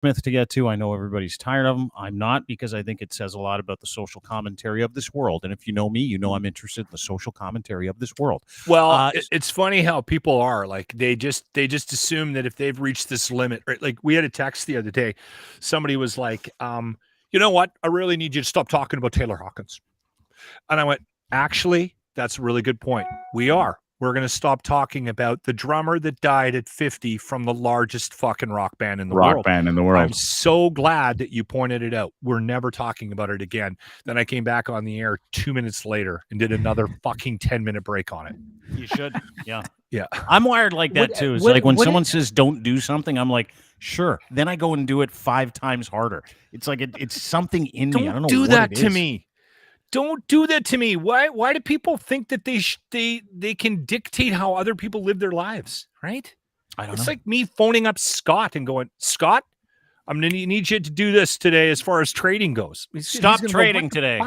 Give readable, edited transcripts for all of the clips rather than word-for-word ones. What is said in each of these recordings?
Smith to get to. I know everybody's tired of him. I'm not, because I think it says a lot about the social commentary of this world. And if you know me, you know I'm interested in the social commentary of this world. Well, it's funny how people are like they just assume that if they've reached this limit, right? Like we had a text the other day, somebody was like, you know what? I really need you to stop talking about Taylor Hawkins. And I went, actually, that's a really good point. We're going to stop talking about the drummer that died at 50 from the largest fucking rock band in the world. I'm so glad that you pointed it out. We're never talking about it again. Then I came back on the air 2 minutes later and did another fucking 10-minute break on it. You should. Yeah. Yeah. I'm wired like that too. It's like when someone says don't do something, I'm like, sure. Then I go and do it 5 times harder. It's like it's something in me. I don't know do what that it to is. me. Don't do that to me. Why do people think that they can dictate how other people live their lives, right? I don't know. It's like me phoning up Scott and going, Scott, I'm going to need you to do this today as far as trading goes. Stop trading today.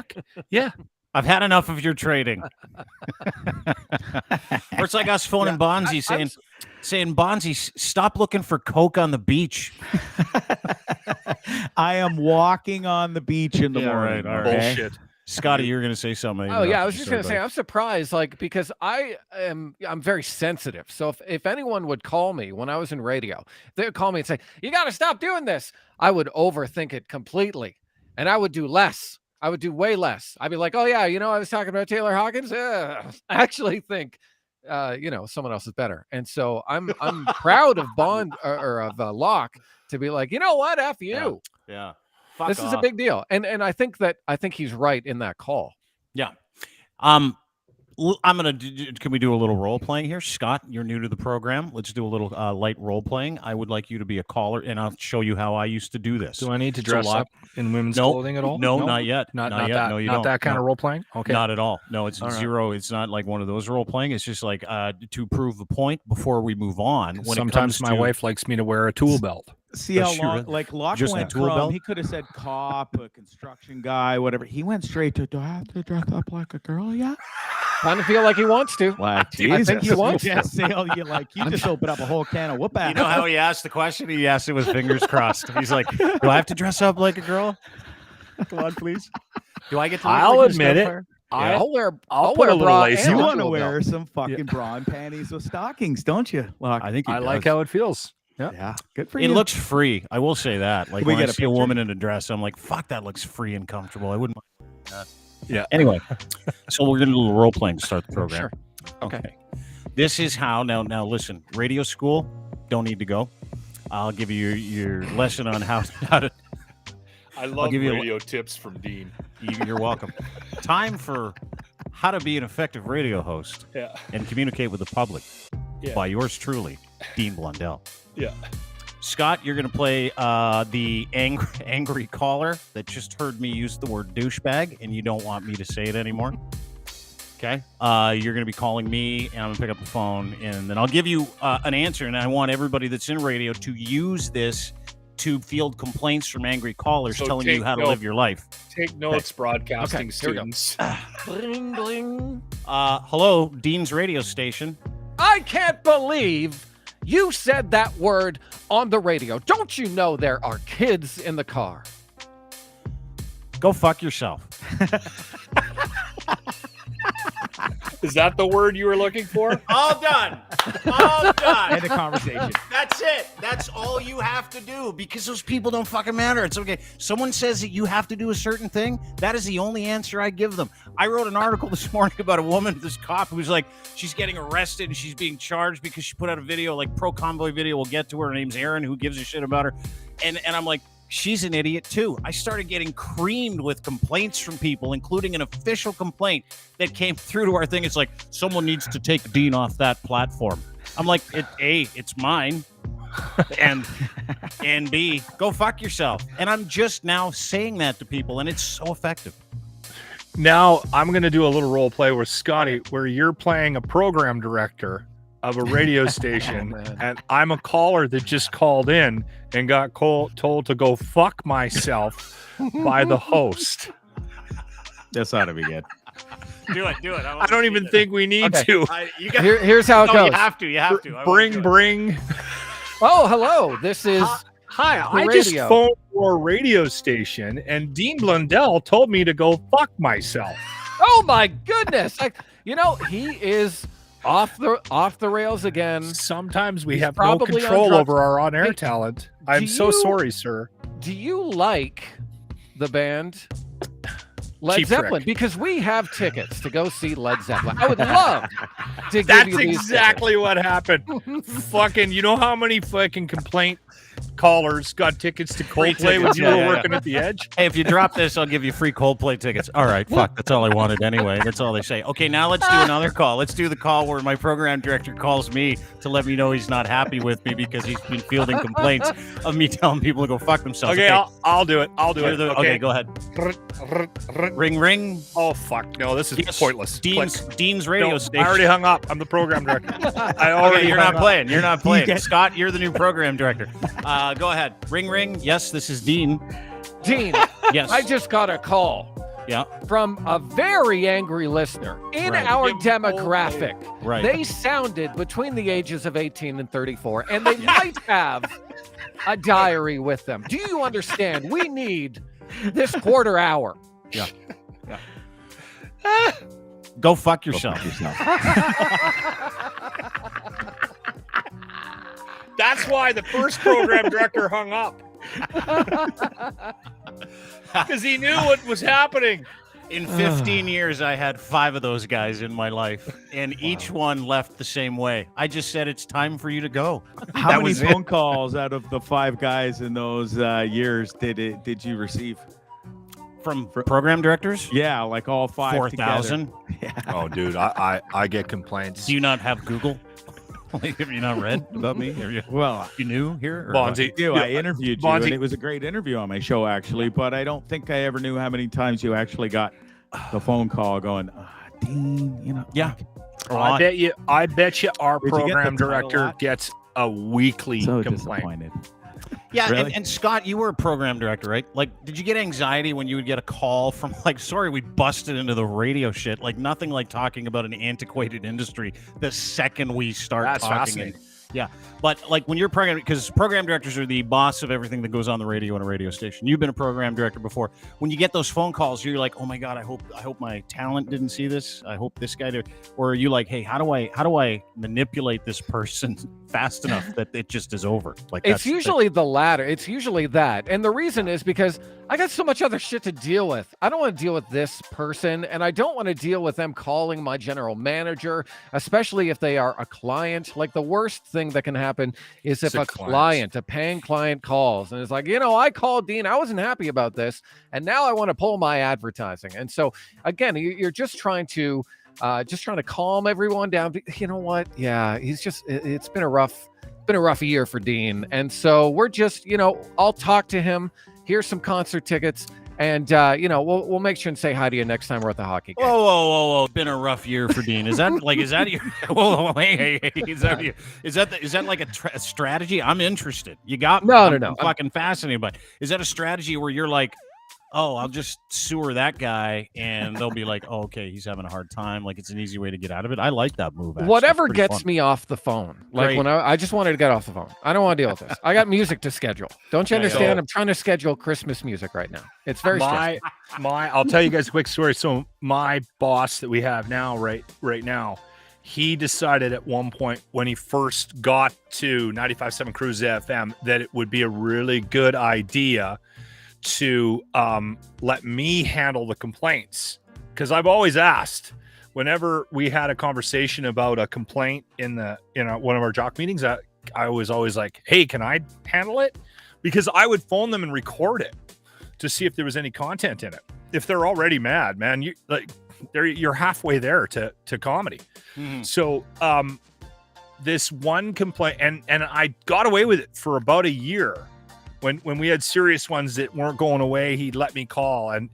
Yeah. I've had enough of your trading. Or it's like us phoning Bondzee saying, Bondzee, stop looking for coke on the beach. I am walking on the beach in the morning. Right, all right. Bullshit. Scotty, you were going to say something. Oh yeah, I was just going to say I'm surprised, like, because I'm very sensitive. So if anyone would call me when I was in radio, they would call me and say, "You got to stop doing this," I would overthink it completely, and I would do less. I would do way less. I'd be like, "Oh yeah, I was talking about Taylor Hawkins." I actually think, someone else is better, and so I'm proud of Locke to be like, you know what, F you. Yeah. This is a big deal. And I think he's right in that call. Yeah. I'm going to can we do a little role playing here? Scott, you're new to the program. Let's do a little light role playing. I would like you to be a caller, and I'll show you how I used to do this. Do I need to dress up in women's clothing at all? No, not yet. Not yet. That, no, you not don't. that kind of role playing? Okay. Not at all. No, it's zero. It's not like one of those role playing. It's just like to prove the point before we move on. Sometimes my wife likes me to wear a tool belt. See how long, like Locke went from, he could have said cop, a construction guy, whatever. He went straight to, do I have to dress up like a girl yet? Kind of feel like he wants to. Like, Jesus. I think he wants to. You just open up a whole can of whoop ass. You know how he asked the question? He asked it with fingers crossed. He's like, do I have to dress up like a girl? Come on, please. Do I get to I'll admit it. I'll wear a little lace. You want to wear some fucking bra and panties with stockings, don't you, Locke? I think I like how it feels. Yeah, good for you. It looks free. I will say that. Like when I see a woman in a dress, I'm like, fuck, that looks free and comfortable. I wouldn't mind that. Yeah. Anyway, so we're going to do a little role playing to start the program. Sure. Okay. This is how, now listen, radio school, don't need to go. I'll give you your lesson on how to. I love radio tips from Dean. You're welcome. Time for how to be an effective radio host and communicate with the public by yours truly, Dean Blundell. Yeah. Scott, you're going to play the angry caller that just heard me use the word douchebag, and you don't want me to say it anymore. Okay? You're going to be calling me, and I'm going to pick up the phone, and then I'll give you an answer, and I want everybody that's in radio to use this to field complaints from angry callers telling you how to live your life. Take notes, broadcasting students. Bling, bling. Hello, Dean's radio station. I can't believe you said that word on the radio. Don't you know there are kids in the car? Go fuck yourself. Is that the word you were looking for? All done. All done. End of conversation. That's it. That's all you have to do, because those people don't fucking matter. It's okay. Someone says that you have to do a certain thing. That is the only answer I give them. I wrote an article this morning about a woman, this cop, who's like, she's getting arrested and she's being charged because she put out a video, like pro-convoy video. We'll get to her. Her name's Erin. Who gives a shit about her? And I'm like, she's an idiot too. I started getting creamed with complaints from people, including an official complaint that came through to our thing. It's like, someone needs to take Dean off that platform. I'm like, it's mine. And B, go fuck yourself. And I'm just now saying that to people, and it's so effective. Now I'm going to do a little role play with Scotty, where you're playing a program director of a radio station, and I'm a caller that just called in and got told to go fuck myself by the host. This ought to be good. Do it. I don't even think we need to. Here's how it goes. You have to. Bring. Oh, hello. This is Hi, I just radio. phoned your radio station, and Dean Blundell told me to go fuck myself. Oh my goodness! He is off the rails again. Sometimes we He's have no probably on control drugs. over our on-air Hey, talent. I'm do so you- sorry, sir. Do you like the band Led Cheap Zeppelin? Trick. Because we have tickets to go see Led Zeppelin. I would love to give That's you these exactly what happened. Fucking, you know how many fucking complaint callers got tickets to Free Coldplay when tickets, you yeah, were yeah, working at the Edge? Hey, if you drop this, I'll give you free Coldplay tickets. All right, fuck. That's all I wanted anyway. That's all they say. Okay, now let's do another call. Let's do the call where my program director calls me to let me know he's not happy with me because he's been fielding complaints of me telling people to go fuck themselves. Okay, I'll do it. I'll do You're it. the- okay, go ahead. Ring, ring. Oh, fuck. No, this is Yes, pointless. Dean's radio No, station. I already hung up. I'm the program director. I already Okay, you're hung not up. playing. You're not playing. Scott, you're the new program director. Go ahead. Ring, ring. Yes, this is Dean. Dean, Yes. I just got a call Yeah. from a very angry listener in Right. our Big demographic. Right. They sounded between the ages of 18 and 34, and they might have a diary with them. Do you understand? We need this quarter hour. Yeah. Go fuck yourself. That's why the first program director hung up. Because he knew what was happening. In 15 years, I had 5 of those guys in my life, and each one left the same way. I just said, it's time for you to go. How That many was it. phone calls out of the 5 guys in those years did you receive? From program directors? Yeah, like all 5 4,000. together. Oh, dude, I get complaints. Do you not have Google? Like, have you not read about me? Have you, Well, you new here? or Bondzee, I interviewed you, Bondzee. and it was a great interview on my show, actually. But I don't think I ever knew how many times you actually got the phone call going, Dean, Yeah. Oh, I bet you our Did you get the program title director lot? gets a weekly so complaint. disappointed. Yeah, Really? and Scott, you were a program director, right? Like, did you get anxiety when you would get a call from, like, sorry, we busted into the radio shit? Like, nothing like talking about an antiquated industry the second we start That's talking. fascinating. Yeah, but like when you're program, because program directors are the boss of everything that goes on the radio in a radio station. You've been a program director before. When you get those phone calls, you're like, oh my god, I hope my talent didn't see this. I hope this guy did. Or are you like, hey, how do I manipulate this person fast enough that it just is over? Like, It's usually the latter. It's usually that. And the reason is because I got so much other shit to deal with. I don't want to deal with this person, and I don't want to deal with them calling my general manager, especially if they are a client. Like, the worst thing that can happen is if a client, a paying client calls and is like, I called Dean, I wasn't happy about this, and now I want to pull my advertising. And so again, you're just trying to calm everyone down. You know what? Yeah, it's been a rough year for Dean. And so we're just, I'll talk to him. Here's some concert tickets. And, we'll make sure and say hi to you next time we're at the hockey game. Whoa! Been a rough year for Dean. Is that your? Whoa! Hey! Is that like a strategy? I'm interested. You got me. No. I'm fucking fascinated. But is that a strategy where you're like, oh, I'll just sewer that guy, and they'll be like, oh, okay, he's having a hard time. Like, it's an easy way to get out of it. I like that move. Actually. Whatever It's pretty gets fun. me off the phone. Like Great. when I just wanted to get off the phone. I don't want to deal with this. I got music to schedule. Don't you Yeah, yeah. understand? I'm trying to schedule Christmas music right now. It's very stressful. I'll tell you guys a quick story. So my boss that we have now, right now, he decided at one point when he first got to 95.7 Cruise FM that it would be a really good idea to let me handle the complaints, because I've always asked whenever we had a conversation about a complaint in one of our jock meetings, I was always like, hey, can I handle it? Because I would phone them and record it to see if there was any content in it. If they're already mad, man, you're halfway there to comedy. Mhm. So this one complaint, and I got away with it for about a year. When we had serious ones that weren't going away, he'd let me call, and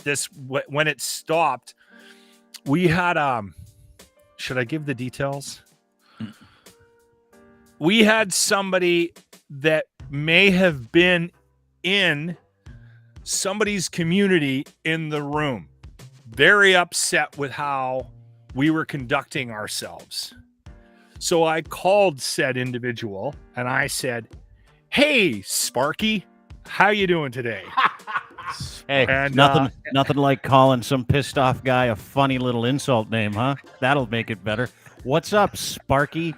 this when it stopped, we had should I give the details? We had somebody that may have been in somebody's community in the room, very upset with how we were conducting ourselves. So I called said individual and I said, Hey, Sparky, how you doing today? Hey, And, nothing like calling some pissed off guy a funny little insult name, huh? That'll make it better. What's up, Sparky?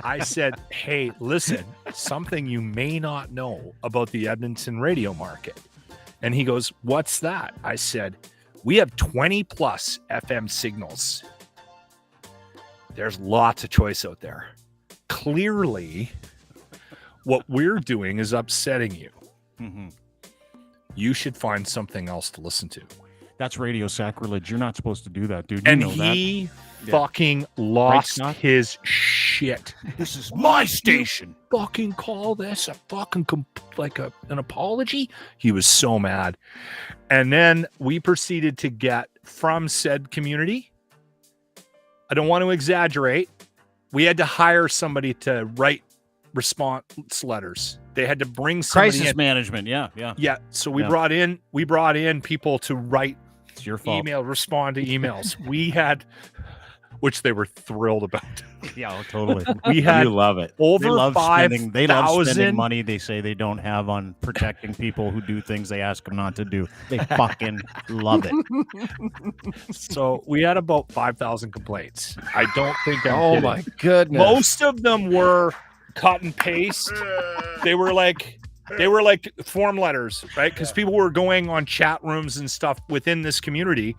I said, hey, listen, something you may not know about the Edmonton radio market. And he goes, what's that? I said, we have 20 plus FM signals. There's lots of choice out there. Clearly, what we're doing is upsetting you. Mm-hmm. You should find something else to listen to. That's radio sacrilege. You're not supposed to do that, dude. And he fucking lost his shit. This is my station. Fucking call this a fucking an apology? He was so mad. And then we proceeded to get from said community. I don't want to exaggerate. We had to hire somebody to write response letters. They had to bring somebody crisis in. Management. Yeah. So we brought in people to write It's your fault. respond to emails. We had, which they were thrilled about. Yeah, totally. We had you love it. over They love 5,000 spending money they say they don't have on protecting people who do things they ask them not to do. They fucking love it. So we had about 5,000 complaints. I don't think I'm Oh kidding. my goodness. Most of them were cut and paste. They were like form letters, right? Because people were going on chat rooms and stuff within this community,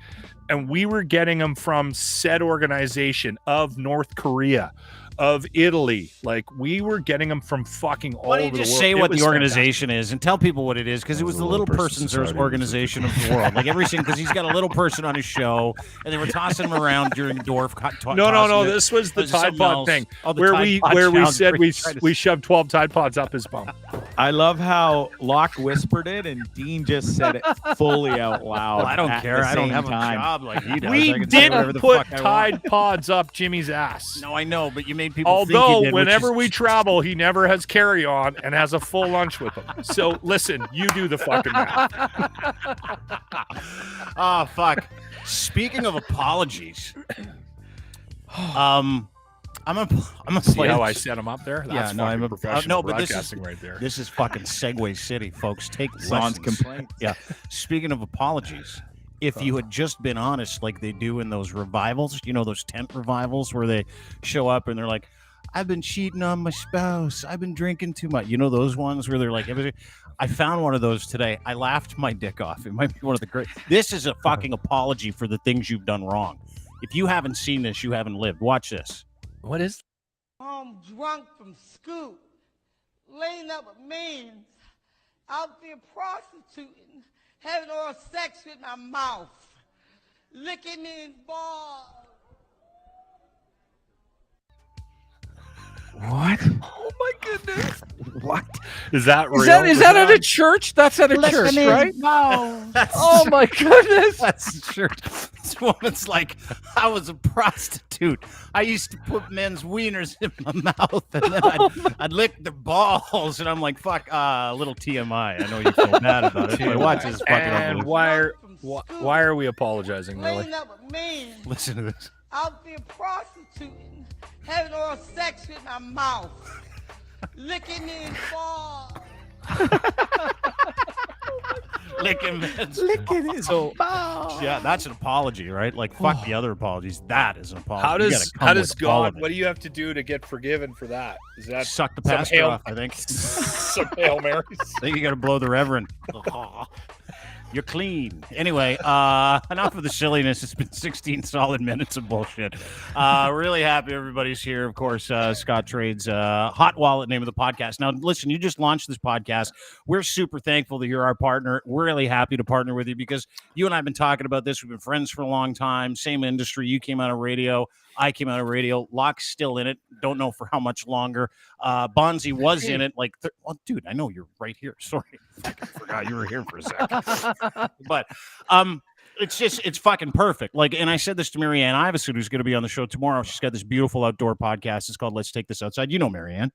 and we were getting them from said organization of North Korea, of Italy. Like, we were getting them from fucking all Why don't over you the just world. say It what was the organization is and tell people what it is? Because it was the Little Person's Organization of the World. Like everything, because he's got a little person on his show, and they were tossing him around during Dorf. No. This was the Tide Pod thing, where we said we shoved 12 Tide Pods up his bum. I love how Locke whispered it and Dean just said it fully out loud. Well, I don't at care. the I don't same have time. a job like he does. I We can say whatever didn't the put fuck I want. Tide Pods up Jimmy's ass. No, I know, but you made people think Although you did, whenever which we is... travel, he never has carry on and has a full lunch with him. So listen, you do the fucking math. Oh, fuck. Speaking of apologies, I'm a See how I set him up there? That's no, I'm a professional no, but broadcasting right there. This is fucking Segway City, folks. Take Sans lessons. complaints. Yeah. Speaking of apologies, if you had just been honest like they do in those revivals, you know, those tent revivals where they show up and they're like, I've been cheating on my spouse. I've been drinking too much. You know, those ones where they're like, I found one of those today. I laughed my dick off. It might be one of the great. This is a fucking apology for the things you've done wrong. If you haven't seen this, you haven't lived. Watch this. What is? I'm drunk from school, laying up with men, out there prostituting, having oral sex with my mouth, licking me in balls. What? Oh my goodness. What? Is that real? Is that at a church? That's at a church, right? Oh my goodness. That's church. This woman's like, I was a prostitute. I used to put men's wieners in my mouth and then I'd lick their balls. And I'm like, fuck, little TMI. I know you feel bad about it, but watch this fucking And why are we apologizing, really? Laying up with men, Listen to this. out there prostituting, having oral sex with my mouth, licking me in balls. Licking his balls. Yeah, that's an apology, right? Like, fuck the other apologies. That is an apology. How does God? What do you have to do to get forgiven for that? Is that Suck the some pastor Hail- off, I think. some Hail Marys? I think you got to blow the reverend. You're clean. Anyway, enough of the silliness. It's been 16 solid minutes of bullshit. Really happy everybody's here. Of course, Scott Trade's Hot Wallet, name of the podcast. Now, listen, you just launched this podcast. We're super thankful that you're our partner. We're really happy to partner with you because you and I have been talking about this. We've been friends for a long time. Same industry. You came out of radio. I came out of radio. Locke's still in it. Don't know for how much longer. Bondzee was in it. Like, well, dude, I know you're right here. Sorry, I forgot you were here for a second. But it's fucking perfect. Like, and I said this to Marianne Iveson, who's going to be on the show tomorrow. She's got this beautiful outdoor podcast. It's called Let's Take This Outside. You know Marianne.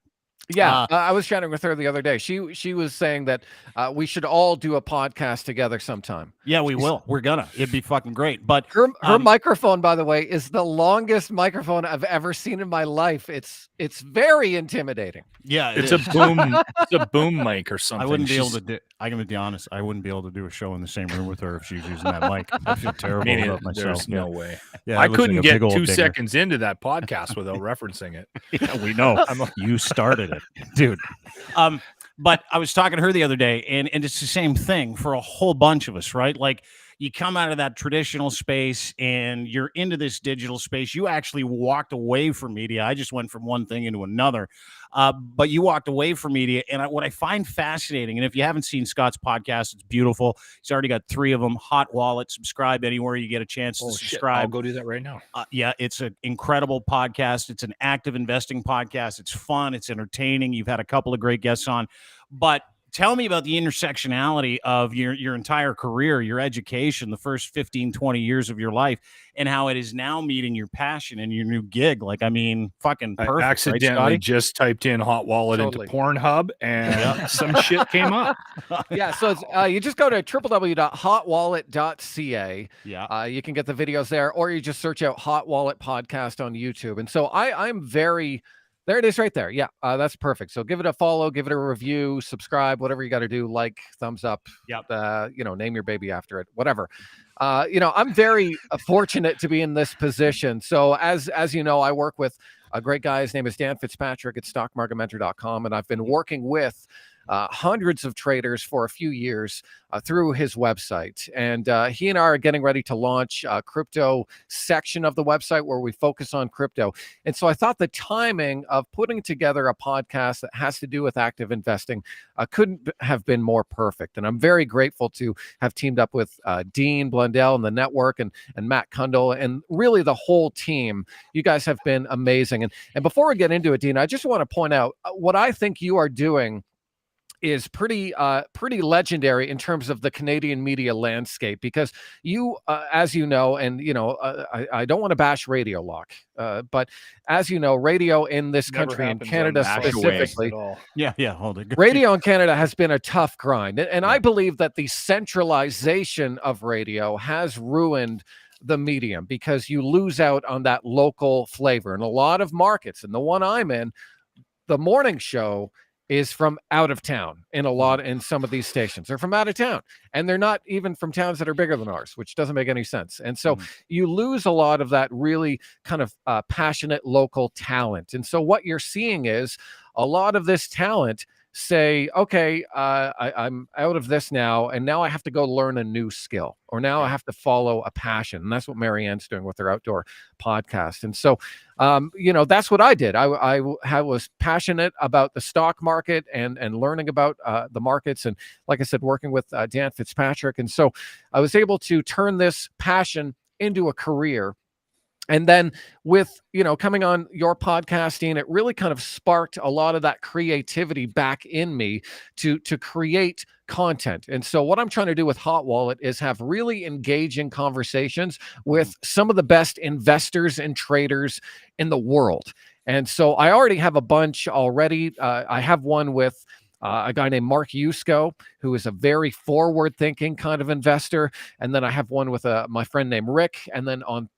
Yeah, I was chatting with her the other day. She was saying that we should all do a podcast together sometime. Yeah, we will. We're gonna. It'd be fucking great. But her microphone, by the way, is the longest microphone I've ever seen in my life. It's very intimidating. Yeah, it's a boom. It's a boom mic or something. I wouldn't be able to do. I'm gonna be honest. I wouldn't be able to do a show in the same room with her if she was using that mic. I feel terrible about myself. There's no way. Yeah, I couldn't get 2 seconds into that podcast without referencing it. Yeah, we know. You started it, dude. But I was talking to her the other day, and it's the same thing for a whole bunch of us, right? Like, you come out of that traditional space and you're into this digital space. You actually walked away from media. I just went from one thing into another. But you walked away from media. And what I find fascinating, and if you haven't seen Scott's podcast, it's beautiful. He's already got 3 of them. Hot Wallet. Subscribe anywhere you get a chance to subscribe. I'll go do that right now. Yeah, it's an incredible podcast. It's an active investing podcast. It's fun. It's entertaining. You've had a couple of great guests on. But tell me about the intersectionality of your entire career, your education, the first 15, 20 years of your life, and how it is now meeting your passion and your new gig. Like, I mean, fucking perfect. I accidentally right, just typed in Hot Wallet into Pornhub, and some shit came up. Yeah, so it's, you just go to www.hotwallet.ca. Yeah. You can get the videos there, or you just search out Hot Wallet Podcast on YouTube. And so I'm very... There it is right there. Yeah, that's perfect. So give it a follow, give it a review, subscribe, whatever you got to do, like, thumbs up, name your baby after it, whatever. I'm very fortunate to be in this position. So as you know, I work with a great guy. His name is Dan Fitzpatrick at stockmarketmentor.com. And I've been working with hundreds of traders for a few years through his website. And he and I are getting ready to launch a crypto section of the website where we focus on crypto. And so I thought the timing of putting together a podcast that has to do with active investing couldn't have been more perfect. And I'm very grateful to have teamed up with Dean Blundell and the network and Matt Kundle and really the whole team. You guys have been amazing. And before we get into it, Dean, I just want to point out what I think you are doing is pretty legendary in terms of the Canadian media landscape, because you, as you know, and I don't want to bash Radio Lock, but as you know, radio in this country, in Canada specifically, hold it. Radio in Canada has been a tough grind, and I believe that the centralization of radio has ruined the medium, because you lose out on that local flavor in a lot of markets. And the one I'm in, the morning show is from out of town in some of these stations. They're from out of town, and they're not even from towns that are bigger than ours, which doesn't make any sense. And so you lose a lot of that really kind of passionate local talent. And so what you're seeing is a lot of this talent say, okay, I'm out of this now, and now I have to go learn a new skill, or now I have to follow a passion. And that's what Marianne's doing with her outdoor podcast. And so, that's what I did. I was passionate about the stock market and learning about the markets. And like I said, working with Dan Fitzpatrick. And so I was able to turn this passion into a career. And then with, coming on your podcasting, it really kind of sparked a lot of that creativity back in me to create content. And so what I'm trying to do with Hot Wallet is have really engaging conversations with some of the best investors and traders in the world. And so I already have a bunch already. I have one with a guy named Mark Yusko, who is a very forward-thinking kind of investor. And then I have one with my friend named Rick. And then on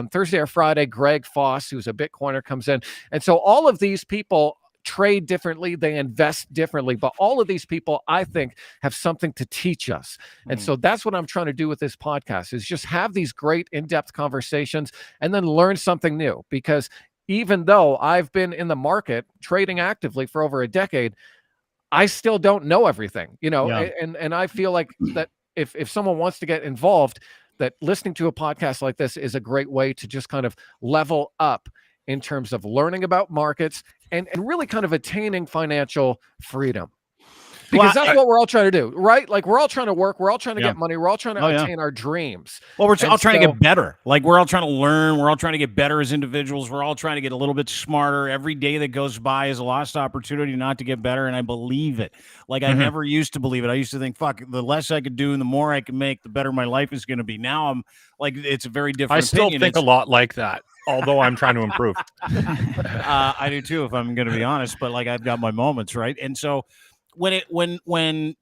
Thursday or Friday, Greg Foss, who's a Bitcoiner, comes in. And so all of these people trade differently, they invest differently, but all of these people, I think, have something to teach us. And so that's what I'm trying to do with this podcast, is just have these great in-depth conversations and then learn something new. Because even though I've been in the market trading actively for over a decade, I still don't know everything, and I feel like that if someone wants to get involved, that listening to a podcast like this is a great way to just kind of level up in terms of learning about markets and really kind of attaining financial freedom. Because that's what we're all trying to do, right? Like we're all trying to work, we're all trying to get money, we're all trying to attain our dreams. Well, we're all trying to get better. Like we're all trying to learn, we're all trying to get better as individuals, we're all trying to get a little bit smarter. Every day that goes by is a lost opportunity not to get better, and I believe it. Like I never used to believe it. I used to think, fuck, the less I could do and the more I can make, the better my life is going to be. Now I'm like, it's a very different I still opinion. think a lot like that, although I'm trying to improve. I do too, if I'm going to be honest, but like I've got my moments, right? And so when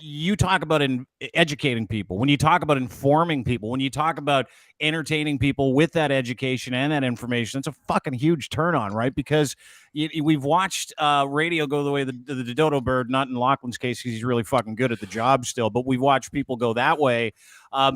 you talk about educating people, when you talk about informing people, when you talk about entertaining people with that education and that information, it's a fucking huge turn on, right? Because we've watched radio go the way the dodo bird, not in Lachlan's case, because he's really fucking good at the job still, but we've watched people go that way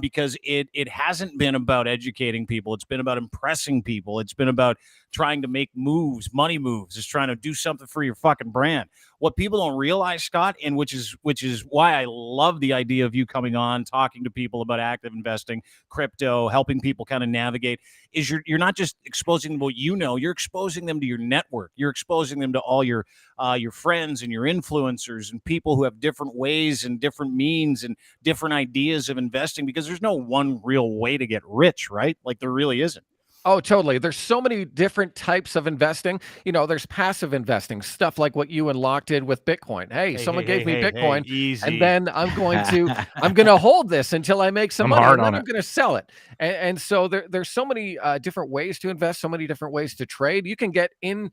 because it hasn't been about educating people. It's been about impressing people. It's been about trying to make moves, money moves. It's trying to do something for your fucking brand. What people don't realize, Scott, and which is why I love the idea of you coming on, talking to people about active investing, crypto, helping people kind of navigate, is you're not just exposing them to what you know, you're exposing them to your network. You're exposing them to all your friends and your influencers and people who have different ways and different means and different ideas of investing, because there's no one real way to get rich, right? Like there really isn't. Oh, totally. There's so many different types of investing. You know, there's passive investing, stuff like what you and Locke did with Bitcoin. Hey, someone gave me Bitcoin, and then I'm going to hold this until I make some money, and then I'm going to sell it. And so there's so many different ways to invest, so many different ways to trade. You can get into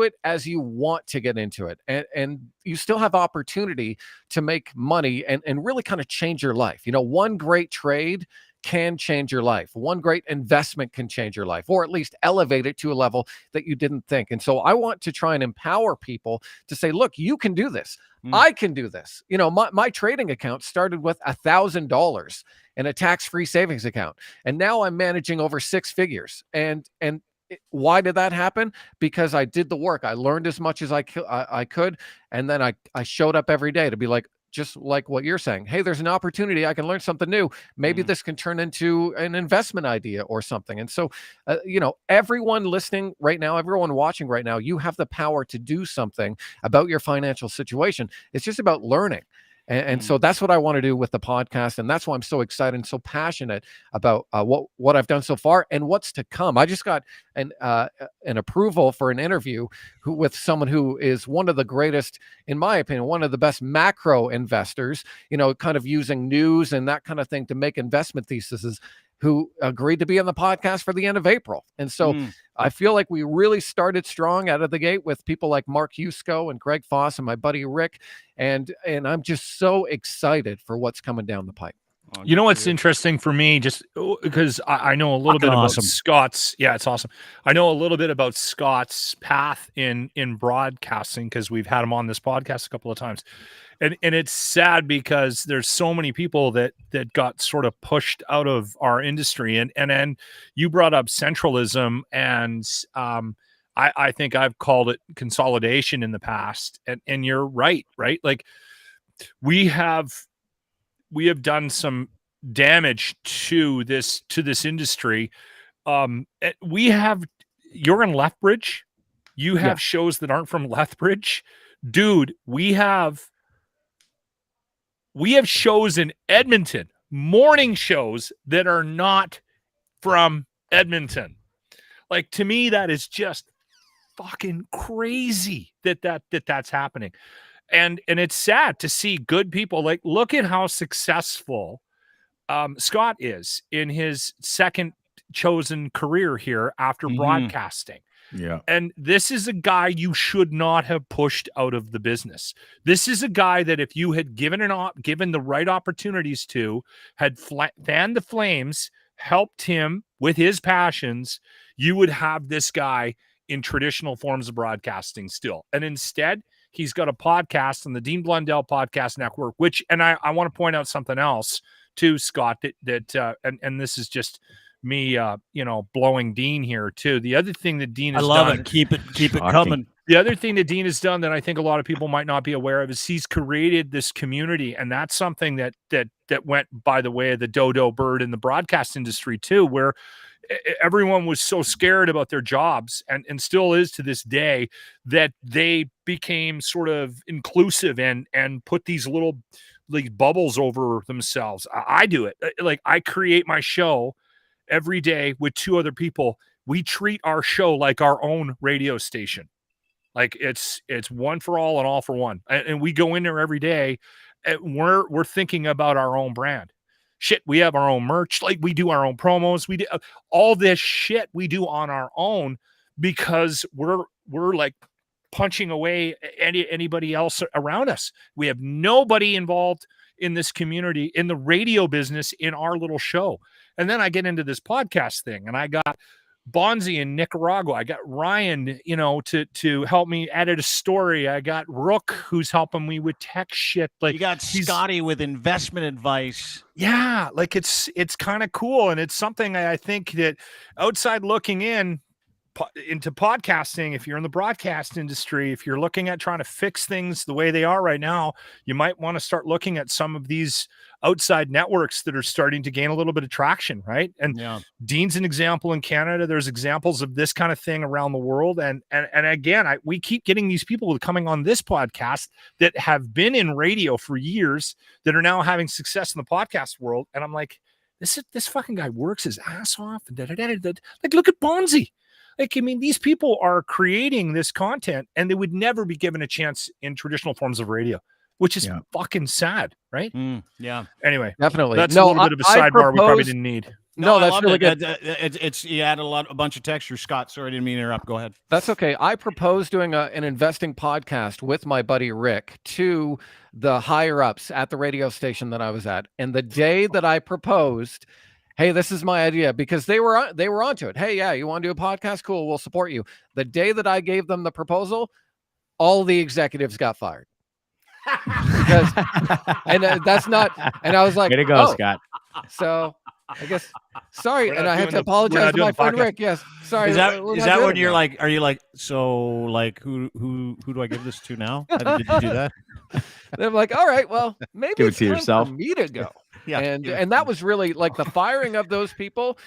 it as you want to get into it, and you still have opportunity to make money and really kind of change your life. You know, one great trade can change your life. One great investment can change your life, or at least elevate it to a level that you didn't think. And so I want to try and empower people to say, look, you can do this. I can do this. You know, my trading account started with $1,000 in a tax-free savings account, and now I'm managing over 6 figures. And why did that happen? Because I did the work. I learned as much as I could, and then I showed up every day to be like, just like what you're saying. Hey, there's an opportunity. I can learn something new. Maybe this can turn into an investment idea or something. And so, you know, everyone listening right now, everyone watching right now, you have the power to do something about your financial situation. It's just about learning. And so that's what I want to do with the podcast. And that's why I'm so excited and so passionate about what I've done so far and what's to come. I just got an approval for an interview with someone who is one of the greatest, in my opinion, one of the best macro investors, you know, kind of using news and that kind of thing to make investment theses, who agreed to be on the podcast for the end of April. And so I feel like we really started strong out of the gate with people like Mark Yusko and Greg Foss and my buddy Rick. And I'm just so excited for what's coming down the pipe. You know what's interesting for me, just because I know a little bit about Scott's. Yeah, it's awesome. I know a little bit about Scott's path in broadcasting because we've had him on this podcast a couple of times. And it's sad because there's so many people that got sort of pushed out of our industry. And then you brought up centralism, and I think I've called it consolidation in the past. And you're right? Like we have done some damage to this industry. You're in Lethbridge. You have shows that aren't from Lethbridge, dude. We have shows in Edmonton, morning shows that are not from Edmonton. Like, to me, that is just fucking crazy that's happening. And it's sad to see good people. Like, look at how successful Scott is in his second chosen career here after broadcasting. Yeah. And this is a guy you should not have pushed out of the business. This is a guy that if you had given the right opportunities to, had fanned the flames, helped him with his passions, you would have this guy in traditional forms of broadcasting still. And instead, he's got a podcast on the Dean Blundell Podcast Network, which, and I want to point out something else too, Scott, and this is just me, blowing Dean here too. The other thing that Dean has done, I love it. Keep it coming. The other thing that Dean has done that I think a lot of people might not be aware of is he's created this community, and that's something that went by the way of the dodo bird in the broadcast industry too, where everyone was so scared about their jobs and still is to this day, that they became sort of inclusive and put these little like bubbles over themselves. I do it. Like, I create my show every day with 2 other people. We treat our show like our own radio station. Like, it's one for all and all for one. And we go in there every day and we're thinking about our own brand. Shit, we have our own merch. Like, we do our own promos. We do all this shit we do on our own, because we're like punching away anybody else around us. We have nobody involved in this community, in the radio business, in our little show. And then I get into this podcast thing, and I got Bondzee in Nicaragua. I got Ryan, to help me edit a story. I got Rook, who's helping me with tech shit. Like, you got Scotty with investment advice. Yeah, like it's kind of cool, and it's something I think that outside looking into podcasting, if you're in the broadcast industry, if you're looking at trying to fix things the way they are right now, you might want to start looking at some of these outside networks that are starting to gain a little bit of traction, right? And Dean's an example in Canada. There's examples of this kind of thing around the world. And again, we keep getting these people coming on this podcast that have been in radio for years that are now having success in the podcast world. And I'm like, this fucking guy works his ass off. Like, look at Bondzee. Like, I mean, these people are creating this content and they would never be given a chance in traditional forms of radio, which is fucking sad, right? Yeah. Anyway, definitely. That's a little bit of a sidebar we probably didn't need. No, that's really good. It's you added a bunch of texture, Scott. Sorry, I didn't mean to interrupt. Go ahead. That's okay. I proposed doing an investing podcast with my buddy Rick to the higher ups at the radio station that I was at. And the day that I proposed, hey, this is my idea, because they were onto it. Hey, yeah, you want to do a podcast? Cool, we'll support you. The day that I gave them the proposal, all the executives got fired. Because, and that's not. And I was like, way to go, Scott. So I guess sorry, and I had to apologize to my friend Rick. Yes, sorry. Is that when you're like? Are you like, so like who do I give this to now? Did you do that? They're like, all right, well, maybe Give it it's to time yourself. for me to go. Yeah, and that was really like the firing of those people.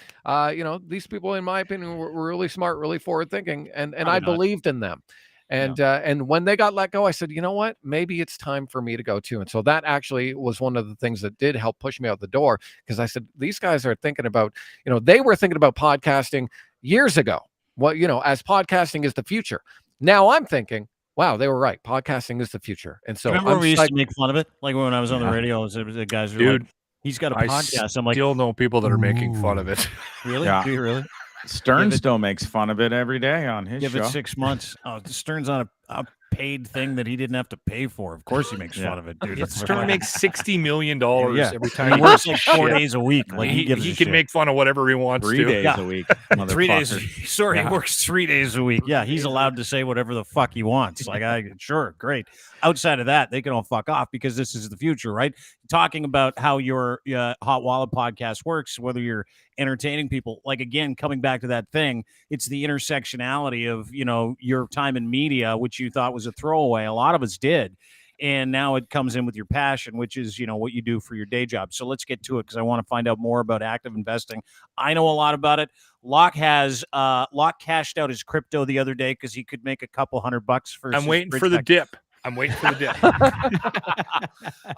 These people, in my opinion, were really smart, really forward thinking, and I believed in them. And when they got let go, I said, you know what? Maybe it's time for me to go too. And so that actually was one of the things that did help push me out the door, because I said, these guys are thinking about, they were thinking about podcasting years ago. As podcasting is the future. Now I'm thinking, wow, they were right. Podcasting is the future. And so remember when we used to make fun of it? Like when I was on the radio, the guys were like, he's got a podcast. I'm like, still know people that are making fun of it. Really? Yeah. Do you really? Stern still makes fun of it every day on his show. Give it 6 months. Oh, Stern's on a paid thing that he didn't have to pay for. Of course he makes fun of it, dude. Stern makes $60 million every time he works like 4 days a week. Like he can make fun of whatever he wants 3 to. days a week. 3 days. Sorry, he works 3 days a week. Yeah, he's allowed to say whatever the fuck he wants. Like, sure, great. Outside of that, they can all fuck off, because this is the future, right? Talking about how your Hot Wallet podcast works, whether you're entertaining people, like, again, coming back to that thing, it's the intersectionality of, your time in media, which you thought was a throwaway. A lot of us did. And now it comes in with your passion, which is, what you do for your day job. So let's get to it, because I want to find out more about active investing. I know a lot about it. Locke cashed out his crypto the other day because he could make a couple $100 for. I'm waiting for the dip. I'm waiting for the dip.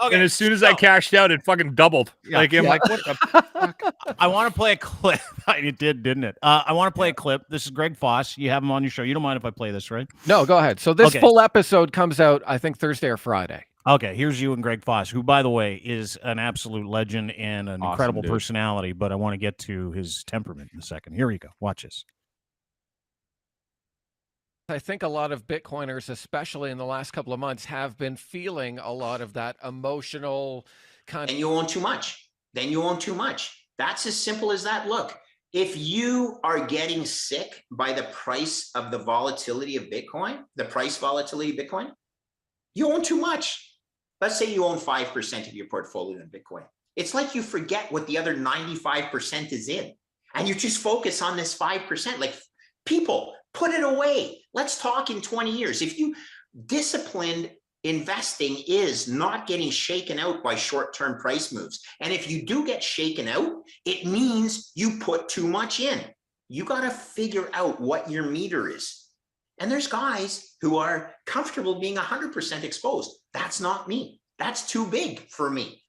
Okay, and as soon as I cashed out, it fucking doubled. Like, I'm like, what the fuck? I want to play a clip. It did, didn't it? I want to play a clip. This is Greg Foss. You have him on your show. You don't mind if I play this, right? No, go ahead. So this full episode comes out, I think, Thursday or Friday. Okay, here's you and Greg Foss, who, by the way, is an absolute legend and an incredible personality, but I want to get to his temperament in a second. Here we go. Watch this. I think a lot of Bitcoiners, especially in the last couple of months, have been feeling a lot of that emotional kind of... And you own too much. Then you own too much. That's as simple as that. Look, if you are getting sick by the price of the volatility of Bitcoin, the price volatility of Bitcoin, you own too much. Let's say you own 5% of your portfolio in Bitcoin. It's like you forget what the other 95% is in, and you just focus on this 5%. Like, people, put it away. Let's talk in 20 years. If you disciplined investing is not getting shaken out by short-term price moves. And if you do get shaken out, it means you put too much in. You got to figure out what your meter is. And there's guys who are comfortable being 100% exposed. That's not me. That's too big for me.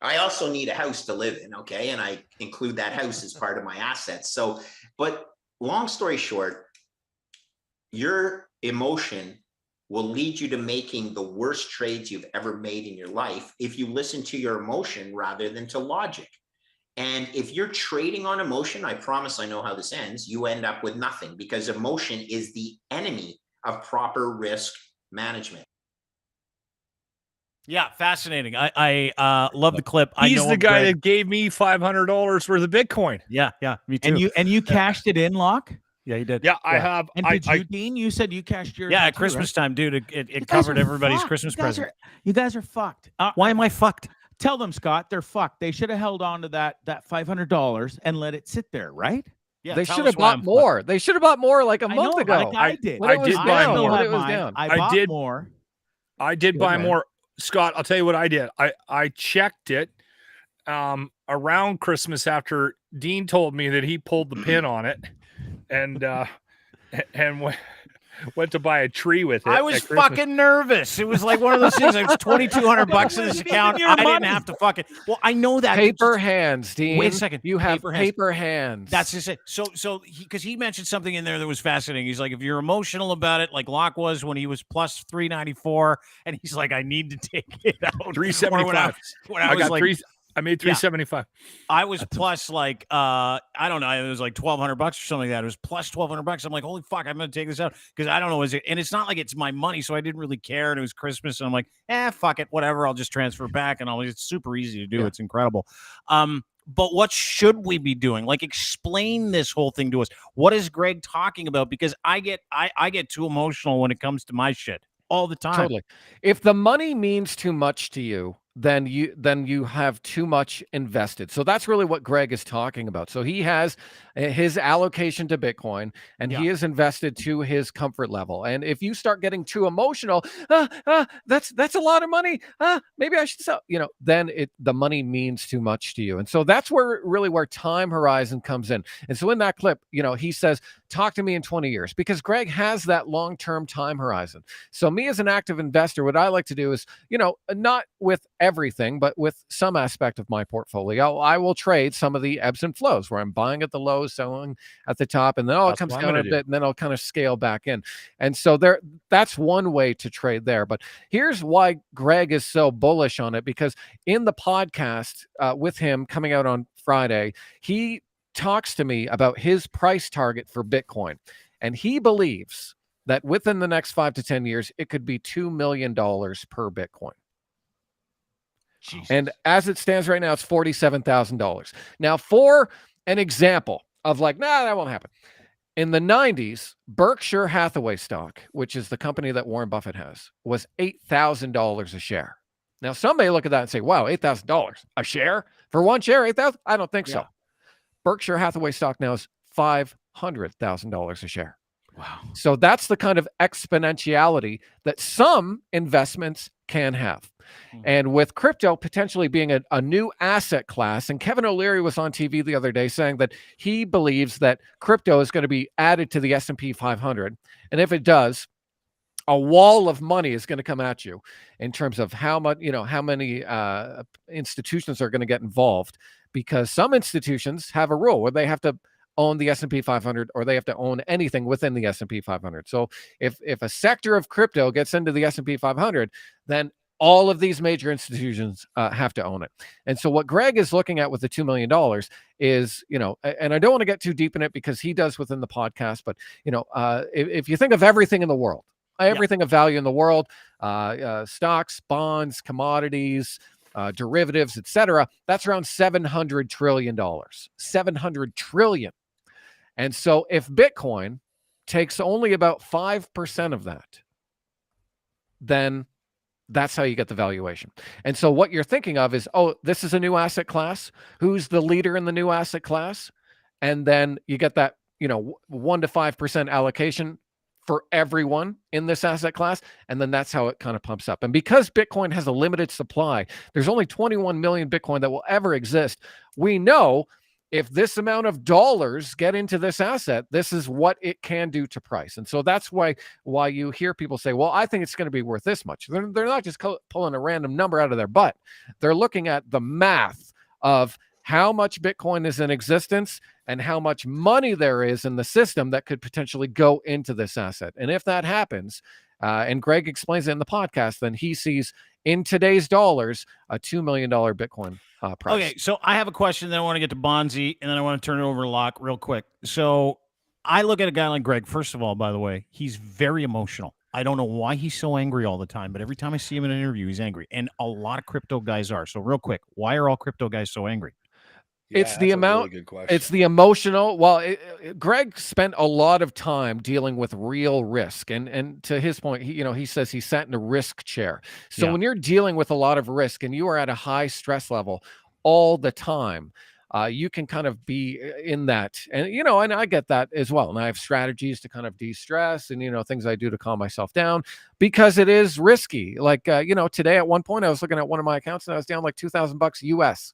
I also need a house to live in, okay? And I include that house as part of my assets. So, but long story short, your emotion will lead you to making the worst trades you've ever made in your life if you listen to your emotion rather than to logic. And if you're trading on emotion, I promise I know how this ends, you end up with nothing, because emotion is the enemy of proper risk management. Yeah, fascinating. I love the clip. He's I know the guy Greg. that gave me $500 worth of Bitcoin. Yeah, me too. And you cashed it in, Locke? Yeah, you did. Yeah, I have. And did you, Dean? You said you cashed yours. Yeah, in at too, Christmas right? time, dude. It covered everybody's fucked. Christmas present. You guys are fucked. Why am I fucked? Tell them, Scott, they're fucked. They should have held on to that $500 and let it sit there, right? Yeah, They tell should us have why bought I'm more. They should have bought more like a month ago. Like I did. When it was did buy down. more. When it was down. I bought did. more. I did buy more. Scott, I'll tell you what I did. I checked it around Christmas after Dean told me that he pulled the pin on it, and went to buy a tree with it. I was fucking nervous. It was like one of those things. It was $2,200 in this account. I didn't have to fucking. Well, I know that Paper hands, Dean. Wait a second. You have paper hands. That's just it. So because he mentioned something in there that was fascinating. He's like, if you're emotional about it, like Locke was when he was plus 394, and he's like, I need to take it out. 375. When I was like, I made 375. I was plus like I don't know, it was like $1,200 or something like that. It was plus $1,200. I'm like, holy fuck, I'm gonna take this out because I don't know, and it's not like it's my money, so I didn't really care. And it was Christmas, and I'm like, fuck it, whatever. I'll just transfer back, and it's super easy to do. Yeah. It's incredible. But what should we be doing? Like, explain this whole thing to us. What is Greg talking about? Because I get too emotional when it comes to my shit all the time. Totally. If the money means too much to you, then you have too much invested. So that's really what Greg is talking about. So he has his allocation to Bitcoin, and he is invested to his comfort level. And if you start getting too emotional, that's a lot of money. Maybe I should sell. Then the money means too much to you. And so that's where time horizon comes in. And so in that clip, he says, talk to me in 20 years, because Greg has that long-term time horizon. So me as an active investor, what I like to do is, not with everything, but with some aspect of my portfolio, I will trade some of the ebbs and flows where I'm buying at the lows, selling at the top, and then it comes down a bit, and then I'll kind of scale back in. And so that's one way to trade there. But here's why Greg is so bullish on it, because in the podcast with him coming out on Friday, he talks to me about his price target for Bitcoin. And he believes that within the next 5 to 10 years, it could be $2 million per Bitcoin. Jesus. And as it stands right now, it's $47,000. Now, for an example of that won't happen. In the 90s, Berkshire Hathaway stock, which is the company that Warren Buffett has, was $8,000 a share. Now, some may look at that and say, wow, $8,000 a share? For one share, $8,000? I don't think so. Berkshire Hathaway stock now is $500,000 a share. Wow. So that's the kind of exponentiality that some investments can have. And with crypto potentially being a new asset class, and Kevin O'Leary was on TV the other day saying that he believes that crypto is going to be added to the S&P 500. And if it does, a wall of money is going to come at you in terms of how much, how many institutions are going to get involved, because some institutions have a rule where they have to own the S&P 500, or they have to own anything within the S&P 500. So if a sector of crypto gets into the S&P 500, then all of these major institutions have to own it. And so what Greg is looking at with the $2 million is, and I don't want to get too deep in it because he does within the podcast, but, if you think of everything in the world, everything of value in the world, stocks, bonds, commodities, derivatives, etc., that's around $700 trillion. 700 trillion. And so if Bitcoin takes only about 5% of that, then that's how you get the valuation. And so what you're thinking of is, this is a new asset class. Who's the leader in the new asset class? And then you get that, 1 to 5% allocation for everyone in this asset class. And then that's how it kind of pumps up. And because Bitcoin has a limited supply, there's only 21 million Bitcoin that will ever exist. We know if this amount of dollars get into this asset, this is what it can do to price. And so that's why you hear people say, well, I think it's going to be worth this much. They're not just pulling a random number out of their butt. They're looking at the math of how much Bitcoin is in existence and how much money there is in the system that could potentially go into this asset. And if that happens, and Greg explains it in the podcast, then he sees in today's dollars a $2 million Bitcoin price. Okay, so I have a question, then I want to get to Bondzee, and then I want to turn it over to Locke real quick. So I look at a guy like Greg, first of all, by the way, he's very emotional. I don't know why he's so angry all the time, but every time I see him in an interview, he's angry. And a lot of crypto guys are. So real quick, why are all crypto guys so angry? Yeah, it's the amount, really good question. it's the emotional. Well, Greg spent a lot of time dealing with real risk. And to his point, he says he sat in a risk chair. So when you're dealing with a lot of risk and you are at a high stress level all the time, you can kind of be in that. And, and I get that as well. And I have strategies to kind of de-stress and, things I do to calm myself down because it is risky. Like, today at one point I was looking at one of my accounts and I was down like $2,000 US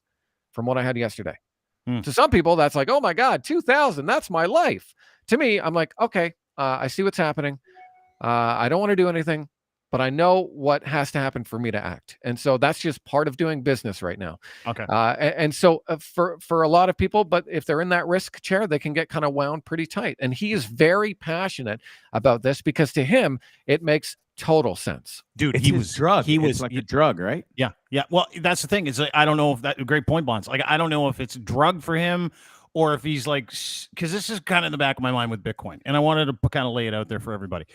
from what I had yesterday. To some people, that's like, oh my God, 2,000, that's my life. To me, I'm like, okay, I see what's happening. I don't want to do anything, but I know what has to happen for me to act. And so that's just part of doing business right now. Okay. And so for a lot of people, but if they're in that risk chair, they can get kind of wound pretty tight. And he is very passionate about this because to him, it makes total sense. Dude, It's his drug. It's like a drug, right? Yeah. Well, that's the thing. It's like, I don't know if that great point, Bonds. Like, I don't know if it's a drug for him or if he's like, because this is kind of in the back of my mind with Bitcoin, and I wanted to kind of lay it out there for everybody.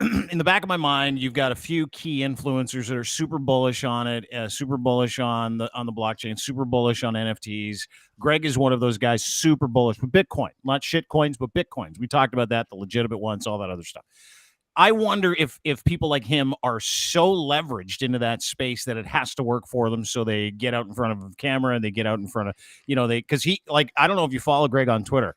In the back of my mind, you've got a few key influencers that are super bullish on it, super bullish on the blockchain, super bullish on NFTs. Greg is one of those guys, super bullish with Bitcoin, not shit coins, but Bitcoins. We talked about that, the legitimate ones, all that other stuff. I wonder if people like him are so leveraged into that space that it has to work for them. So they get out in front of a camera and they get out in front of, because he, like, I don't know if you follow Greg on Twitter.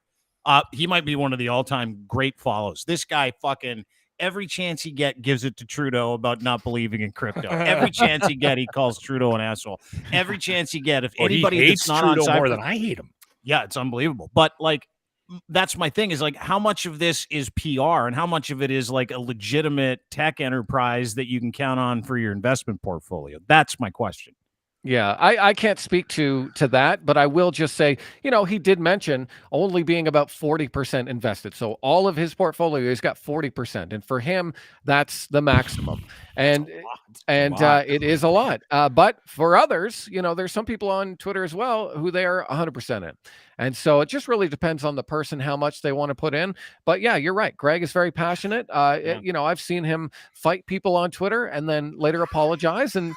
He might be one of the all-time great follows. This guy fucking every chance he gives it to Trudeau about not believing in crypto. Every chance he get, he calls Trudeau an asshole. Every chance he get, if anybody hates that's not Trudeau on side more than I hate him. Yeah, it's unbelievable. But like, that's my thing is like, how much of this is PR and how much of it is like a legitimate tech enterprise that you can count on for your investment portfolio? That's my question. Yeah, I can't speak to that, but I will just say, he did mention only being about 40% invested. So all of his portfolio, he's got 40%. And for him, that's the maximum. And it is a lot. But for others, there's some people on Twitter as well who they are 100% in. And so it just really depends on the person, how much they want to put in. But yeah, you're right. Greg is very passionate. I've seen him fight people on Twitter and then later apologize. And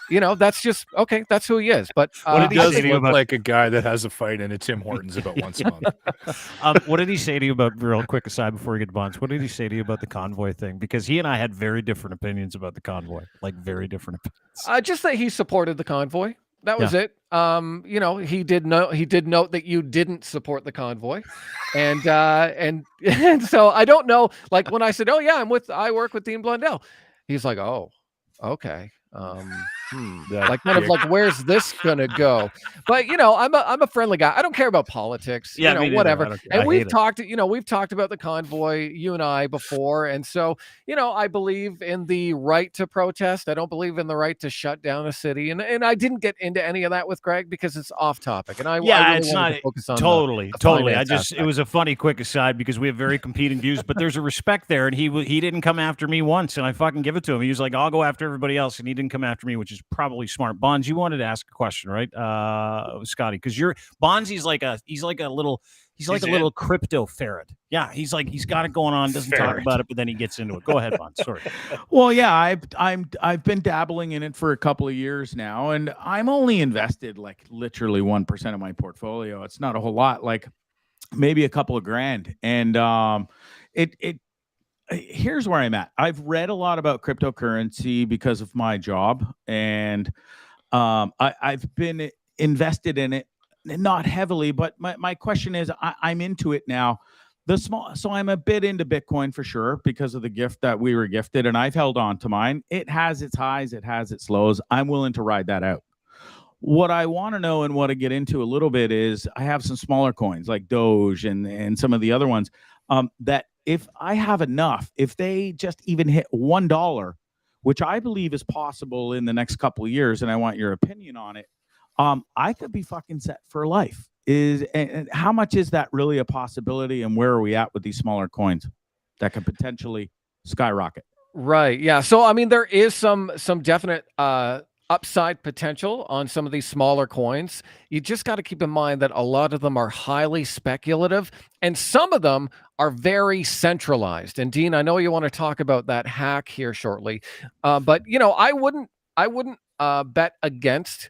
that's just okay. That's who he is. But he does look like a guy that has a fight in a Tim Hortons about once a month. What did he say to you about, real quick aside before we get to Bonds, what did he say to you about the convoy thing? Because he and I had very different opinions about the convoy, like very different opinions. Just that he supported the convoy. That was it. He did note that you didn't support the convoy, and so I don't know. Like when I said, "Oh yeah, I work with Dean Blundell," he's like, "Oh, okay." Like kind of like, where's this gonna go? But I'm a friendly guy. I don't care about politics. Whatever. And we've talked about the convoy, you and I, before. And so I believe in the right to protest. I don't believe in the right to shut down a city. And I didn't get into any of that with Greg because it's off topic. And I really it's not to focus on totally. It was a funny quick aside because we have very competing views, but there's a respect there. And he didn't come after me once, and I fucking give it to him. He was like, I'll go after everybody else, and he didn't come after me, which is probably smart. Bonds, you wanted to ask a question, right, Scotty? Because Bondzie's like a little crypto ferret. Yeah, he's got it going on, doesn't talk about it, but then he gets into it. Go ahead, Bonds. Sorry. Well, yeah, I've been dabbling in it for a couple of years now, and I'm only invested like literally 1% of my portfolio. It's not a whole lot, like maybe a couple of grand, and here's where I'm at. I've read a lot about cryptocurrency because of my job, and I've been invested in it, not heavily, but my question is, I'm into it now. So I'm a bit into Bitcoin for sure because of the gift that we were gifted, and I've held on to mine. It has its highs, it has its lows. I'm willing to ride that out. What I want to know and what I get into a little bit is I have some smaller coins like Doge and some of the other ones that if I have enough, if they just even hit $1, which I believe is possible in the next couple of years, and I want your opinion on it, I could be fucking set for life. And how much is that really a possibility, and where are we at with these smaller coins that could potentially skyrocket? Right. Yeah. So I mean, there is some definite upside potential on some of these smaller coins. You just got to keep in mind that a lot of them are highly speculative, and some of them are very centralized. And Dean, I know you want to talk about that hack here shortly, but I wouldn't bet against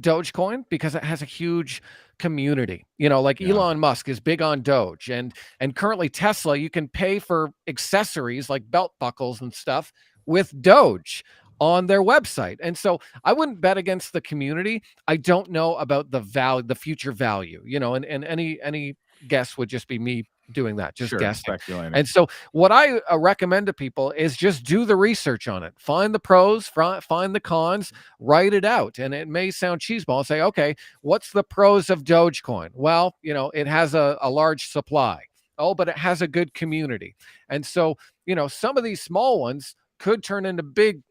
Dogecoin because it has a huge community. Like Elon Musk is big on Doge, and currently Tesla, you can pay for accessories like belt buckles and stuff with Doge on their website. And so I wouldn't bet against the community. I don't know about the future value, and any guess would just be me doing that, just guessing. Speculating. And so what I recommend to people is just do the research on it. Find the pros, find the cons, write it out. And it may sound cheeseball, say, okay, what's the pros of Dogecoin? Well, it has a large supply. Oh, but it has a good community. And so, some of these small ones could turn into big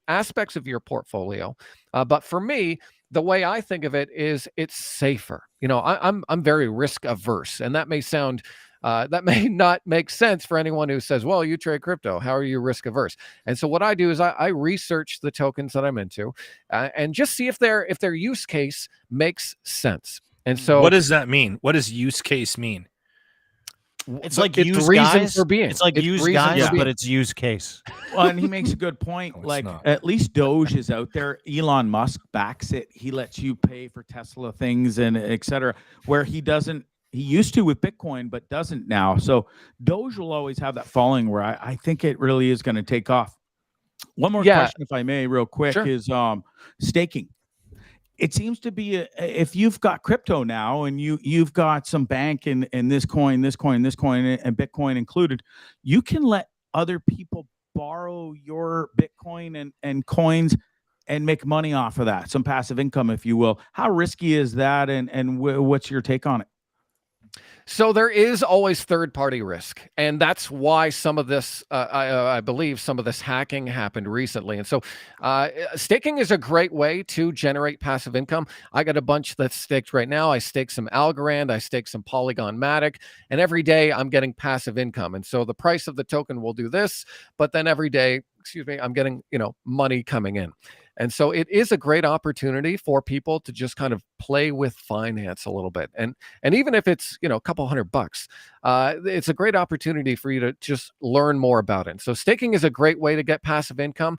aspects of your portfolio. But for me, the way I think of it is it's safer. I'm very risk averse, and that may not make sense for anyone who says, well, you trade crypto, how are you risk averse? And so what I do is I research the tokens that I'm into and just see if their use case makes sense. And so what does that mean? What does use case mean? It's like it's use reason guys. for being. It's like It's use reason guys, for being. but it's use case. Well, and he makes a good point. No, it's Like not. at least Doge is out there. Elon Musk backs it. He lets you pay for Tesla things and et cetera, where he doesn't. He used to with Bitcoin, but doesn't now. So Doge will always have that following where I think it really is going to take off. One more question, if I may, real quick, Sure. is staking. It seems to be if you've got crypto now and you've got some bank in this coin, and Bitcoin included, you can let other people borrow your Bitcoin and coins and make money off of that, some passive income, if you will. How risky is that, and what's your take on it? So there is always third-party risk, and that's why some of this, I believe, some of this hacking happened recently. And so, staking is a great way to generate passive income. I got a bunch that's staked right now. I stake some Algorand, I stake some Polygon Matic, and every day I'm getting passive income. And so the price of the token will do this, but then every day, I'm getting money coming in. And so it is a great opportunity for people to just kind of play with finance a little bit. And even if it's, a couple $100, it's a great opportunity for you to just learn more about it. So staking is a great way to get passive income.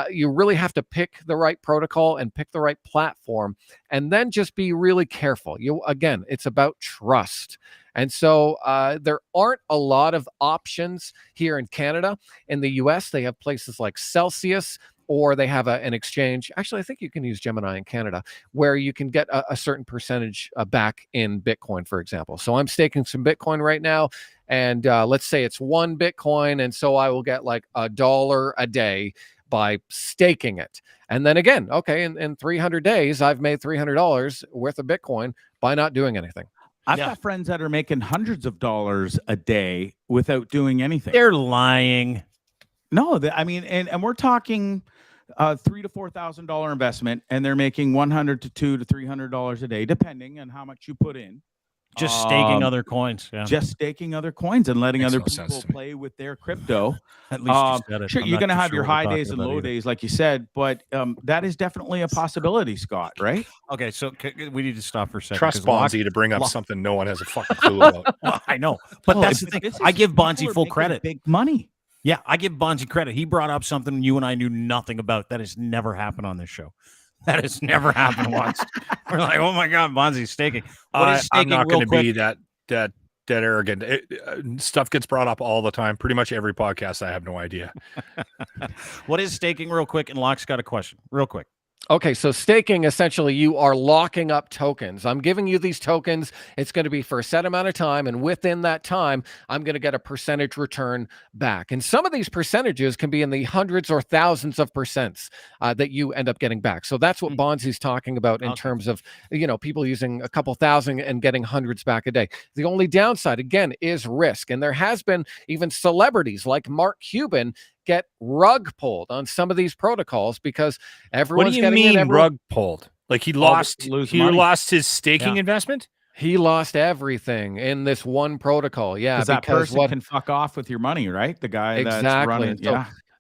You really have to pick the right protocol and pick the right platform, and then just be really careful. Again, it's about trust. And so there aren't a lot of options here in Canada. In the US, they have places like Celsius, or they have an exchange. Actually, I think you can use Gemini in Canada, where you can get a certain percentage back in Bitcoin, for example. So I'm staking some Bitcoin right now, and let's say it's 1 Bitcoin, and so I will get like $1 a day by staking it. And then again, okay, in 300 days, I've made $300 worth of Bitcoin by not doing anything. I've got friends that are making hundreds of dollars a day without doing anything. They're lying. No, and we're talking $3,000 to $4,000 investment, and they're making $100 to $200 to $300 a day, depending on how much you put in. Just staking other coins. Yeah. Just staking other coins and letting Makes other no sense people to me. play with their crypto. At least you said it. Sure, I'm you're not going to too have sure your what we're high talking days and about low either. days, like you said, but that is definitely a possibility, Scott, right? Okay, so we need to stop for a second. Trust 'cause Locke- Bondzee to bring up Locke- something no one has a fucking clue about. Well, I know, but Oh, that's the thing. I give people Bondzee are full making credit. Big money. Yeah, I give Bondzee credit. He brought up something you and I knew nothing about. That has never happened on this show. That has never happened once. We're like, oh my god, Bonzee's staking. What is I'm staking? not real going to quick? be that arrogant. Stuff gets brought up all the time. Pretty much every podcast. I have no idea. What is staking, real quick? And Locke's got a question, real quick. Okay, so staking, essentially, you are locking up tokens. I'm giving you these tokens. It's going to be for a set amount of time, and within that time, I'm going to get a percentage return back. And some of these percentages can be in the hundreds or thousands of percents that you end up getting back. So that's what Bondzee's talking about in terms of, people using a couple thousand and getting hundreds back a day. The only downside, again, is risk. And there has been even celebrities like Mark Cuban get rug pulled on some of these protocols because everyone's What do you getting mean rug pulled? Like he lost his staking investment? He lost everything in this one protocol. Yeah, because that person can fuck off with your money, right? The guy that's running.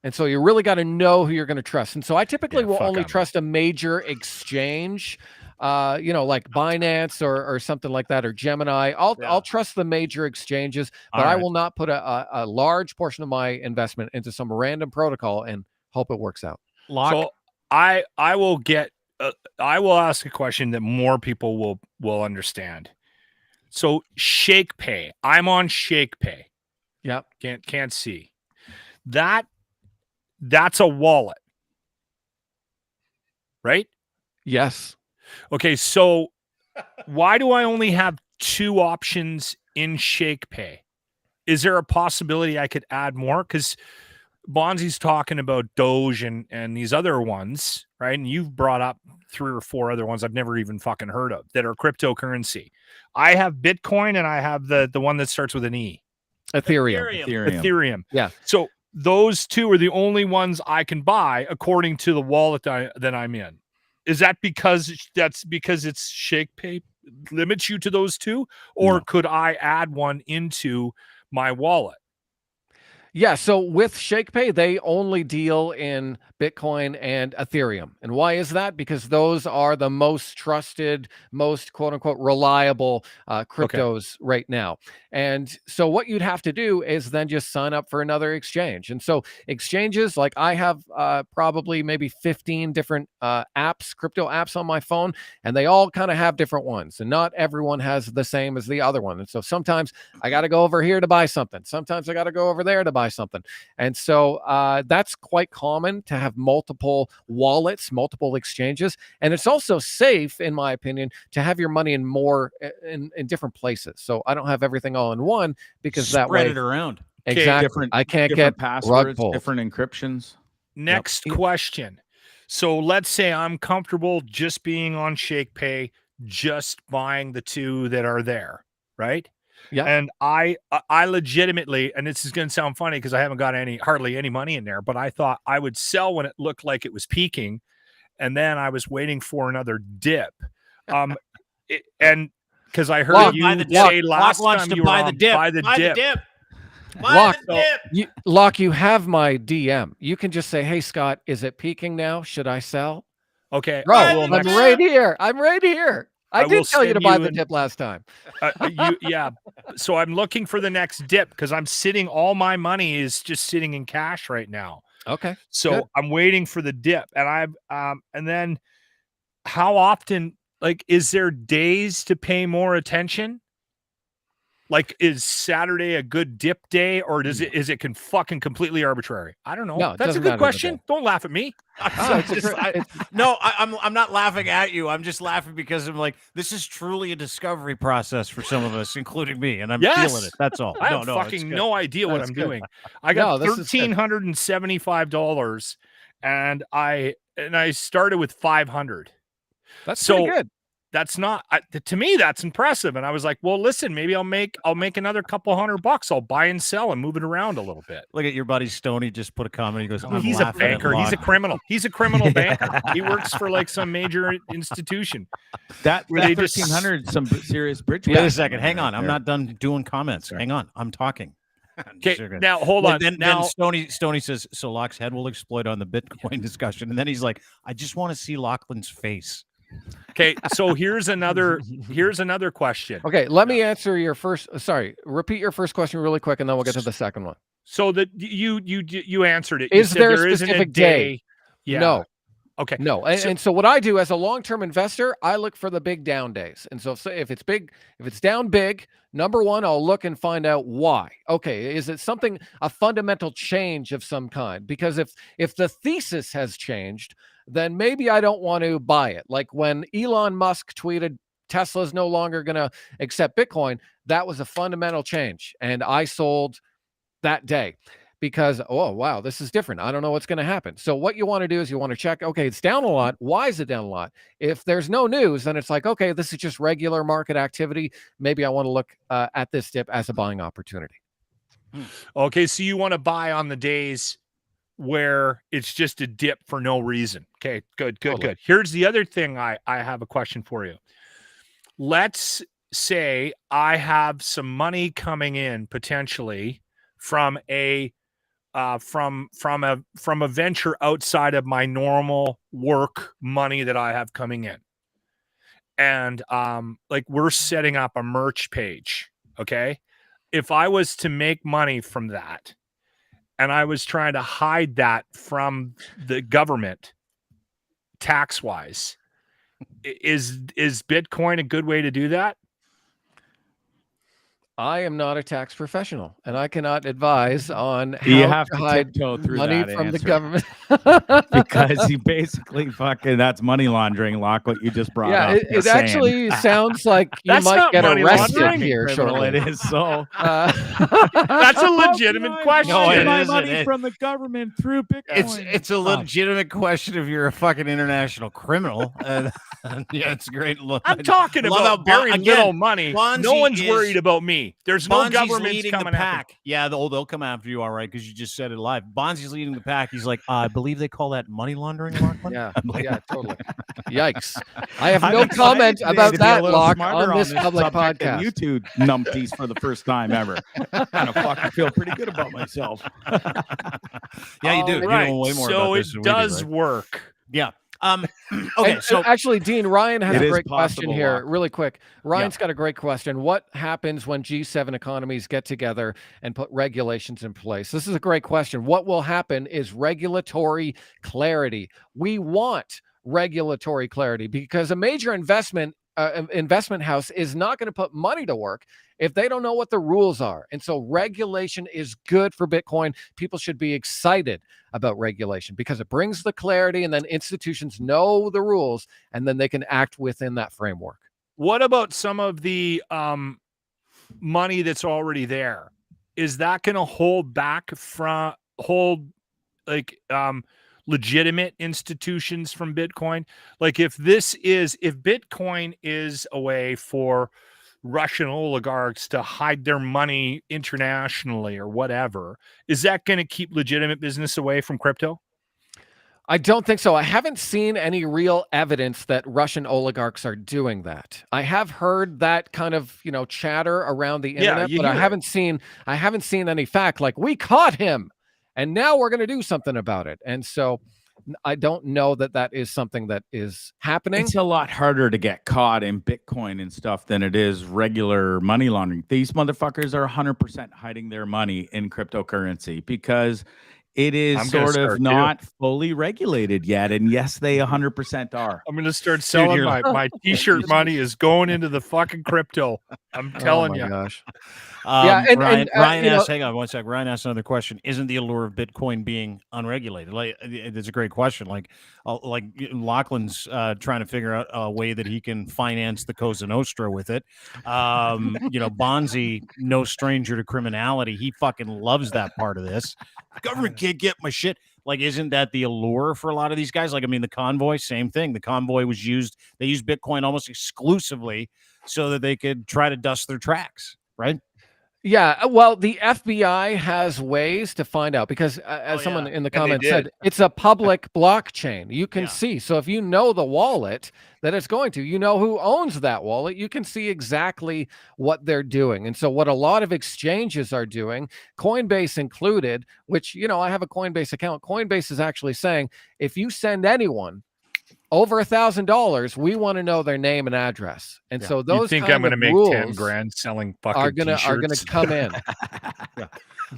And so you really got to know who you're going to trust. And so I typically will only trust a major exchange, like Binance or something like that, or Gemini. I'll trust the major exchanges, but I will not put a large portion of my investment into some random protocol and hope it works out. So I will ask a question that more people will understand. So ShakePay, I'm on ShakePay. Yep. Can't see. That's a wallet, right? Yes. Okay, so why do I only have 2 options in ShakePay? Is there a possibility I could add more? Because Bondzee's talking about Doge and these other ones, right? And you've brought up 3 or 4 other ones I've never even fucking heard of that are cryptocurrency. I have Bitcoin and I have the one that starts with an E. Ethereum. Yeah. So those 2 are the only ones I can buy according to the wallet that I'm in. Is that because it's ShakePay limits you to those 2, or could I add one into my wallet? Yeah, so with ShakePay, they only deal in Bitcoin and Ethereum. And why is that? Because those are the most trusted, most quote-unquote reliable cryptos right now. And so what you'd have to do is then just sign up for another exchange. And so exchanges, like I have probably maybe 15 different apps, crypto apps on my phone, and they all kind of have different ones. And not everyone has the same as the other one. And so sometimes I got to go over here to buy something. Sometimes I got to go over there to buy something. And so that's quite common to have multiple wallets, multiple exchanges. And it's also safe, in my opinion, to have your money in more in different places. So I don't have everything all in one, because that way spread it around. Exactly. I can't get passwords, different encryptions. Next question. So let's say I'm comfortable just being on ShakePay, just buying the 2 that are there, right? Yeah. And I legitimately, and this is going to sound funny because I haven't got hardly any money in there, but I thought I would sell when it looked like it was peaking, and then I was waiting for another dip. And because I heard you say last time you were on, buy the dip. Locke, you have my DM. You can just say, "Hey Scott, is it peaking now? Should I sell?" Okay, bro, I'm right here. I did tell you to buy the dip last time. So I'm looking for the next dip because I'm sitting. All my money is just sitting in cash right now. Okay. So good. I'm waiting for the dip, and and then how often? Like, is there days to pay more attention? Like, is Saturday a good dip day, or is it fucking completely arbitrary? I don't know. No, that's a good question. Don't laugh at me. I'm not laughing at you. I'm just laughing because I'm like, this is truly a discovery process for some of us, inclinging me, and I'm feeling it. That's all. I have fucking no idea what I'm doing. I got $1,375, and I started with 500. That's pretty good. That's not to me. That's impressive. And I was like, well, listen, maybe I'll make another couple $100. I'll buy and sell and move it around a little bit. Look at your buddy Stoney just put a comment. He goes, he's a banker. He's a criminal. He's a criminal banker. He works for like some major institution. That 1,300, some serious bridge. Wait a second. Hang on. I'm not done doing comments. Hang on. I'm talking. Okay, now hold on. Then Stoney says, so Locke's head will explode on the Bitcoin discussion. And then he's like, I just want to see Lachlan's face. Okay, so here's another question. Okay, let me answer your first. Sorry, repeat your first question really quick, and then we'll get to the second one. So that you answered it. Is there a specific day? Yeah. No. Okay. No. And so what I do as a long-term investor, I look for the big down days. And so if it's big, if it's down big, number one, I'll look and find out why. Okay, is it a fundamental change of some kind? Because if the thesis has changed, then maybe I don't want to buy it. Like when Elon Musk tweeted Tesla's no longer going to accept Bitcoin, that was a fundamental change. And I sold that day because, oh, wow, this is different. I don't know what's going to happen. So what you want to do is you want to check, okay, it's down a lot. Why is it down a lot? If there's no news, then it's like, okay, this is just regular market activity. Maybe I want to look at this dip as a buying opportunity. Okay, so you want to buy on the days where it's just a dip for no reason. Okay, good. Here's the other thing I have a question for you. Let's say I have some money coming in potentially from a venture outside of my normal work money that I have coming in. And like we're setting up a merch page, okay? If I was to make money from that and I was trying to hide that from the government tax-wise, is Bitcoin a good way to do that? I am not a tax professional, and I cannot advise on how You have to to hide tiptoe through money that from the answer. government. Because you basically fucking, that's money laundering, Locke, what you just brought Yeah, up. it Just actually sounds like you That's might not get money arrested laundering. here criminal shortly. it is. So That's a legitimate question. No, it my is, money it is. from the government through Bitcoin. It's a legitimate question if you're a fucking international criminal. Yeah, it's great. I'm talking I love about how very again, little money. Bondzee No one's is- worried about me. There's no Bonzee's government leading coming the after me. pack. Yeah, they'll come after you, all right, because you just said it live. Bonzee's leading the pack. He's like, I believe they call that money laundering, Lachlan. Yeah, I'm like, yeah, totally. Yikes. I have I'm no excited comment today about to be a that, little Locke, smarter on this public subject than podcast. you two numpties for the first time ever. Kind of fucking feel pretty good about myself. yeah, you do. You Right. know way more So about it this than we do, does right? work. Yeah. Okay, And, so actually, Dean, Ryan has It a is great question possible, here, Locke. really quick. Ryan's got a great question. What happens when G7 economies get together and put regulations in place? This is a great question. What will happen is regulatory clarity. We want regulatory clarity because a major investment house is not going to put money to work if they don't know what the rules are. And so regulation is good for Bitcoin. People should be excited about regulation because it brings the clarity, and then institutions know the rules and then they can act within that framework. What about some of the money that's already there? Is that going to hold legitimate institutions from Bitcoin? Like if Bitcoin is a way for Russian oligarchs to hide their money internationally or whatever, is that going to keep legitimate business away from crypto? I don't think so. I haven't seen any real evidence that Russian oligarchs are doing that. I have heard that kind of, chatter around the internet, but I haven't seen any fact like we caught him and now we're going to do something about it. And so I don't know that that is something that is happening. It's a lot harder to get caught in Bitcoin and stuff than it is regular money laundering. These motherfuckers are 100% hiding their money in cryptocurrency because it is sort of not fully regulated yet. And yes, they 100% are. I'm going to start selling my t-shirt money is going into the fucking crypto. I'm telling you. Gosh. Ryan asked, hang on one sec. Ryan asked another question. Isn't the allure of Bitcoin being unregulated? Like, it's a great question. Like Lachlan's trying to figure out a way that he can finance the Cosa Nostra with it. Bondzee, no stranger to criminality. He fucking loves that part of this. The government can't get my shit. Like, isn't that the allure for a lot of these guys? Like, I mean, the convoy, same thing. The convoy they used Bitcoin almost exclusively so that they could try to dust their tracks, right? Yeah, well, the FBI has ways to find out because, as someone in the comments said, it's a public blockchain. You can see. So if you know the wallet that it's going to, you know who owns that wallet, you can see exactly what they're doing. And so what a lot of exchanges are doing, Coinbase included, which, I have a Coinbase account. Coinbase is actually saying, if you send anyone over $1,000, we want to know their name and address. And so You those think kind I'm going to of make 10 rules grand selling fucking are gonna t-shirts? come in.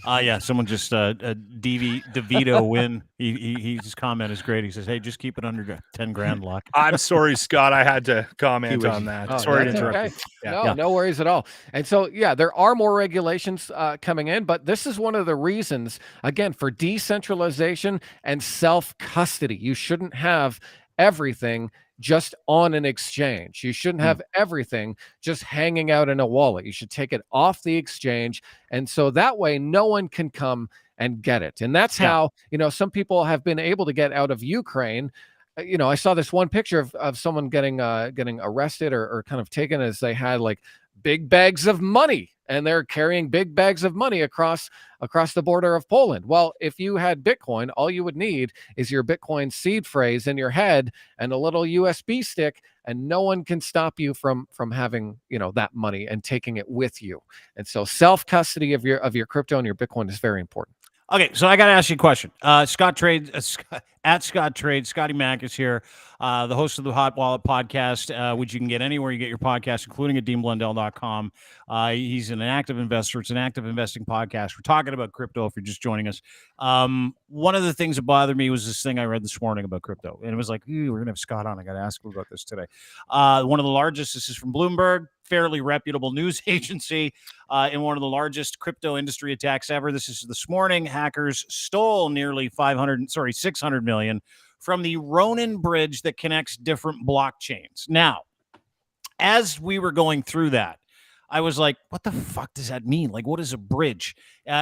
Yeah, someone just DeVito win. His comment is great. He says, "Hey, just keep it under 10 grand, Lock." I'm sorry, Scott. I had to comment was- on that. Oh, Sorry to that's interrupt. okay. you. No, no worries at all. And so, yeah, there are more regulations coming in, but this is one of the reasons, again, for decentralization and self-custody. You shouldn't have everything just on an exchange. You shouldn't have everything just hanging out in a wallet. You should take it off the exchange. And so that way, no one can come and get it. And that's how, some people have been able to get out of Ukraine. I saw this one picture of someone getting arrested or kind of taken as they had like big bags of money, and they're carrying big bags of money across the border of Poland. Well, if you had Bitcoin, all you would need is your Bitcoin seed phrase in your head and a little USB stick, and no one can stop you from having, that money and taking it with you. And so self-custody of your crypto and your Bitcoin is very important. Okay, so I got to ask you a question. Scott Trade at Scott Trade. Scotty Mak is here, the host of the Hot Wallet podcast, which you can get anywhere you get your podcast, including at deanblundell.com. He's an active investor. It's an active investing podcast. We're talking about crypto if you're just joining us. One of the things that bothered me was this thing I read this morning about crypto. And it was like, we're going to have Scott on. I got to ask him about this today. One of the largest, this is from Bloomberg, fairly reputable news agency, in one of the largest crypto industry attacks ever. This is this morning. Hackers stole nearly 600 million from the Ronin bridge that connects different blockchains. Now, as we were going through that, I was like, what the fuck does that mean? Like, what is a bridge?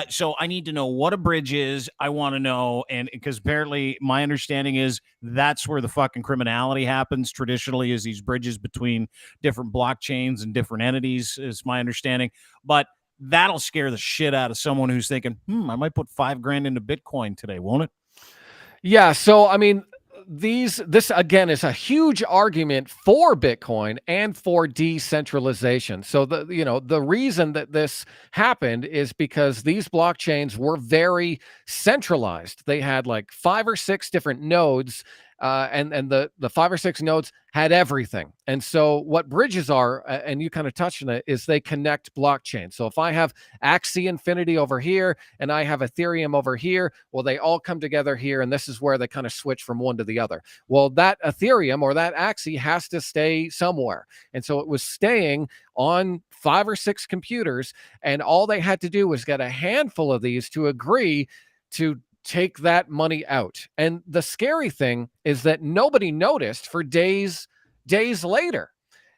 So I need to know what a bridge is. I want to know. And because apparently my understanding is that's where the fucking criminality happens traditionally, is these bridges between different blockchains and different entities, is my understanding. But that'll scare the shit out of someone who's thinking, I might put $5,000 into Bitcoin today, won't it? Yeah. So, I mean, this again is a huge argument for Bitcoin and for decentralization. So the reason that this happened is because these blockchains were very centralized. They had like 5 or 6 different nodes, and the 5 or 6 nodes had everything. And so what bridges are, and you kind of touched on it, is they connect blockchains. So if I have Axie Infinity over here and I have Ethereum over here, well, they all come together here, and this is where they kind of switch from one to the other. Well, that Ethereum or that Axie has to stay somewhere. And so it was staying on 5 or 6 computers, and all they had to do was get a handful of these to agree to take that money out. And the scary thing is that nobody noticed for days later.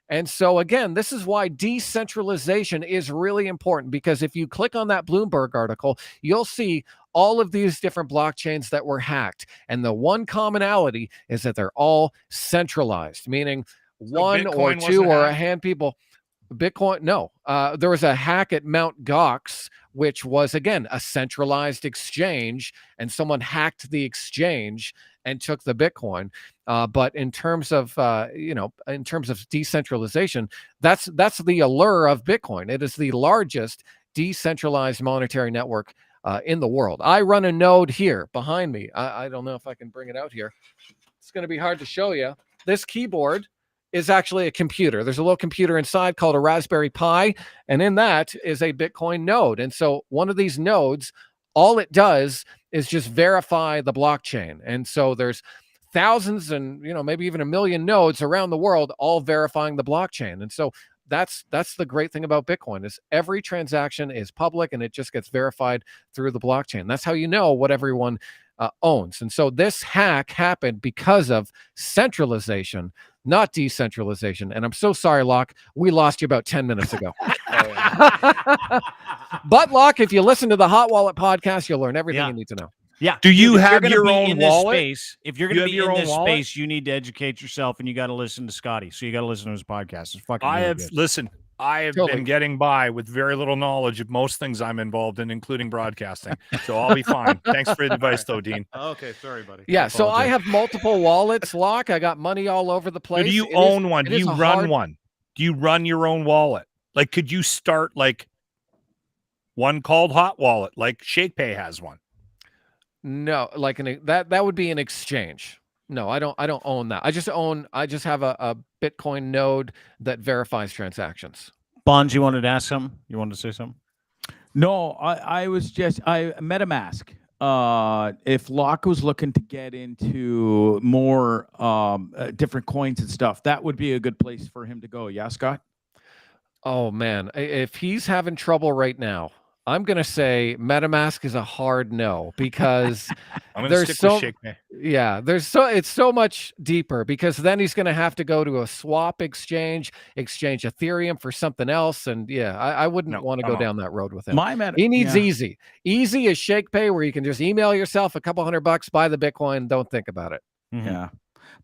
And so again, this is why decentralization is really important, because if you click on that Bloomberg article, you'll see all of these different blockchains that were hacked. And the one commonality is that they're all centralized, meaning one or two or a hand people. Bitcoin, no. There was a hack at Mt. Gox, which was, again, a centralized exchange, and someone hacked the exchange and took the Bitcoin. But in terms of, in terms of decentralization, that's the allure of Bitcoin. It is the largest decentralized monetary network in the world. I run a node here behind me. I don't know if I can bring it out here. It's going to be hard to show you. This keyboard is actually a computer. There's a little computer inside called a Raspberry Pi, and in that is a Bitcoin node. And so one of these nodes, all it does is just verify the blockchain. And so there's thousands and, maybe even 1 million nodes around the world, all verifying the blockchain. And so that's the great thing about Bitcoin, is every transaction is public and it just gets verified through the blockchain. That's how you know what everyone owns. And so this hack happened because of centralization, not decentralization. And I'm so sorry, Locke, we lost you about 10 minutes ago. But Locke, if you listen to the Hot Wallet podcast, you'll learn everything you need to know. Yeah. Do you If you're have gonna your be own in this wallet? space, if you're going to be your in own this wallet? space, you need to educate yourself, and you got to listen to Scotty. So you got to listen to his podcast. It's fucking really good. Listen, I have Totally. been getting by with very little knowledge of most things I'm involved in, including broadcasting. So I'll be fine. Thanks for the advice, though, Dean. Okay, sorry, buddy. Yeah, so I have multiple wallets, Locke. I got money all over the place. Do you own one? Do you run one? Do you run your own wallet? Like, could you start like one called Hot Wallet, like ShakePay has one? No, like that would be an exchange. No, I don't own that. I just have a Bitcoin node that verifies transactions. Bonds, you wanted to ask something? You wanted to say something? No, I was just MetaMask. If Locke was looking to get into more different coins and stuff, that would be a good place for him to go. Yeah, Scott? Oh man, if he's having trouble right now, I'm gonna say MetaMask is a hard no because I'm gonna there's stick with ShakePay. it's so much deeper because then he's gonna have to go to a swap exchange Ethereum for something else, and I wouldn't want to go down that road with him. He needs easy is ShakePay, where you can just email yourself a couple $100, buy the Bitcoin, don't think about it. Yeah.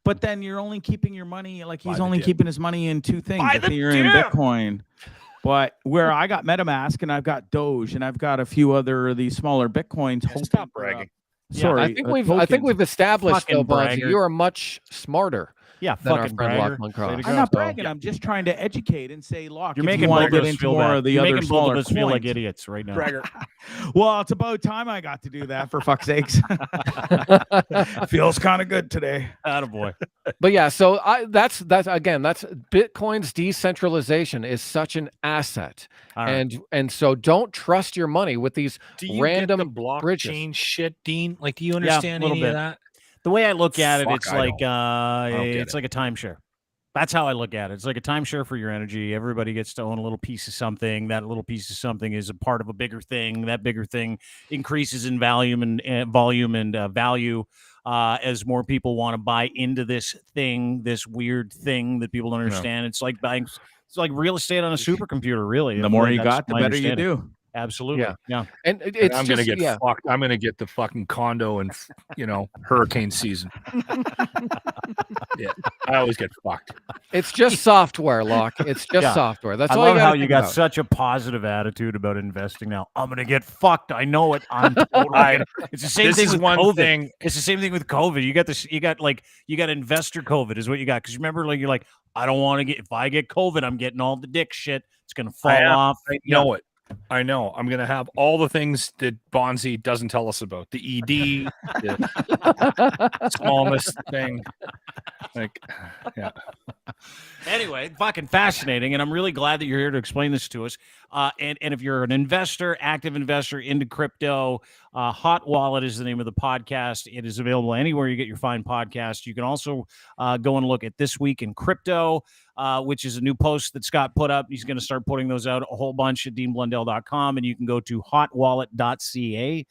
But then you're only keeping your money, like he's only keeping his money in two things, Ethereum and Bitcoin. But where I got MetaMask and I've got Doge and I've got a few other of these smaller Bitcoins. Stop bragging. Sorry, I think we've established though, Bondzee, you are much smarter. Yeah, than our fucking friend bragger. Lachlan Cross. I'm not bragging. I'm just trying to educate and say, Locke, You're if making you want to both get of us into feel more bad. of the You're other making both smaller of us feel like coins. idiots right now. Bragger. Well, it's about time I got to do that, for fuck's sakes. Feels kind of good today. Attaboy. But yeah, so that's Bitcoin's decentralization is such an asset. Right. And so don't trust your money with these random get the blockchain bridges. shit, Dean? Like, do you understand any of that? The way I look at it, Fuck, it's I like don't get it's like a timeshare. That's how I look at it. It's like a timeshare for your energy. Everybody gets to own a little piece of something. That little piece of something is a part of a bigger thing. That bigger thing increases in volume and value as more people want to buy into this thing, this weird thing that people don't understand. It's like buying. It's like real estate on a supercomputer, really. The more you got, the better you do. Absolutely. Yeah. And And I'm gonna get fucked. I'm gonna get the fucking condo in hurricane season. Yeah, I always get fucked. It's just software, Locke. It's just software. That's I all love you how gotta you think got about. such a positive attitude about investing now. I'm gonna get fucked. I know it. I'm totally gonna. It's the same This thing is with one COVID. thing. It's the same thing with COVID. You got this. You got investor COVID is what you got. Because remember, like you're like, I don't want to get. If I get COVID, I'm getting all the dick shit. It's gonna fall off. I know it. I know. I'm gonna have all the things that Bondzee doesn't tell us about. The ED, the smallness thing. Like, yeah. Anyway, fucking fascinating, and I'm really glad that you're here to explain this to us. And if you're an investor, active investor into crypto, Hot Wallet is the name of the podcast. It is available anywhere you get your fine podcast. You can also go and look at This Week in Crypto, which is a new post that Scott put up. He's going to start putting those out a whole bunch at deanblundell.com, and you can go to hotwallet.ca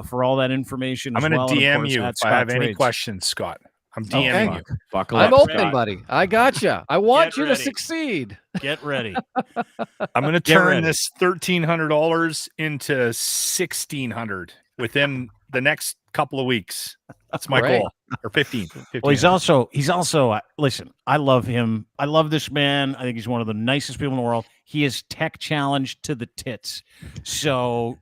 for all that information. I'm going to DM you if I have any questions, Scott. I'm DMing you. Buckle I'm up, open, Scott. buddy. I gotcha. I want Get you ready. to succeed. Get ready. I'm going to Get turn ready. this $1,300 into $1,600 within the next couple of weeks. That's my Great. goal. Or 15. Well, he's also listen, I love him. I love this man. I think he's one of the nicest people in the world. He is tech challenged to the tits. So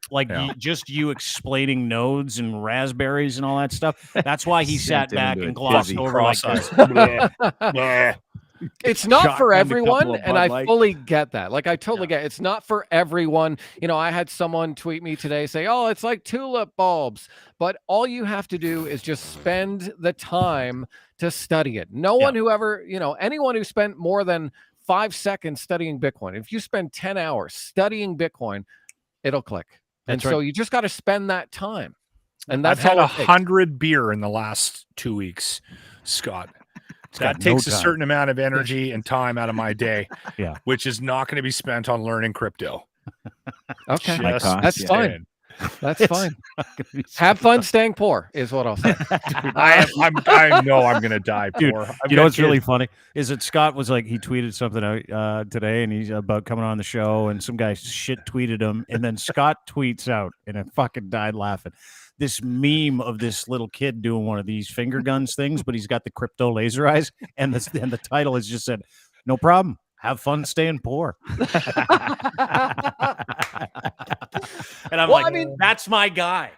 just you explaining nodes and raspberries and all that stuff. That's why he sat Sent back into and a glossed dizzy over like this. It's not for Shotgunned a everyone, couple of and Bud I Lights. fully get that. Like, I totally get it. It's not for everyone. I had someone tweet me today say, oh, it's like tulip bulbs. But all you have to do is just spend the time to study it. No one who ever, anyone who spent more than 5 seconds studying Bitcoin, if you spend 10 hours studying Bitcoin, it'll click. And so you just got to spend that time. And that's I've had all it takes. 100 beer in the last 2 weeks, Scott. That takes a certain amount of energy and time out of my day, which is not going to be spent on learning crypto. Okay, Just that's fine. saying. That's fine. Have fun staying poor is what I'll say. I know I'm going to die Dude, poor. you know what's really funny is that Scott was like, he tweeted something out today, and he's about coming on the show, and some guy shit tweeted him, and then Scott tweets out, and I fucking died laughing. This meme of this little kid doing one of these finger guns things, but he's got the crypto laser eyes, and the title is just said, "No problem. Have fun staying poor." And I'm that's my guy.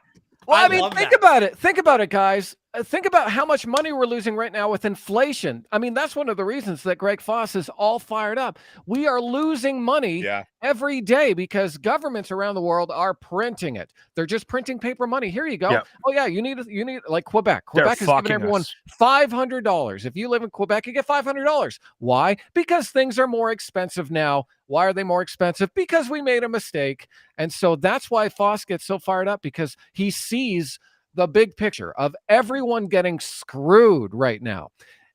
Well, I mean, think about it. Think about it, guys. think about how much money we're losing right now with inflation. I mean, that's one of the reasons that Greg Foss is all fired up. We are losing money every day because governments around the world are printing it. They're just printing paper money. Here you go. Yeah. Oh yeah, you need like Quebec. Quebec is giving everyone $500. If you live in Quebec, you get $500. Why? Because things are more expensive now. Why are they more expensive? Because we made a mistake. And so that's why Foss gets so fired up, because he sees the big picture of everyone getting screwed right now.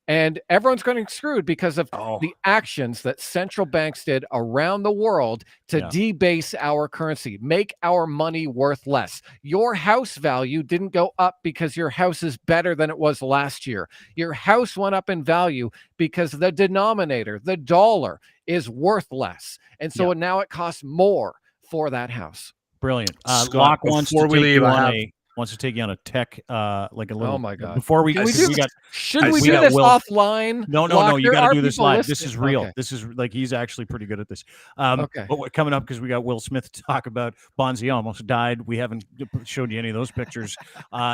And everyone's getting screwed because of the actions that central banks did around the world to debase our currency, make our money worth less. Your house value didn't go up because your house is better than it was last year. Your house went up in value because the denominator, the dollar, is worth less. And so now it costs more for that house. Brilliant. Scott, Locke wants before to we take leave, you I on have- a wants to take you on a tech like a little. Oh my God. Before we, Can we we do- got Should we we do got this Will. offline? No, Locke? you There got to are do this people live. This listening. is real. Okay. This is like he's actually pretty good at this. Okay. But we're coming up because we got Will Smith to talk about. Bondzee almost died. We haven't showed you any of those pictures.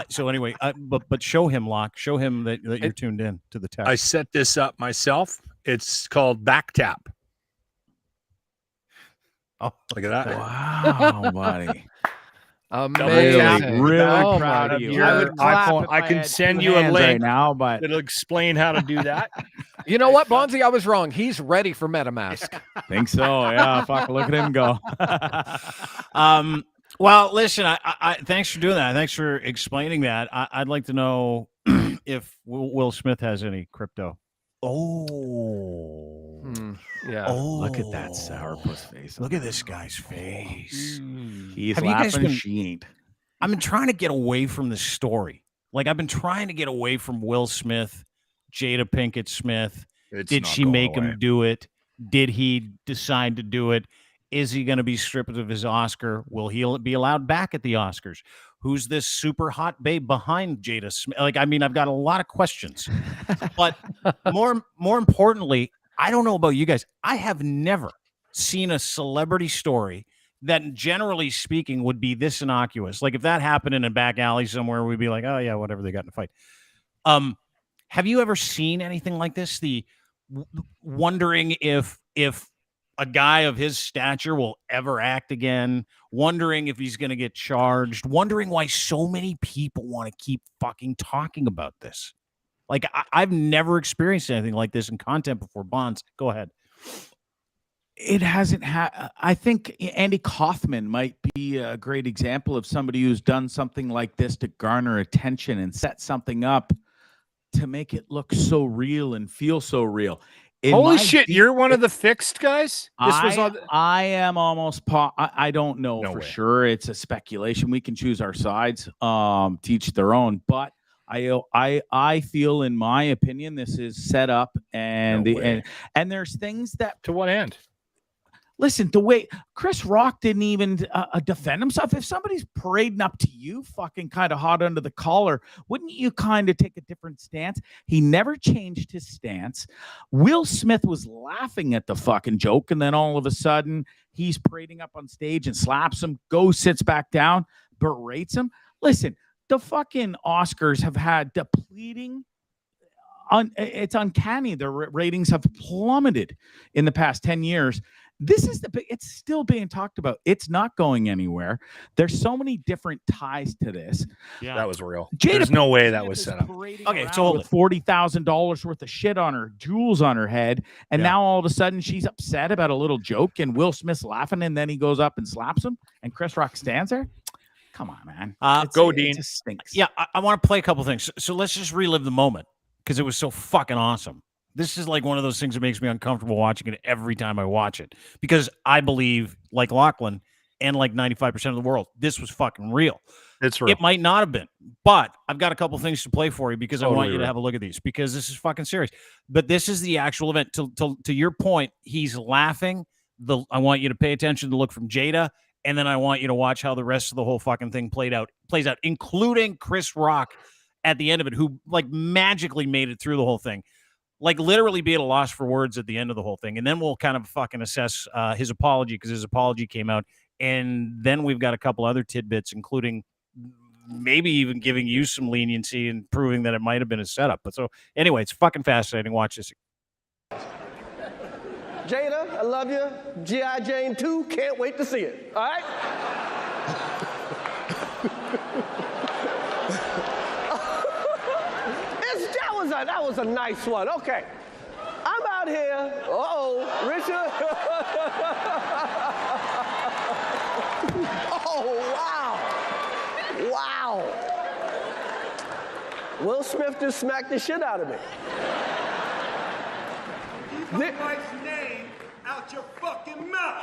So anyway, but show him, Locke. Show him that you're tuned in to the tech. I set this up myself. It's called back tap. Oh, look at that. Wow, buddy. Amazing. Really Oh proud my of you. God. I would clap iPhone. if I can had send two you a hands link right now, but It'll explain how to do that. You know what, Bondzee? I was wrong. He's ready for MetaMask. think so. Yeah, fuck. Look at him go. Well, listen. I thanks for doing that. Thanks for explaining that. I'd like to know if Will Smith has any crypto. Oh. Yeah. Oh, Look at that sourpuss face. Look at this guy's face. He's Have you guys laughing. been- She ain't. I've been trying to get away from this story. Like I've been trying to get away from Will Smith, Jada Pinkett Smith. Did she make him do it? Did he decide to do it? Is he going to be stripped of his Oscar? Will he be allowed back at the Oscars? Who's this super hot babe behind Jada Smith? Like, I mean, I've got a lot of questions. But more importantly, I don't know about you guys. I have never seen a celebrity story that, generally speaking, would be this innocuous. Like if that happened in a back alley somewhere, we'd be like, oh yeah, whatever, they got in a fight. Have you ever seen anything like this? The wondering if a guy of his stature will ever act again, wondering if he's going to get charged, wondering why so many people want to keep fucking talking about this. Like I've never experienced anything like this in content before. Bonds, go ahead. It hasn't I think Andy Kaufman might be a great example of somebody who's done something like this to garner attention and set something up to make it look so real and feel so real. Holy shit, you're one of the fixed guys? I am almost I don't know No for way. sure. It's a speculation. We can choose our sides, teach their own, but I feel, in my opinion, this is set up, and No way. and there's things that, To what end? listen, the way Chris Rock didn't even defend himself. If somebody's parading up to you fucking kind of hot under the collar, wouldn't you kind of take a different stance? He never changed his stance. Will Smith was laughing at the fucking joke, and then all of a sudden he's parading up on stage and slaps him, goes, sits back down, berates him. Listen, the fucking Oscars have had depleting. It's uncanny. Their ratings have plummeted in the past 10 years. This is it's still being talked about. It's not going anywhere. There's so many different ties to this. Yeah, That was real. Jada There's no way that Smith was is set up. parading Okay, around so hold with $40,000 worth of shit on her, jewels on her head, and Yeah. now all of a sudden she's upset about a little joke, and Will Smith's laughing, and then he goes up and slaps him, and Chris Rock stands there. Come on, man. Go, It Dean. just stinks. Yeah, I want to play a couple things. So let's just relive the moment because it was so fucking awesome. This is like one of those things that makes me uncomfortable watching it every time I watch it because I believe, like Lachlan and like 95% of the world, this was fucking real. It's real. It might not have been, but I've got a couple things to play for you because I want Totally you to real. have a look at these because this is fucking serious. But this is the actual event. To your point, he's laughing. I want you to pay attention to the look from Jada, and then I want you to watch how the rest of the whole fucking thing plays out, including Chris Rock at the end of it, who like magically made it through the whole thing. Like literally be at a loss for words at the end of the whole thing. And then we'll kind of fucking assess his apology because his apology came out. And then we've got a couple other tidbits, including maybe even giving you some leniency and proving that it might have been a setup. But so anyway, it's fucking fascinating. Watch this. Jada, I love you. G.I. Jane 2, can't wait to see it. All right? That was a nice one. Okay. I'm out here. Uh-oh, Richard. Oh, wow. Wow. Will Smith just smacked the shit out of me. Keep my wife's name out your fucking mouth.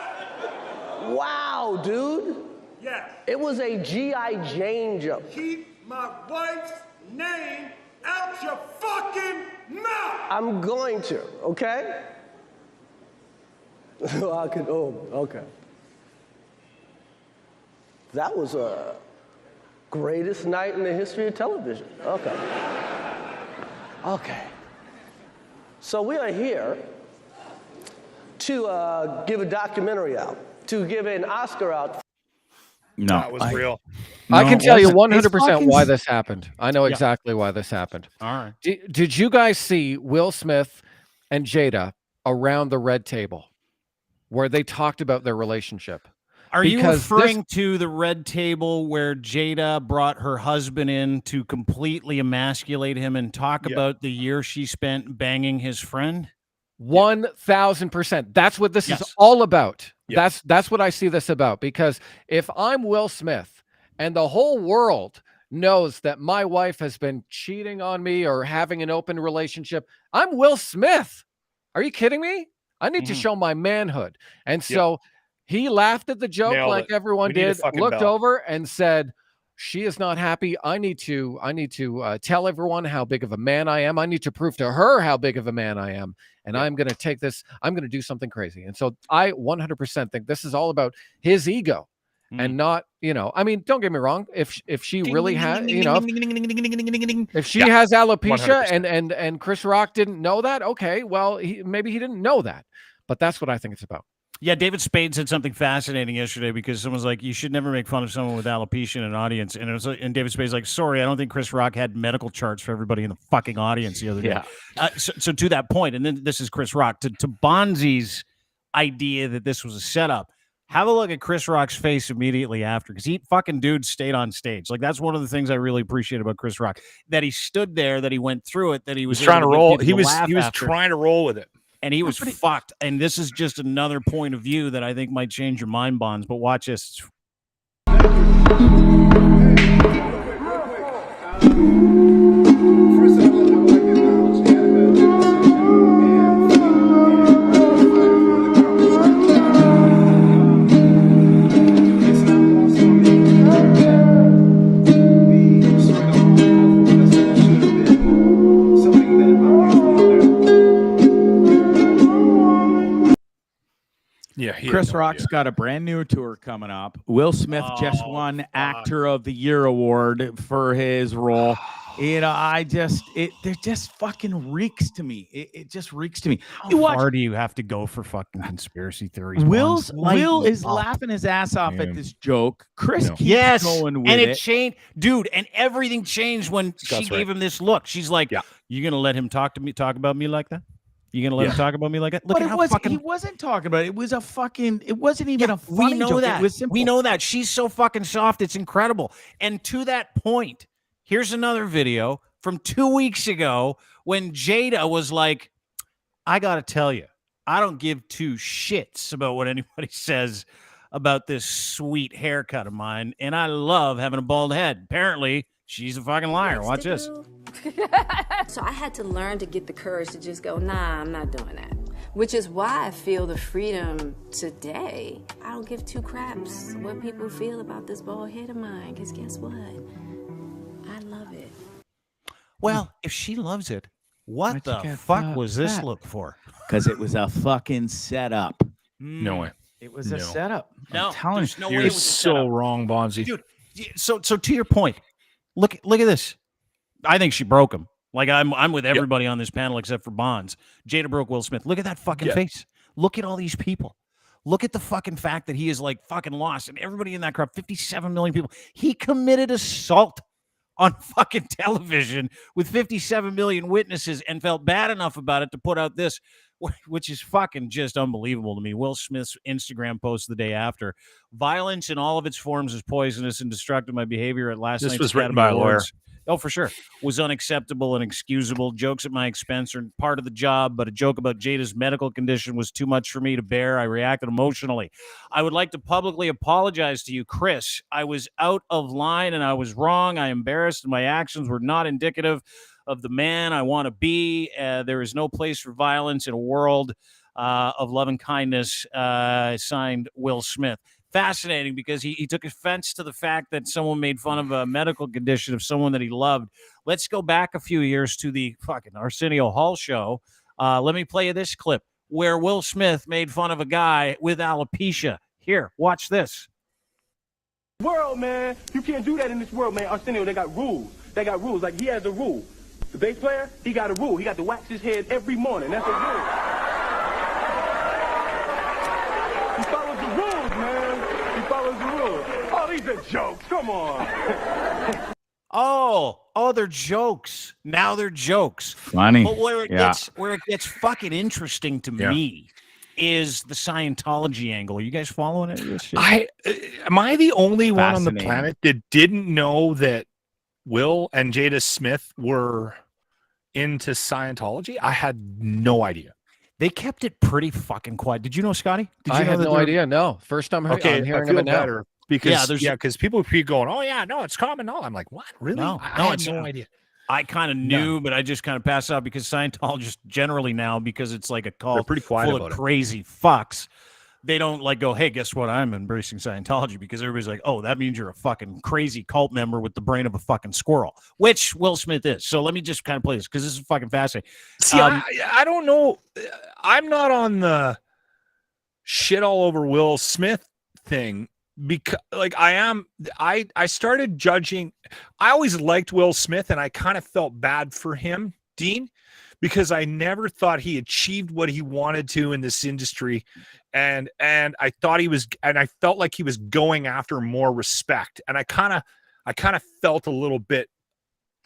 Wow, dude. Yes. It was a G.I. Jane jump. Keep my wife's name out your fucking mouth. I'm going to, okay? Okay. That was a greatest night in the history of television. Okay. Okay. So we are here to give a documentary out, to give an Oscar out. No, That was real. I can tell you 100% fucking- why this happened. I know exactly why this happened. All right. Did you guys see Will Smith and Jada around the red table where they talked about their relationship? Are you Because referring to the red table where Jada brought her husband in to completely emasculate him and talk about the year she spent banging his friend? 1000%. That's what this Yes. is all about. Yeah. That's what I see this about. Because if I'm Will Smith and the whole world knows that my wife has been cheating on me or having an open relationship, I'm Will Smith. Are you kidding me? I need to show my manhood. And so he laughed at the joke Nailed like it. everyone We need a did, fucking looked bell. over and said, she is not happy. I need to tell everyone how big of a man I am. I need to prove to her how big of a man I am. And I'm going to take this. I'm going to do something crazy. And so I 100% think this is all about his ego and not, I mean, don't get me wrong. If she really has, if she has alopecia 100%. and Chris Rock didn't know that, okay, well, maybe he didn't know that. But that's what I think it's about. Yeah, David Spade said something fascinating yesterday because someone's like, you should never make fun of someone with alopecia in an audience. And and David Spade's like, sorry, I don't think Chris Rock had medical charts for everybody in the fucking audience the other day. So to that point, and then this is Chris Rock, to Bondzi's idea that this was a setup, have a look at Chris Rock's face immediately after, because he fucking dude stayed on stage. Like, that's one of the things I really appreciate about Chris Rock, that he stood there, that he went through it, that he was trying to able get roll. people He to was laugh after. trying to roll with it. And he was fucked. And this is just another point of view that I think might change your mind, Bonds. But watch this. Yeah, Chris Rock's got a brand new tour coming up. Will Smith just won Actor of the Year award for his role. It just fucking reeks to me. It just reeks to me. How far do you have to go for fucking conspiracy theories? Will Bonds? is laughing his ass off at this joke. Chris keeps Yes, going with and it. it changed, dude. And everything changed when she gave him this look. She's like, "You gonna let him talk about me like that? You gonna let him talk about me like that?" Look But at it how was fucking. he wasn't talking about it. It was a fucking. It wasn't even a funny we know joke. that. It was simple. We know that. She's so fucking soft. It's incredible. And to that point, here's another video from 2 weeks ago when Jada was like, I got to tell you, I don't give two shits about what anybody says about this sweet haircut of mine. And I love having a bald head. Apparently, she's a fucking liar. Watch this. So I had to learn to get the courage to just go, nah, I'm not doing that. Which is why I feel the freedom today. I don't give two craps what people feel about this bald head of mine, because guess what? I love it. Well, if she loves it, what Why'd you the get fuck was this that? look for? Because it was a fucking setup. No way. It was a setup. No, I'm telling there's you. no way You're it was a so setup. wrong, Bondzee. Dude. So to your point, look at this. I think she broke him. Like I'm with everybody on this panel except for Bonds. Jada broke Will Smith. Look at that fucking face. Look at all these people. Look at the fucking fact that he is like fucking lost, and everybody in that crowd, 57 million people. He committed assault on fucking television with 57 million witnesses and felt bad enough about it to put out this, which is fucking just unbelievable to me. Will Smith's Instagram post the day after: violence in all of its forms is poisonous and destructive. My behavior at last night's was written Academy by a lawyer. Awards, oh, for sure, was unacceptable and inexcusable. Jokes at my expense are part of the job, but a joke about Jada's medical condition was too much for me to bear. I reacted emotionally. I would like to publicly apologize to you, Chris. I was out of line and I was wrong. I embarrassed, and my actions were not indicative of the man I want to be. There is no place for violence in a world of love and kindness. Signed, Will Smith. Fascinating, because he took offense to the fact that someone made fun of a medical condition of someone that he loved. Let's go back a few years to the fucking Arsenio Hall show. Let me play you this clip where Will Smith made fun of a guy with alopecia. Here, watch this. World, man, you can't do that in this world, man. Arsenio, they got rules. They got rules. Like, he has a rule. The bass player, he got a rule. He got to wax his head every morning. That's a rule. He follows the rules, man. He follows the rules. Oh, these are jokes. Come on. Oh, they're jokes. Now they're jokes. Funny. But where it gets fucking interesting to me is the Scientology angle. Are you guys following any of this shit? Am I the only one on the Fascinating. planet that didn't know that Will and Jada Smith were into Scientology? I had no idea. They kept it pretty fucking quiet. Did you know, Scotty? Did you I know had that no they're- idea. No, first time I'm Okay, hearing I of feel it now. better because there's- because people keep going, oh yeah, no, it's common. No, I'm like, what? Really? No, I no, had it's no idea. I kind of knew, but I just kind of passed out because Scientologists generally now, because it's like a They're cult pretty quiet full about of it. crazy fucks, they don't like go, hey, guess what? I'm embracing Scientology, because everybody's like, oh, that means you're a fucking crazy cult member with the brain of a fucking squirrel, which Will Smith is. So let me just kind of play this because this is fucking fascinating. See, I don't know. I'm not on the shit all over Will Smith thing, because like I started judging. I always liked Will Smith and I kind of felt bad for him, Dean, because I never thought he achieved what he wanted to in this industry. And I thought he was, and I felt like he was going after more respect. And I kind of felt a little bit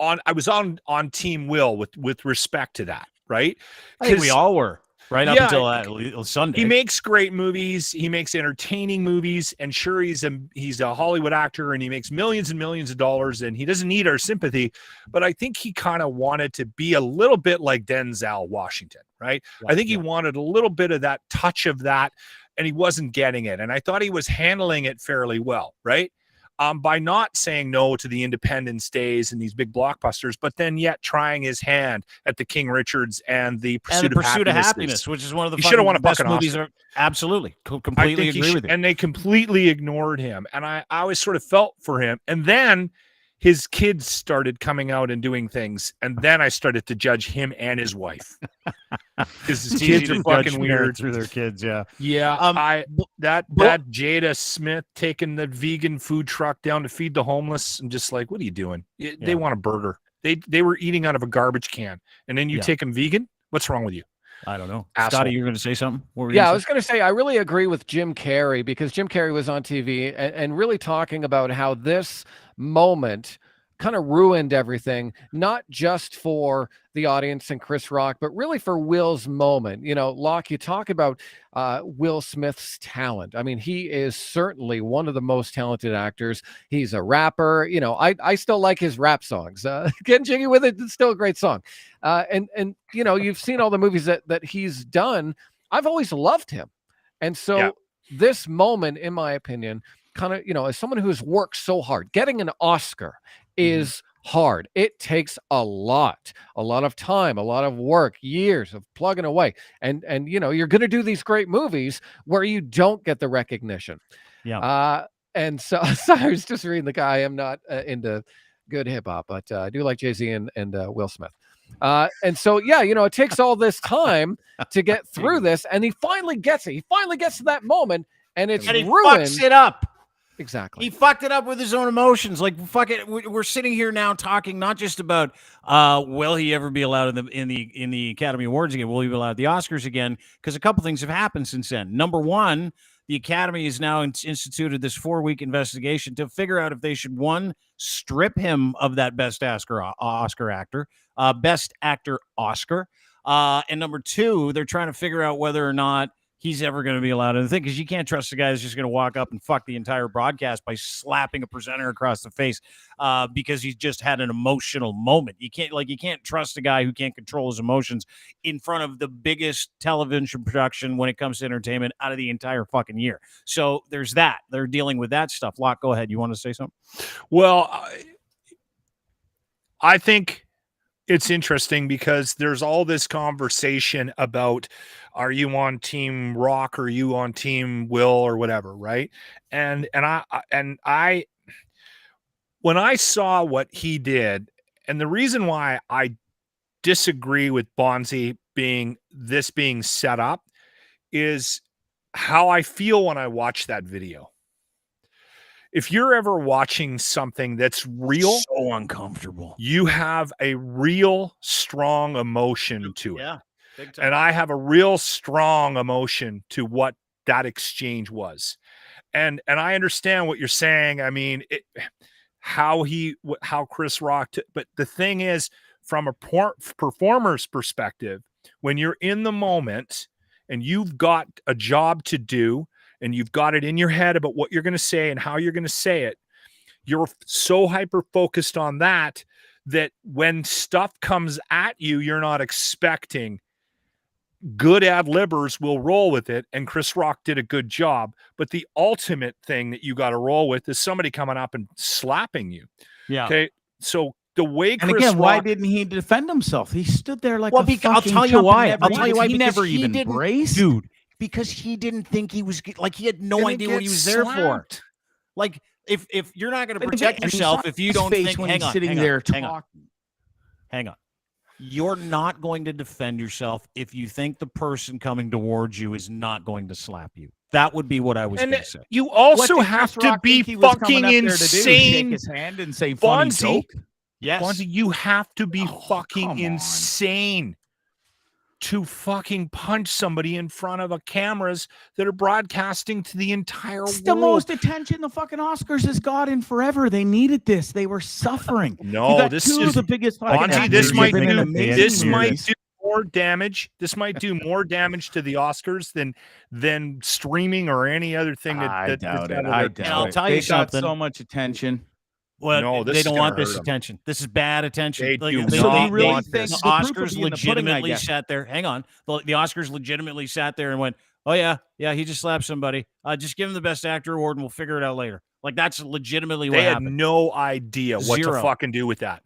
I was on Team Will with respect to that. Right. I think we all were right up until Sunday. He makes great movies. He makes entertaining movies, and sure, he's a Hollywood actor, and he makes millions and millions of dollars, and he doesn't need our sympathy. But I think he kind of wanted to be a little bit like Denzel Washington, right? Yeah, I think he wanted a little bit of that touch of that, and he wasn't getting it. And I thought he was handling it fairly well, right? By not saying no to the Independence Days and these big blockbusters, but then yet trying his hand at the King Richards and the Pursuit of Happiness, which is one of the he should have won a best fucking movies. Oscar. Absolutely, completely agree with you. And they completely ignored him, and I always sort of felt for him. And then his kids started coming out and doing things, and then I started to judge him and his wife because his kids are fucking weird through their kids. Yeah. That Jada Smith taking the vegan food truck down to feed the homeless. I'm just like, what are you doing? They want a burger. They were eating out of a garbage can, and then you take them vegan. What's wrong with you? I don't know. Asshole. Scotty, you're going to say something? I was going to say, I really agree with Jim Carrey, because Jim Carrey was on TV and really talking about how this moment kind of ruined everything, not just for the audience and Chris Rock, but really for Will's moment. You know, Locke, you talk about Will Smith's talent. I mean, he is certainly one of the most talented actors. He's a rapper. You know, I still like his rap songs. Getting Jiggy With It, it's still a great song. And you know, you've seen all the movies that he's done. I've always loved him. And so this moment, in my opinion, kind of, you know, as someone who's worked so hard, getting an Oscar is hard. It takes a lot of time, a lot of work, years of plugging away. And you know, you're going to do these great movies where you don't get the recognition. Yeah. And so I was just reading the guy. I'm not into good hip hop, but I do like Jay-Z and Will Smith. And so, yeah, you know, it takes all this time to get through this, and he finally gets it. He finally gets to that moment, and it's he ruined. fucks it up. Exactly. He fucked it up with his own emotions. Like, fuck it. We're sitting here now talking not just about will he ever be allowed in the Academy Awards again? Will he be allowed at the Oscars again? Because a couple things have happened since then. Number one, the Academy has now instituted this 4-week investigation to figure out if they should, one, strip him of that Best Actor Oscar. And number two, they're trying to figure out whether or not he's ever going to be allowed in the thing, because you can't trust a guy that's just going to walk up and fuck the entire broadcast by slapping a presenter across the face because he's just had an emotional moment. You can't trust a guy who can't control his emotions in front of the biggest television production when it comes to entertainment out of the entire fucking year. So there's that. They're dealing with that stuff. Locke, go ahead. You want to say something? Well, I think it's interesting because there's all this conversation about, are you on Team Rock or are you on Team Will or whatever, right? And I when I saw what he did, and the reason why I disagree with Bondzee being set up is how I feel when I watch that video. If you're ever watching something that's real, so uncomfortable. You have a real strong emotion to it. Yeah, big time. And I have a real strong emotion to what that exchange was. And I understand what you're saying. I mean, how Chris Rock, but the thing is, from a performer's perspective, when you're in the moment and you've got a job to do, and you've got it in your head about what you're going to say and how you're going to say it, you're so hyper-focused on that when stuff comes at you, you're not expecting. Good ad-libbers will roll with it, and Chris Rock did a good job. But the ultimate thing that you got to roll with is somebody coming up and slapping you. Yeah. Okay, so the way Chris and again, why Rock, didn't he defend himself? He stood there like I'll tell you why. He never even braced. Dude, because he didn't think he was like, he had no idea what he was there for. Like, if you're not going to protect yourself, if you don't think, hang on. You're not going to defend yourself if you think the person coming towards you is not going to slap you. That would be what I was going to say. You also have to be fucking insane. Shake his hand and say funny joke. Yes. Bondzee, you have to be fucking insane to fucking punch somebody in front of a cameras that are broadcasting to the entire world. It's the most attention the fucking Oscars has got in forever. They needed this. They were suffering. No, this is the biggest. Bondzee, this might do more damage. This might do more damage to the Oscars than streaming or any other thing. I doubt it. I'll tell you something. Got so much attention. Well, no, they don't want this attention. This is bad attention. They really think the Oscars legitimately sat there. Hang on. The Oscars legitimately sat there and went, oh, yeah, he just slapped somebody. Just give him the Best Actor award and we'll figure it out later. Like, that's legitimately what happened. They had no idea what to fucking do with that.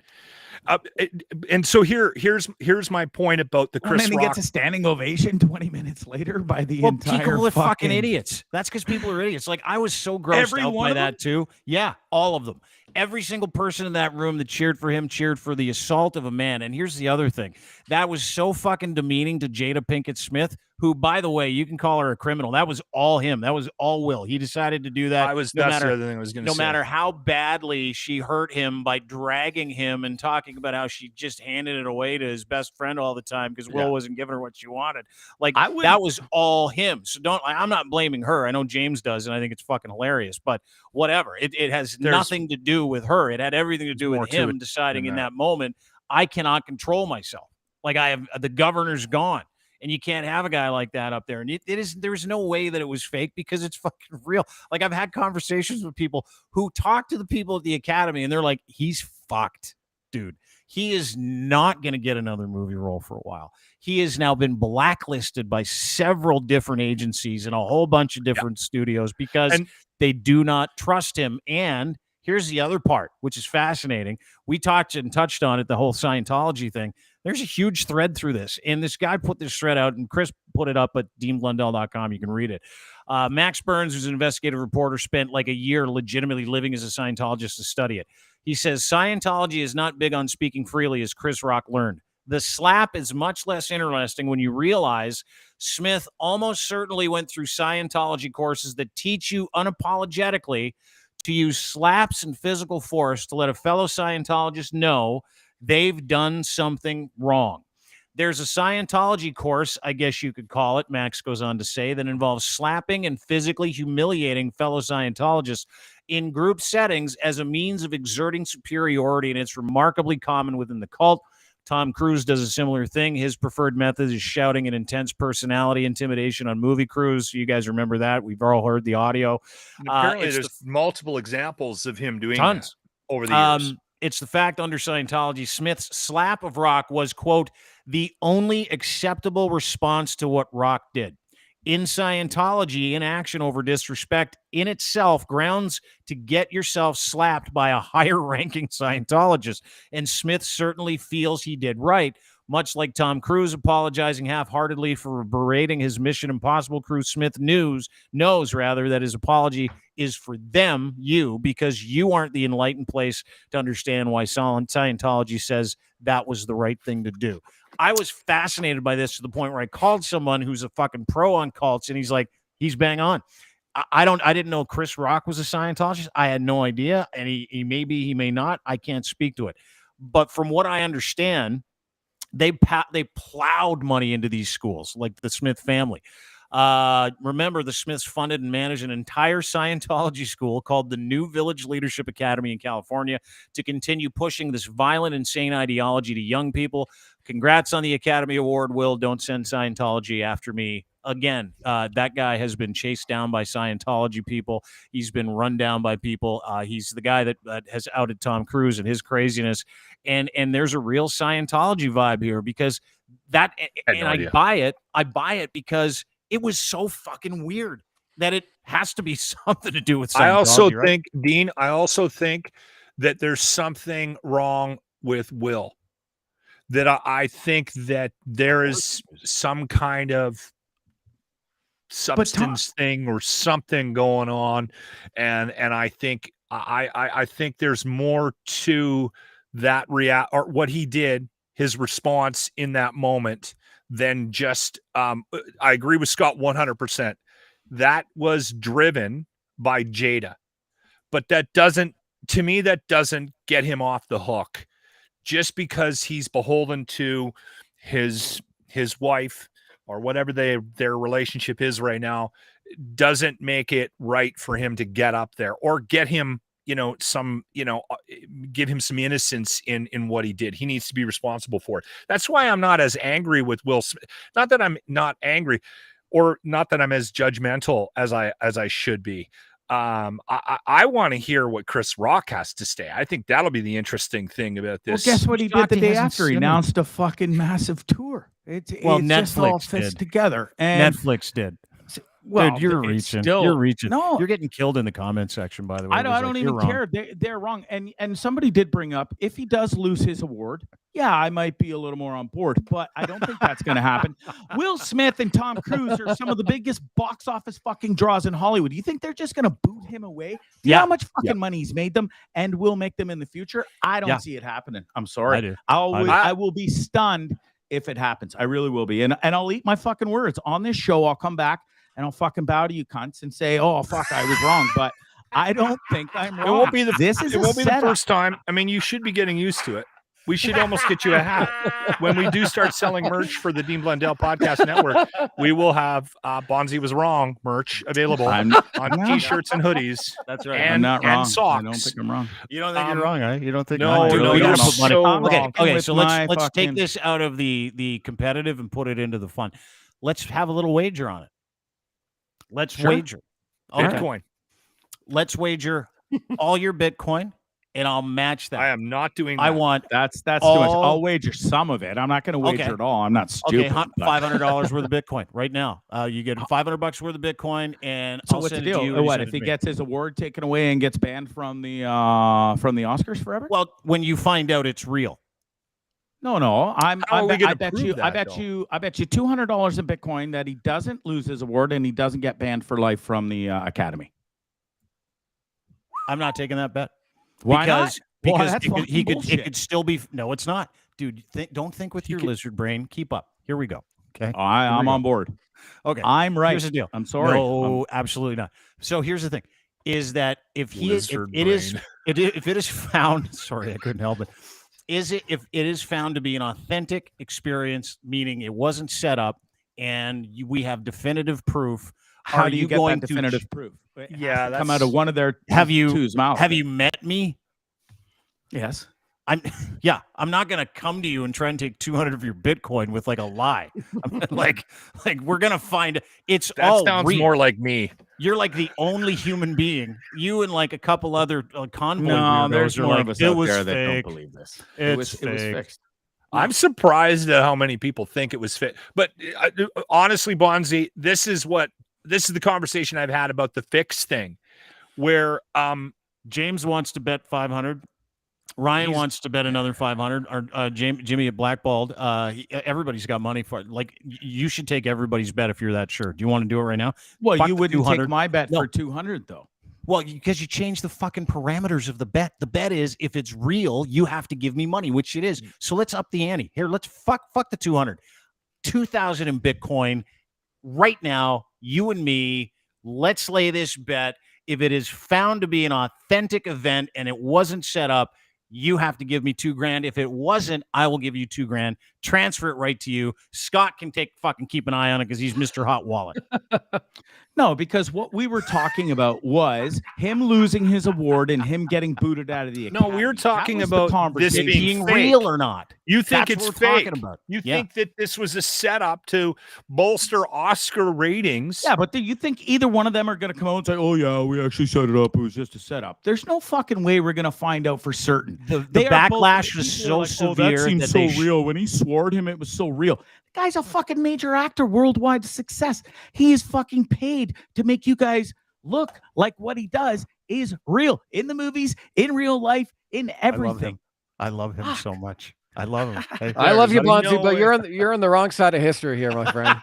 And so here's my point about the Chris Rock. And then he gets a standing ovation 20 minutes later by the entire people are fucking idiots. That's because people are idiots. Like, I was so grossed out by that too. Yeah, all of them. Every single person in that room that cheered for him cheered for the assault of a man. And here's the other thing. That was so fucking demeaning to Jada Pinkett Smith, who, by the way, you can call her a criminal. That was all him. That was all Will. He decided to do that. That's the other thing I was going to say. No matter how badly she hurt him by dragging him and talking about how she just handed it away to his best friend all the time because Will wasn't giving her what she wanted. Like, that was all him. So I'm not blaming her. I know James does, and I think it's fucking hilarious. But whatever. It has nothing to do with her. It had everything to do with him deciding in that moment, I cannot control myself. Like, the governor's gone. And you can't have a guy like that up there. And there's no way that it was fake because it's fucking real. Like, I've had conversations with people who talk to the people at the Academy and they're like, he's fucked, dude. He is not going to get another movie role for a while. He has now been blacklisted by several different agencies and a whole bunch of different studios because they do not trust him. And here's the other part, which is fascinating. We touched on it, the whole Scientology thing. There's a huge thread through this. And this guy put this thread out, and Chris put it up at deanblundell.com. You can read it. Max Burns, who's an investigative reporter, spent like a year legitimately living as a Scientologist to study it. He says, Scientology is not big on speaking freely, as Chris Rock learned. The slap is much less interesting when you realize Smith almost certainly went through Scientology courses that teach you unapologetically to use slaps and physical force to let a fellow Scientologist know they've done something wrong. There's a Scientology course, I guess you could call it, Max goes on to say, that involves slapping and physically humiliating fellow Scientologists in group settings as a means of exerting superiority, and it's remarkably common within the cult. Tom Cruise does a similar thing. His preferred method is shouting an intense personality intimidation on movie crews. You guys remember that? We've all heard the audio. And apparently, there's multiple examples of him doing tons that over the years. It's the fact under Scientology, Smith's slap of Rock was, quote, the only acceptable response to what Rock did. In Scientology, inaction over disrespect in itself grounds to get yourself slapped by a higher-ranking Scientologist, and Smith certainly feels he did right, much like Tom Cruise apologizing half-heartedly for berating his Mission Impossible crew. Smith knows that his apology is for them, you, because you aren't the enlightened place to understand why Scientology says that was the right thing to do. I was fascinated by this to the point where I called someone who's a fucking pro on cults, and he's like, he's bang on. I didn't know Chris Rock was a Scientologist. I had no idea, and he may be, he may not. I can't speak to it. But from what I understand, they plowed money into these schools, like the Smith family. Remember, the Smiths funded and managed an entire Scientology school called the New Village Leadership Academy in California to continue pushing this violent, insane ideology to young people. Congrats on the Academy Award, Will. Don't send Scientology after me. Again, that guy has been chased down by Scientology people. He's been run down by people. He's the guy that has outed Tom Cruise and his craziness. And there's a real Scientology vibe here because that, I buy it. I buy it because it was so fucking weird that it has to be something to do with Scientology. I also right? think, Dean, that there's something wrong with Will. That I think that there is some kind of substance thing or something going on, and I think I think there's more to that or what he did, his response in that moment, than just I agree with Scott 100%. That was driven by Jada, but that doesn't get him off the hook. Just because he's beholden to his wife or whatever their relationship is right now doesn't make it right for him to get up there or get him, give him some innocence in what he did. He needs to be responsible for it. That's why I'm not as angry with Will Smith. Not that I'm not angry or not that I'm as judgmental as I should be. I want to hear what Chris Rock has to say. I think that'll be the interesting thing about this. Well, guess what he did the day after? He announced a fucking massive tour. It Netflix just all fits together. And Netflix did. Well, dude, you're reaching. You're reaching. No, you're getting killed in the comment section. By the way, I don't even care. They're wrong. And somebody did bring up, if he does lose his award, yeah, I might be a little more on board, but I don't think that's going to happen. Will Smith and Tom Cruise are some of the biggest box office fucking draws in Hollywood. You think they're just going to boot him away? Do you know how much fucking money he's made them and will make them in the future? I don't see it happening. I'm sorry. I do. I will be stunned if it happens. I really will be. And I'll eat my fucking words. On this show, I'll come back and I'll fucking bow to you cunts and say, oh, fuck, I was wrong. But I don't think I'm wrong. It won't be the first time. I mean, you should be getting used to it. We should almost get you a hat. When we do start selling merch for the Dean Blundell Podcast Network, we will have Bondzee Was Wrong merch available on T-shirts and hoodies. That's right. I'm not wrong. And socks. I don't think I'm wrong. You don't think you're wrong, eh? You don't think no, you're so wrong. Okay, so let's take this out of the competitive and put it into the fun. Let's have a little wager on it. Let's wager. Bitcoin. Let's wager all your Bitcoin, and I'll match that. I am not doing that. I want that's too much. I'll wager some of it. I'm not going to wager it all. I'm not stupid. Okay, $500 worth of Bitcoin right now. You get $500 worth of Bitcoin, and so I'll what's the send deal? it to you. What if he gets his award taken away and gets banned from the Oscars forever? Well, when you find out it's real. No. I bet you $200 in Bitcoin that he doesn't lose his award and he doesn't get banned for life from the Academy. I'm not taking that bet. Why not? Because it could still be. No, it's not, dude. Don't think with your lizard brain. Keep up. Here we go. Okay, I'm on board. Okay, I'm right. Here's the deal. I'm sorry. No, absolutely not. So here's the thing: is that if it is found, sorry, I couldn't help it. Is it, if it is found to be an authentic experience, meaning it wasn't set up, and we have definitive proof? How do you get that definitive proof? It has to come out of one of their two's mouth. Have you met me? Yes. I'm not gonna come to you and try and take 200 of your Bitcoin with like a lie. like we're gonna find it's That all sounds real. more like me. You're like the only human being. You and like a couple other convoy. No, there's weirdos are more like, of us it out was there that don't fake. believe this. It was fixed. I'm surprised at how many people think it was fit. But honestly, Bondzee, this is the conversation I've had about the fix thing, where James wants to bet 500. Ryan wants to bet another 500. Or Jimmy at Blackballed. Everybody's got money for it. Like, you should take everybody's bet if you're that sure. Do you want to do it right now? Well, Fuck you the wouldn't 200. take my bet for 200 though. Well, because you changed the fucking parameters of the bet. The bet is, if it's real, you have to give me money, which it is. So let's up the ante. Here, let's fuck the 200. 2,000 in Bitcoin right now, you and me. Let's lay this bet. If it is found to be an authentic event and it wasn't set up, you have to give me $2,000. If it wasn't, I will give you $2,000. Transfer it right to you. Scott can keep an eye on it because he's Mr. Hot Wallet. No, because what we were talking about was him losing his award and him getting booted out of the academy. no, we were talking about this It being being fake. real or not. You think That's it's what we're fake? talking about. You Yeah. think that this was a setup to bolster Oscar ratings? Yeah, but do you think either one of them are going to come out and say, "Oh yeah, we actually set it up. It was just a setup"? There's no fucking way we're going to find out for certain. The They are both- backlash was people are so like, "Oh, severe that seems that so they real." When he swore at him, it was so real. The guy's a fucking major actor, worldwide success. He is fucking paid to make you guys look like what he does is real in the movies, in real life, in everything. I love him so much. I love him. I love you, There's Bondzee, no but way. you're on the wrong side of history here, my friend.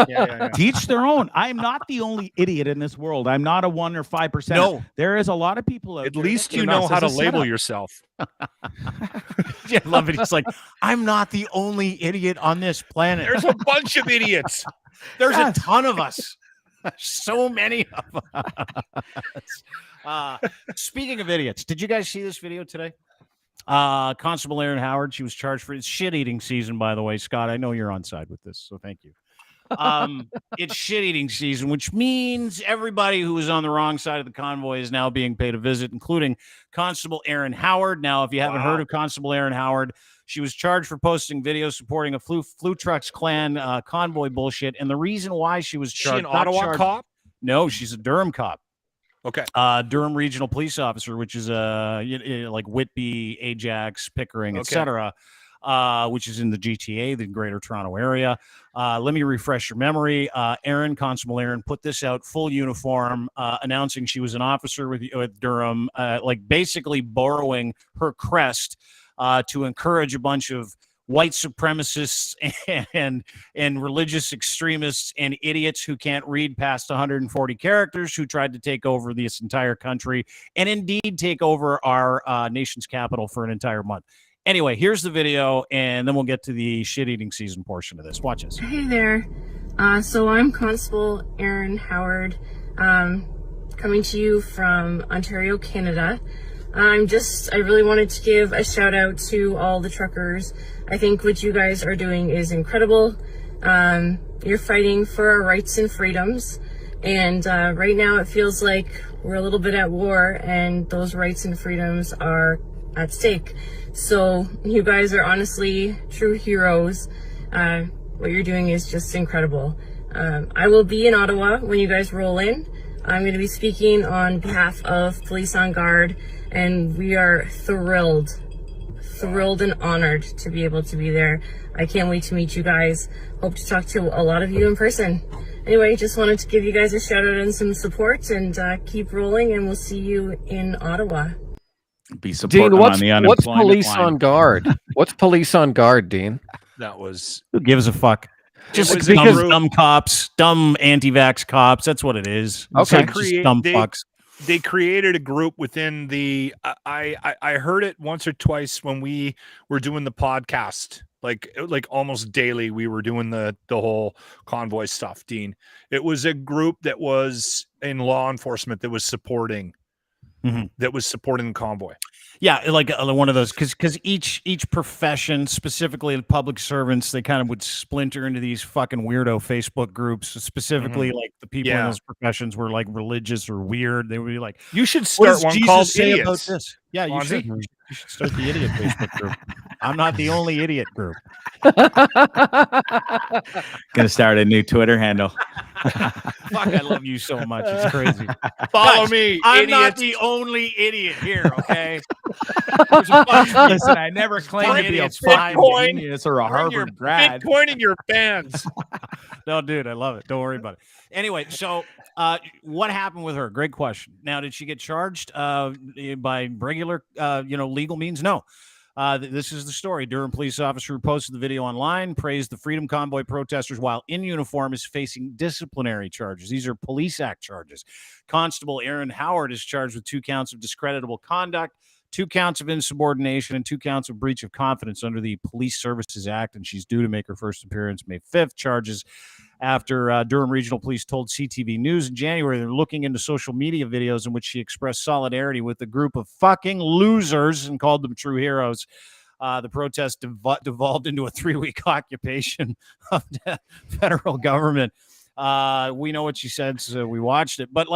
Yeah. Teach their own. I'm not the only idiot in this world. I'm not a 1 or 5%. No. There is a lot of people out At there least that you think know this how to is a label setup. yourself. Yeah, I love it. He's like, I'm not the only idiot on this planet. There's a bunch of idiots. There's Yes. a ton of us. So many of us. Speaking of idiots, did you guys see this video today? Constable Erin Howard, she was charged for it's shit-eating season, by the way. Scott, I know you're on side with this, so thank you. It's shit-eating season, which means everybody who was on the wrong side of the convoy is now being paid a visit, including Constable Erin Howard. Now, if you haven't heard of Constable Erin Howard, she was charged for posting videos supporting a Flu Trucks Clan convoy bullshit. And the reason why she was She charged, an not Ottawa charged- cop? No, she's a Durham cop. Okay. Durham Regional Police Officer, which is like Whitby, Ajax, Pickering, Okay. etc., which is in the GTA, the Greater Toronto Area. Let me refresh your memory. Constable Erin put this out, full uniform, announcing she was an officer with Durham, like basically borrowing her crest to encourage a bunch of white supremacists and religious extremists and idiots who can't read past 140 characters, who tried to take over this entire country and indeed take over our nation's capital for an entire month. Anyway, here's the video, and then we'll get to the shit-eating season portion of this. Watch this. Hey there. So I'm Constable Erin Howard, coming to you from Ontario, Canada. I really wanted to give a shout out to all the truckers. I think what you guys are doing is incredible. You're fighting for our rights and freedoms. And right now it feels like we're a little bit at war and those rights and freedoms are at stake. So you guys are honestly true heroes. What you're doing is just incredible. I will be in Ottawa when you guys roll in. I'm going to be speaking on behalf of Police on Guard, and we are thrilled and honored to be able to be there. I can't wait to meet you guys. Hope to talk to a lot of you in person. Anyway, just wanted to give you guys a shout out and some support, and keep rolling, and we'll see you in Ottawa. Be supporting Dean, on the unemployment what's police line. on guard? What's police on guard, Dean? That was Who gives a fuck? Just was dumb, because- dumb cops, dumb anti-vax cops. That's what it is. It's Okay. like just dumb fucks. they created a group within the I heard it once or twice when we were doing the podcast, like almost daily we were doing the whole convoy stuff. Dean, it was a group that was in law enforcement that was supporting that was supporting the convoy. Yeah, like one of those, because each profession, specifically public servants, they kind of would splinter into these fucking weirdo Facebook groups. Specifically, like the people in those professions were like religious or weird. They would be like, "You should what start does one Jesus called say about Idiots." this? Yeah, you Bondzee? should start the idiot Facebook group. I'm not the only idiot group. Gonna start a new Twitter handle. Fuck, I love you so much. It's crazy. Follow Guys, me, I'm not idiots. the only idiot here, okay? There's a bunch of Listen, I never claimed to be a idiots fucking Bitcoin. genius or a Bring your Harvard grad. Bitcoin in your bands. No, dude, I love it. Don't worry about it. Anyway, so what happened with her? Great question. Now, did she get charged by regular, legal means? No. This is the story. Durham police officer who posted the video online praised the Freedom Convoy protesters while in uniform is facing disciplinary charges. These are Police Act charges. Constable Aaron Howard is charged with 2 counts of discreditable conduct, 2 counts of insubordination, and 2 counts of breach of confidence under the Police Services Act, and she's due to make her first appearance May 5th. Charges after Durham Regional Police told CTV News in January they're looking into social media videos in which she expressed solidarity with a group of fucking losers and called them true heroes. The protest devolved into a 3-week occupation of the federal government. We know what she said, so we watched it. But,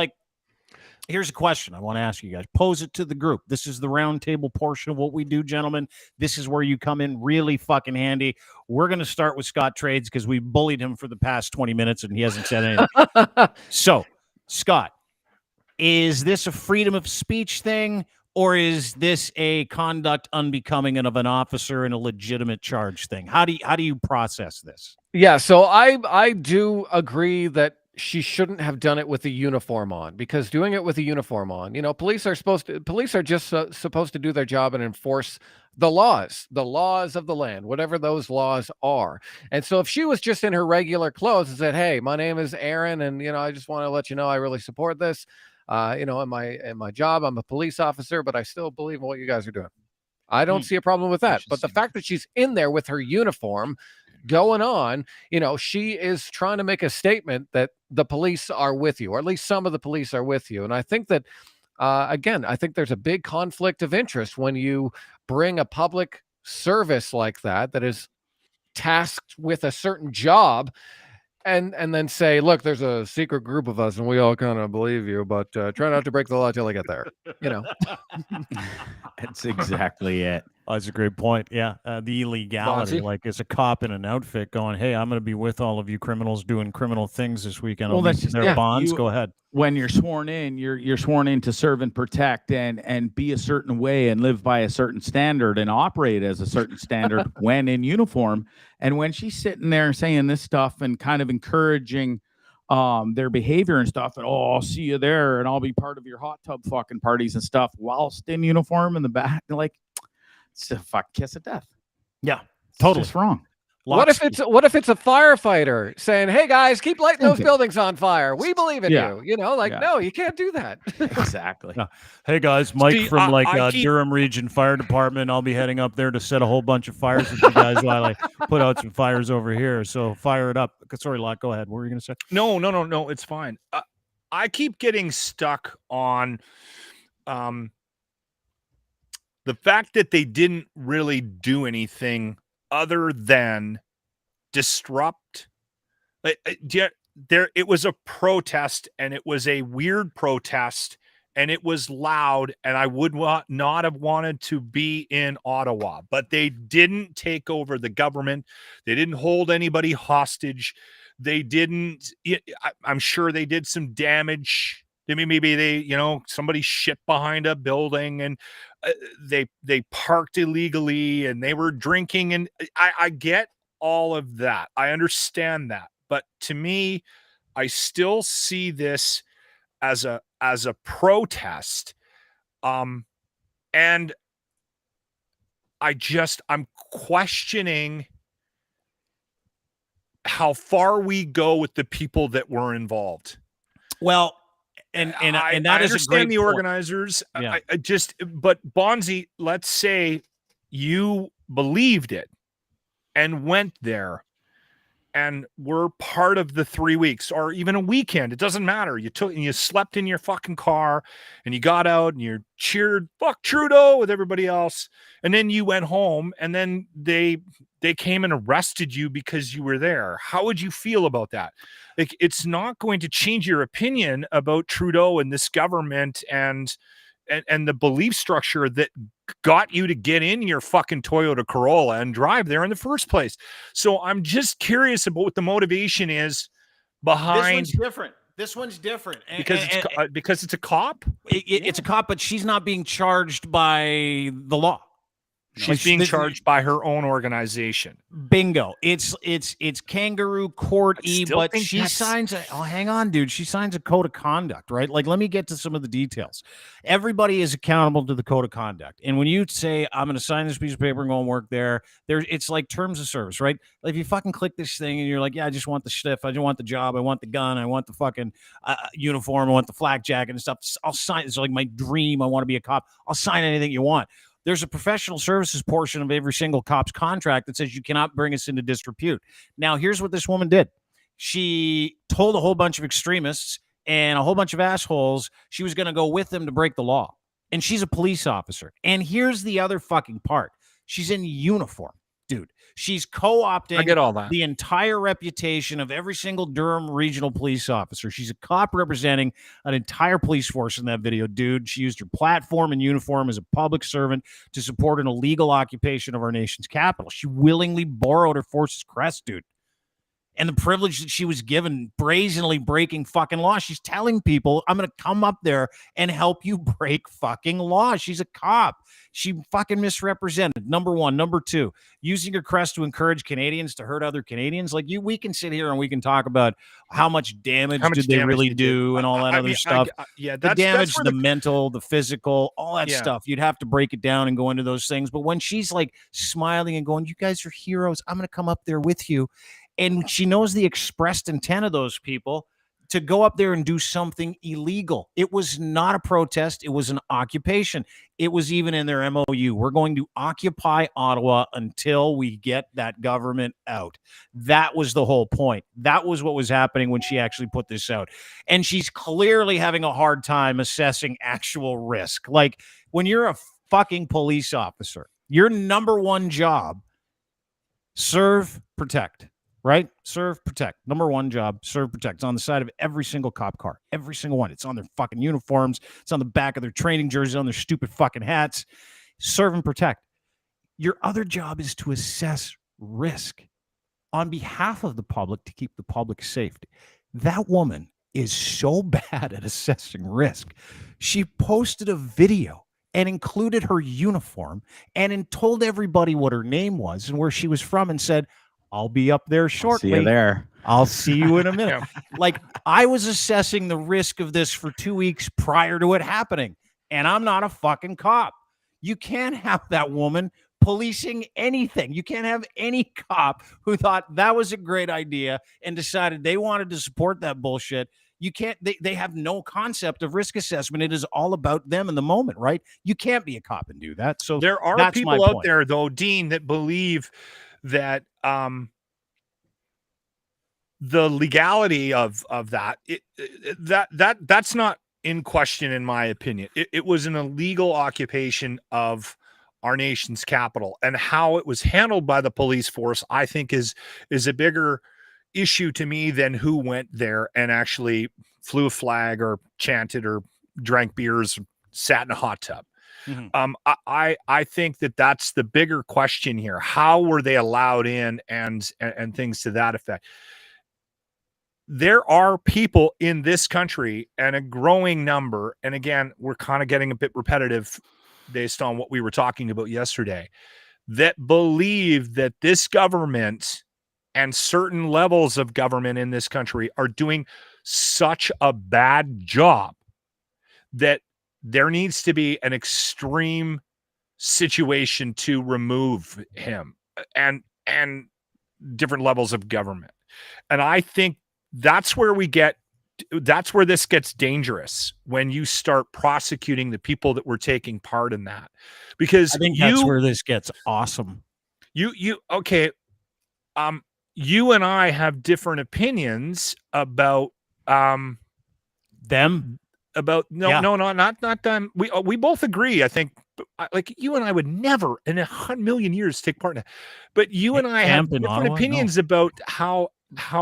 here's a question I want to ask you guys. Pose it to the group. This is the round table portion of what we do, gentlemen. This is where you come in really fucking handy. We're going to start with Scott Trades because we bullied him for the past 20 minutes and he hasn't said anything. So, Scott, is this a freedom of speech thing, or is this a conduct unbecoming of an officer and a legitimate charge thing? How do you process this? Yeah, so I do agree that she shouldn't have done it with the uniform on, because doing it with the uniform on, police are just supposed to do their job and enforce the laws of the land, whatever those laws are. And so if she was just in her regular clothes and said, "Hey, my name is Aaron, and I just want to let you know I really support this. In my job, I'm a police officer, but I still believe in what you guys are doing." I don't see a problem with that. But the fact that she's in there with her uniform going on, she is trying to make a statement that the police are with you, or at least some of the police are with you. And I think that, again, I think there's a big conflict of interest when you bring a public service like that is tasked with a certain job and then say, "Look, there's a secret group of us and we all kind of believe you, but try not to break the law till I get there." That's exactly it. Oh, that's a great point. Yeah. The illegality, Bondzee? like as a cop in an outfit going, "Hey, I'm going to be with all of you criminals doing criminal things this weekend." Well, I'll that's meet just their bonds. Go ahead. When you're sworn in, you're sworn in to serve and protect and be a certain way and live by a certain standard and operate as a certain standard when in uniform. And when she's sitting there saying this stuff and kind of encouraging their behavior and stuff, and I'll see you there and I'll be part of your hot tub fucking parties and stuff whilst in uniform in the back, it's a fuck kiss of death. Yeah, Totally. It's wrong. What if it's a firefighter saying, "Hey guys, keep lighting those buildings on fire. We believe in you." No, you can't do that. Exactly. Hey guys, Mike See, from I keep- Durham Region Fire Department. I'll be heading up there to set a whole bunch of fires with you guys while I put out some fires over here. So fire it up. Sorry, Locke, go ahead. What were you going to say? No, it's fine. I keep getting stuck on the fact that they didn't really do anything other than disrupt. It was a protest, and it was a weird protest, and it was loud, and I would not have wanted to be in Ottawa, but they didn't take over the government. They didn't hold anybody hostage. They didn't, I'm sure they did some damage. Maybe they, somebody shit behind a building, and they parked illegally and they were drinking. And I get all of that. I understand that. But to me, I still see this as a protest. And I'm questioning how far we go with the people that were involved. Well, and that I is understand a great the point. organizers. Yeah. But Bondzee, let's say you believed it and went there and were part of the 3 weeks or even a weekend. It doesn't matter. You slept in your fucking car and you got out and you cheered fuck Trudeau with everybody else. And then you went home and then they came and arrested you because you were there. How would you feel about that? Like, it's not going to change your opinion about Trudeau and this government and the belief structure that got you to get in your fucking Toyota Corolla and drive there in the first place. So I'm just curious about what the motivation is behind. This one's different. Because it's a cop. It's a cop, but she's not being charged by the law. She's being charged by her own organization. Bingo. It's kangaroo court but she signs hang on, dude. She signs a code of conduct, right? Like, let me get to some of the details. Everybody is accountable to the code of conduct. And when you say, I'm going to sign this piece of paper and go and work it's like terms of service, right? Like, if you fucking click this thing and you're like, yeah, I just want the stiff, I just want the job, I want the gun, I want the fucking uniform, I want the flak jacket and stuff. I'll sign. It's like my dream. I want to be a cop. I'll sign anything you want. There's a professional services portion of every single cop's contract that says you cannot bring us into disrepute. Now, here's what this woman did. She told a whole bunch of extremists and a whole bunch of assholes she was going to go with them to break the law. And she's a police officer. And here's the other fucking part. She's in uniform, dude. She's co-opting I get all that. The entire reputation of every single Durham regional police officer. She's a cop representing an entire police force in that video, dude. She used her platform and uniform as a public servant to support an illegal occupation of our nation's capital. She willingly borrowed her force's crest, dude. And the privilege that she was given, brazenly breaking fucking law. She's telling people, I'm going to come up there and help you break fucking law. She's a cop. She fucking misrepresented. Number one. Number two, using her crest to encourage Canadians to hurt other Canadians. Like, we can sit here and we can talk about how much damage did they really do and all that other stuff. The damage, the mental, the physical, all that stuff. You'd have to break it down and go into those things. But when she's like smiling and going, you guys are heroes, I'm going to come up there with you. And she knows the expressed intent of those people to go up there and do something illegal. It was not a protest. It was an occupation. It was even in their MOU. We're going to occupy Ottawa until we get that government out. That was the whole point. That was what was happening when she actually put this out. And she's clearly having a hard time assessing actual risk. Like, when you're a fucking police officer, your number one job, serve, protect. Right? Serve, protect. Number one job, serve, protect. It's on the side of every single cop car. Every single one. It's on their fucking uniforms. It's on the back of their training jerseys, on their stupid fucking hats. Serve and protect. Your other job is to assess risk on behalf of the public to keep the public safe. That woman is so bad at assessing risk. She posted a video and included her uniform and told everybody what her name was and where she was from and said, I'll be up there shortly. See you there. I'll see you in a minute. Like, I was assessing the risk of this for 2 weeks prior to it happening, and I'm not a fucking cop. You can't have that woman policing anything. You can't have any cop who thought that was a great idea and decided they wanted to support that bullshit. You can't, they have no concept of risk assessment. It is all about them in the moment, right? You can't be a cop and do that. So there are people out there, though, Dean, that believe that the legality of that's not in question, in my opinion. It was an illegal occupation of our nation's capital, and how it was handled by the police force, I think, is a bigger issue to me than who went there and actually flew a flag or chanted or drank beers, sat in a hot tub. Mm-hmm. I think that's the bigger question here. How were they allowed in, and things to that effect? There are people in this country, and a growing number, and again, we're kind of getting a bit repetitive based on what we were talking about yesterday, that believe that this government and certain levels of government in this country are doing such a bad job that there needs to be an extreme situation to remove him and different levels of government. And I think that's where this gets dangerous, when you start prosecuting the people that were taking part in that. Because I think that's where this gets awesome. you and I have different opinions about them. About not them. We both agree. I think, like you and I would never in 100,000,000 years take part in it. But you and I have different opinions about how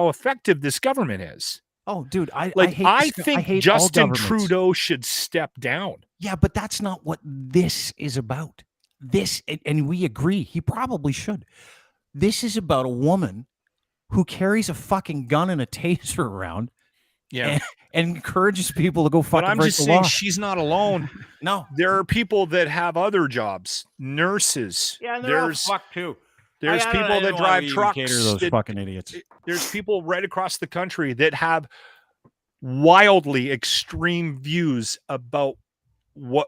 effective this government is. Oh, dude, I think Justin Trudeau should step down. Yeah, but that's not what this is about. This, and we agree, he probably should. This is about a woman who carries a fucking gun and a taser around. Yeah, and encourages people to go fucking. But I'm just saying she's not alone. No, there are people that have other jobs, nurses. Yeah, and they're all fucked too. There's people that drive trucks. Those fucking idiots. There's people right across the country that have wildly extreme views about what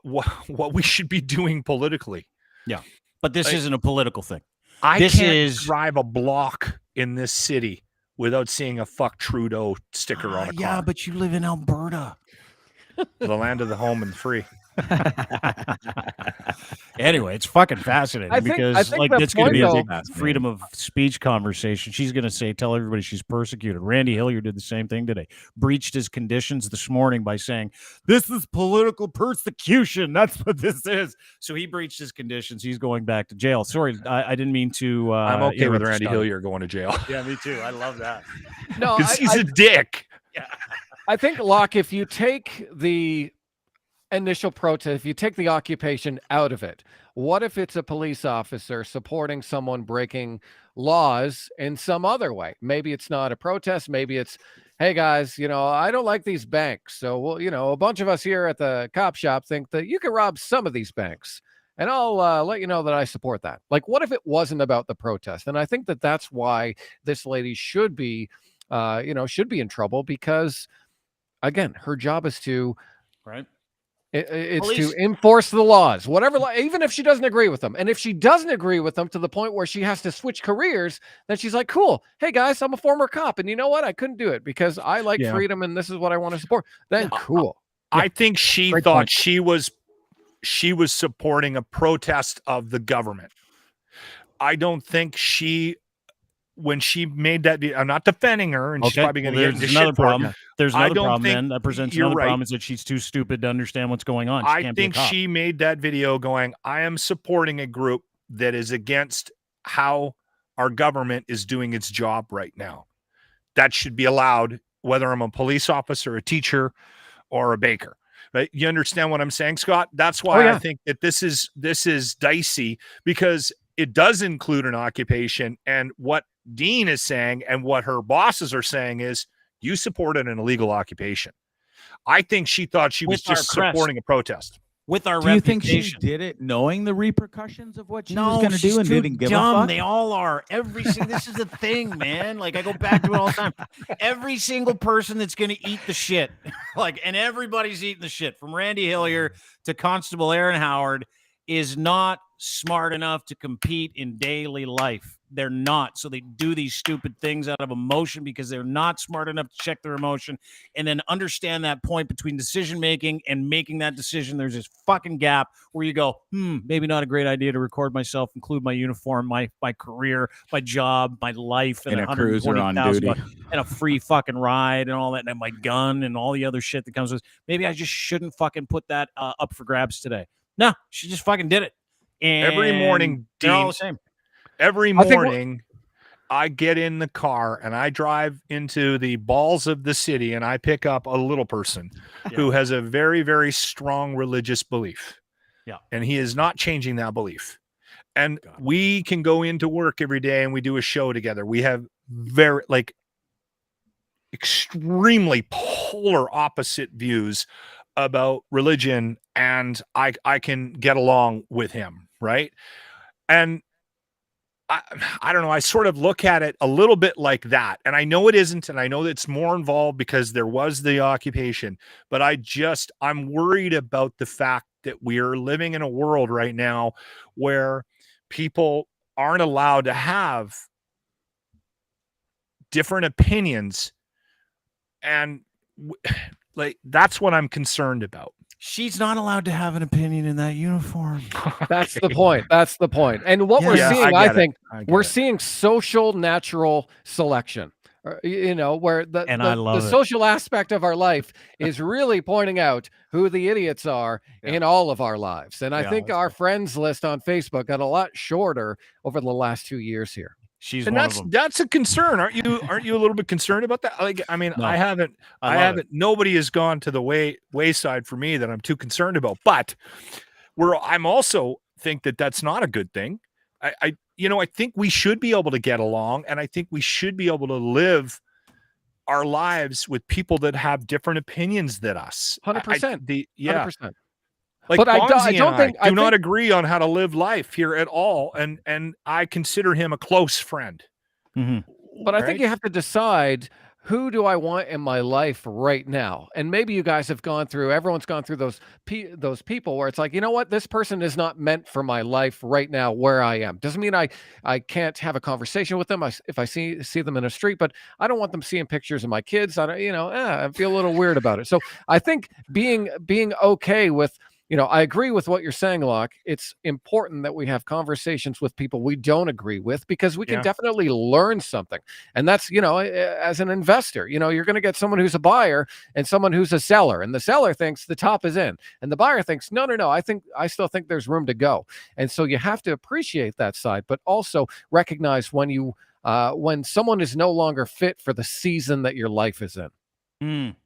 we should be doing politically. Yeah, but this isn't a political thing. I can't drive a block in this city without seeing a "fuck Trudeau" sticker on a car. Yeah, but you live in Alberta, the land of the home and free. Anyway, it's fucking fascinating because like it's going to be a big freedom of speech conversation. She's going to say, tell everybody she's persecuted. Randy Hillier did the same thing today. Breached his conditions this morning by saying, this is political persecution. That's what this is. So he breached his conditions. He's going back to jail. Sorry, I didn't mean to. I'm okay with Randy Hillier going to jail. Yeah, me too. I love that. No, because he's a dick. Yeah. I think, Locke, if you take the initial protest, if you take the occupation out of it, what if it's a police officer supporting someone breaking laws in some other way? Maybe it's not a protest. Maybe it's, hey guys, I don't like these banks. So, well, a bunch of us here at the cop shop think that you can rob some of these banks. And I'll let you know that I support that. Like, what if it wasn't about the protest? And I think that that's why this lady should be in trouble, because, again, her job is to, right? It's to enforce the laws, whatever, even if she doesn't agree with them. And if she doesn't agree with them to the point where she has to switch careers, then she's like, cool. Hey guys, I'm a former cop. And you know what? I couldn't do it because I like freedom and this is what I want to support. Then cool. I think she thought she was supporting a protest of the government. I don't think when she made that, I'm not defending her, and she's probably going to get into another shit problem. There's another problem, think, then that presents another problem is that she's too stupid to understand what's going on. I think she made that video going, I am supporting a group that is against how our government is doing its job right now. That should be allowed, whether I'm a police officer, a teacher, or a baker. Right? You understand what I'm saying, Scott? That's why I think that this is dicey, because it does include an occupation, and what Dean is saying and what her bosses are saying is you supported an illegal occupation. I think she thought she was just supporting a protest. With our do reputation. You think she did it knowing the repercussions of what she was going to do and didn't give a fuck? They all are. This is the thing, man. Like, I go back to it all the time. Every single person that's going to eat the shit, and everybody's eating the shit, from Randy Hillier to Constable Aaron Howard, is not smart enough to compete in daily life. They're not. So they do these stupid things out of emotion because they're not smart enough to check their emotion and then understand that point between decision making and making that decision. There's this fucking gap where you go, maybe not a great idea to record myself, include my uniform, my career, my job, my life, and a cruiser on duty, and a free fucking ride and all that, and my gun and all the other shit that comes with. Maybe I just shouldn't fucking put that up for grabs today. No, she just fucking did it. And every morning, they're all the same. Every morning, I get in the car and I drive into the balls of the city and I pick up a little person who has a very, very strong religious belief. Yeah. And he is not changing that belief. And we can go into work every day and we do a show together. We have extremely polar opposite views about religion, and I can get along with him, right? And I don't know, I sort of look at it a little bit like that. And I know it isn't, and I know it's more involved because there was the occupation, but I'm worried about the fact that we are living in a world right now where people aren't allowed to have different opinions. And that's what I'm concerned about. She's not allowed to have an opinion in that uniform. That's the point. That's the point. And what we're Yeah, seeing, I I get it. think, I get we're it. seeing social natural selection. You know, where And I the love it. social aspect of our life is really pointing out who the idiots are in all of our lives. And I Yeah, think that's our friends list on Facebook got a lot shorter over the last 2 years here. She's And one of them. that's a concern, aren't you? Aren't you a little bit concerned about that? Like, I mean, No. I love haven't. Nobody has gone to the wayside for me that I'm too concerned about. But I'm also think that that's not a good thing. I think we should be able to get along, and I think we should be able to live our lives with people that have different opinions than us. 100%. 100%. Like, But I Bondzee don't and think- I I do not think- agree on how to live life here at all, and I consider him a close friend. But I think Right? you have to decide, who do I want in my life right now? And maybe you guys have everyone's gone through those people where it's like, you know what, this person is not meant for my life right now where I am. Doesn't mean I can't have a conversation with them if I see them in a street, but I don't want them seeing pictures of my kids. I don't, I feel a little weird about it. So I think being okay with, I agree with what you're saying, Locke. It's important that we have conversations with people we don't agree with, because we can Yeah. definitely learn something. And that's, as an investor, you're going to get someone who's a buyer and someone who's a seller. And the seller thinks the top is in, and the buyer thinks, no, I still think there's room to go. And so you have to appreciate that side, but also recognize when someone is no longer fit for the season that your life is in.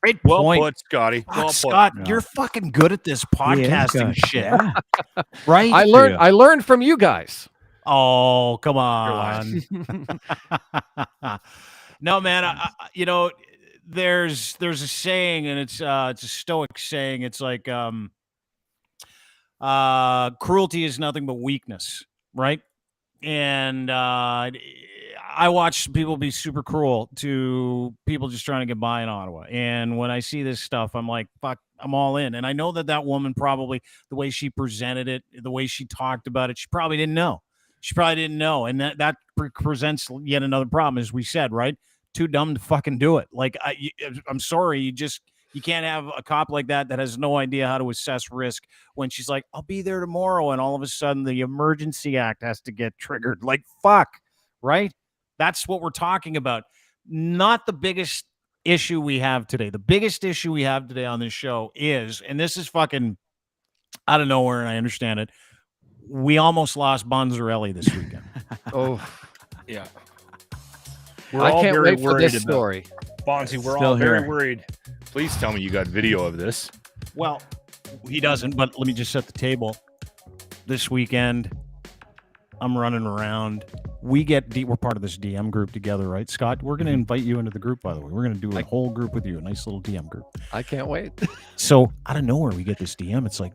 Great Well point. put, Scotty. Fuck, Well put. Scott, Yeah. you're fucking good at this podcasting good. shit, Yeah. right? I learned from you guys. Oh, come lying. on. No, man. There's a saying, and it's a Stoic saying. It's like, cruelty is nothing but weakness, right? And I watch people be super cruel to people just trying to get by in Ottawa. And when I see this stuff, I'm like, fuck, I'm all in. And I know that woman, probably the way she presented it, the way she talked about it, she probably didn't know. And that presents yet another problem, as we said, right? Too dumb to fucking do it. Like, I'm sorry, you can't have a cop like that has no idea how to assess risk when she's like, I'll be there tomorrow, and all of a sudden the Emergency Act has to get triggered. Like, fuck, right? That's what we're talking about. Not the biggest issue we have today. The biggest issue we have today on this show is, and this is fucking out of nowhere, and I understand it, we almost lost Bondzee this weekend. Oh, Yeah. I all can't very wait for worried this about- story. Bondzee, we're Still all very here. worried. Please tell me you got video of this. Well, he doesn't, but let me just set the table. This weekend, I'm running around. We're part of this DM group together, right, Scott? We're going to invite you into the group, by the way. We're going to do a whole group with you, a nice little DM group. I can't wait. So out of nowhere, we get this DM. It's like,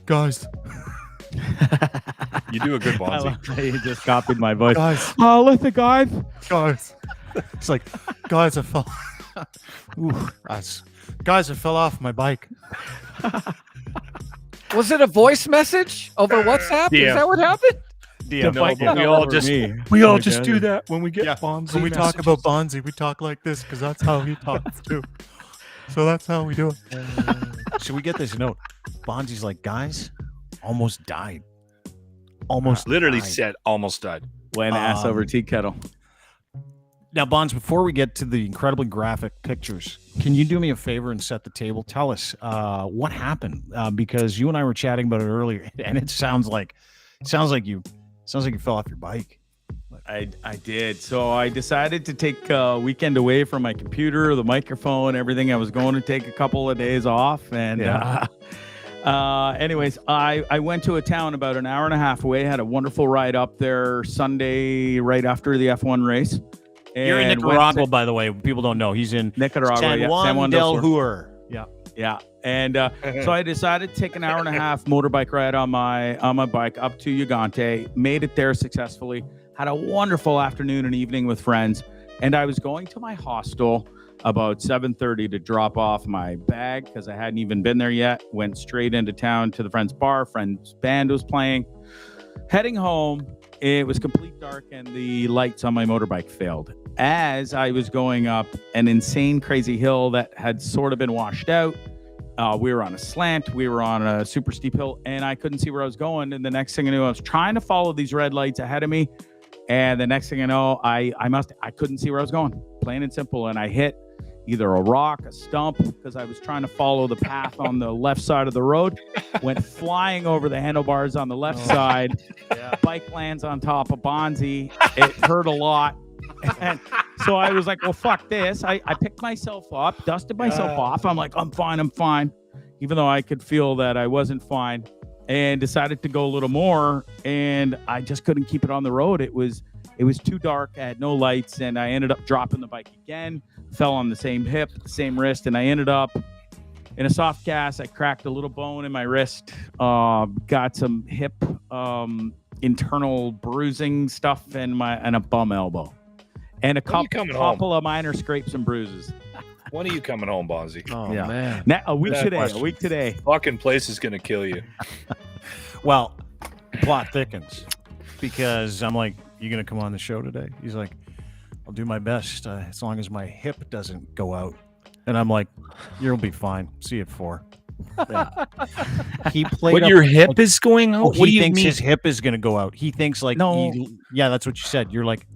guys. You do a good Bondzee. He just copied my voice. Guys. Oh, listen, guys. It's like, guys, I fell. Guys, I fell off my bike. Was it a voice message over WhatsApp? Yeah. Is that what happened? DM. No, but we all just do that when we get Bondzee. When we talk about Bondzee, we talk like this because that's how he talks too. So that's how we do it. So we get this note. Bondzie's like, guys, almost died. Literally died. said almost died. Went ass over tea kettle. Now, Bonds, before we get to the incredibly graphic pictures, can you do me a favor and set the table? Tell us what happened, because you and I were chatting about it earlier, and it sounds like you fell off your bike. I did. So I decided to take a weekend away from my computer, the microphone, everything. I was going to take a couple of days off. And anyways, I went to a town about an hour and a half away, had a wonderful ride up there Sunday right after the F1 race. You're in And Nicaragua, by the way. People don't know. He's in Nicaragua. San Juan del Sur. Yeah. Yeah. And so I decided to take an hour and a half motorbike ride on my bike up to Ugarte, made it there successfully, had a wonderful afternoon and evening with friends. And I was going to my hostel about 7:30 to drop off my bag because I hadn't even been there yet. Went straight into town to the friend's bar. Friend's band was playing. Heading home, it was complete dark and the lights on my motorbike failed. As I was going up an insane, crazy hill that had sort of been washed out, We were on a slant. We were on a super steep hill, and I couldn't see where I was going. And the next thing I knew, I was trying to follow these red lights ahead of me. And the next thing I know, I couldn't see where I was going, plain and simple. And I hit either a rock, a stump, because I was trying to follow the path on the left side of the road, went flying over the handlebars on the left side. Bike lands on top of Bondzee. It hurt a lot. And so I was like, well, fuck this. I picked myself up, dusted myself off. I'm like, I'm fine. Even though I could feel that I wasn't fine, and decided to go a little more. And I just couldn't keep it on the road. It was too dark. I had no lights, and I ended up dropping the bike again, fell on the same hip, the same wrist, and I ended up in a soft cast. I cracked a little bone in my wrist, got some hip internal bruising stuff, and a bum elbow. And a couple of minor scrapes and bruises. When are you coming home, Bondzee? Oh, man. Now, a week today. Fucking place is going to kill you. Well, the plot thickens because I'm like, you going to come on the show today? He's like, I'll do my best as long as my hip doesn't go out. And I'm like, you'll be fine. See you at 4. Yeah. He played. What, your hip is going out? What do you think? His hip is going to go out. He thinks like, no. Yeah, that's what you said. You're like,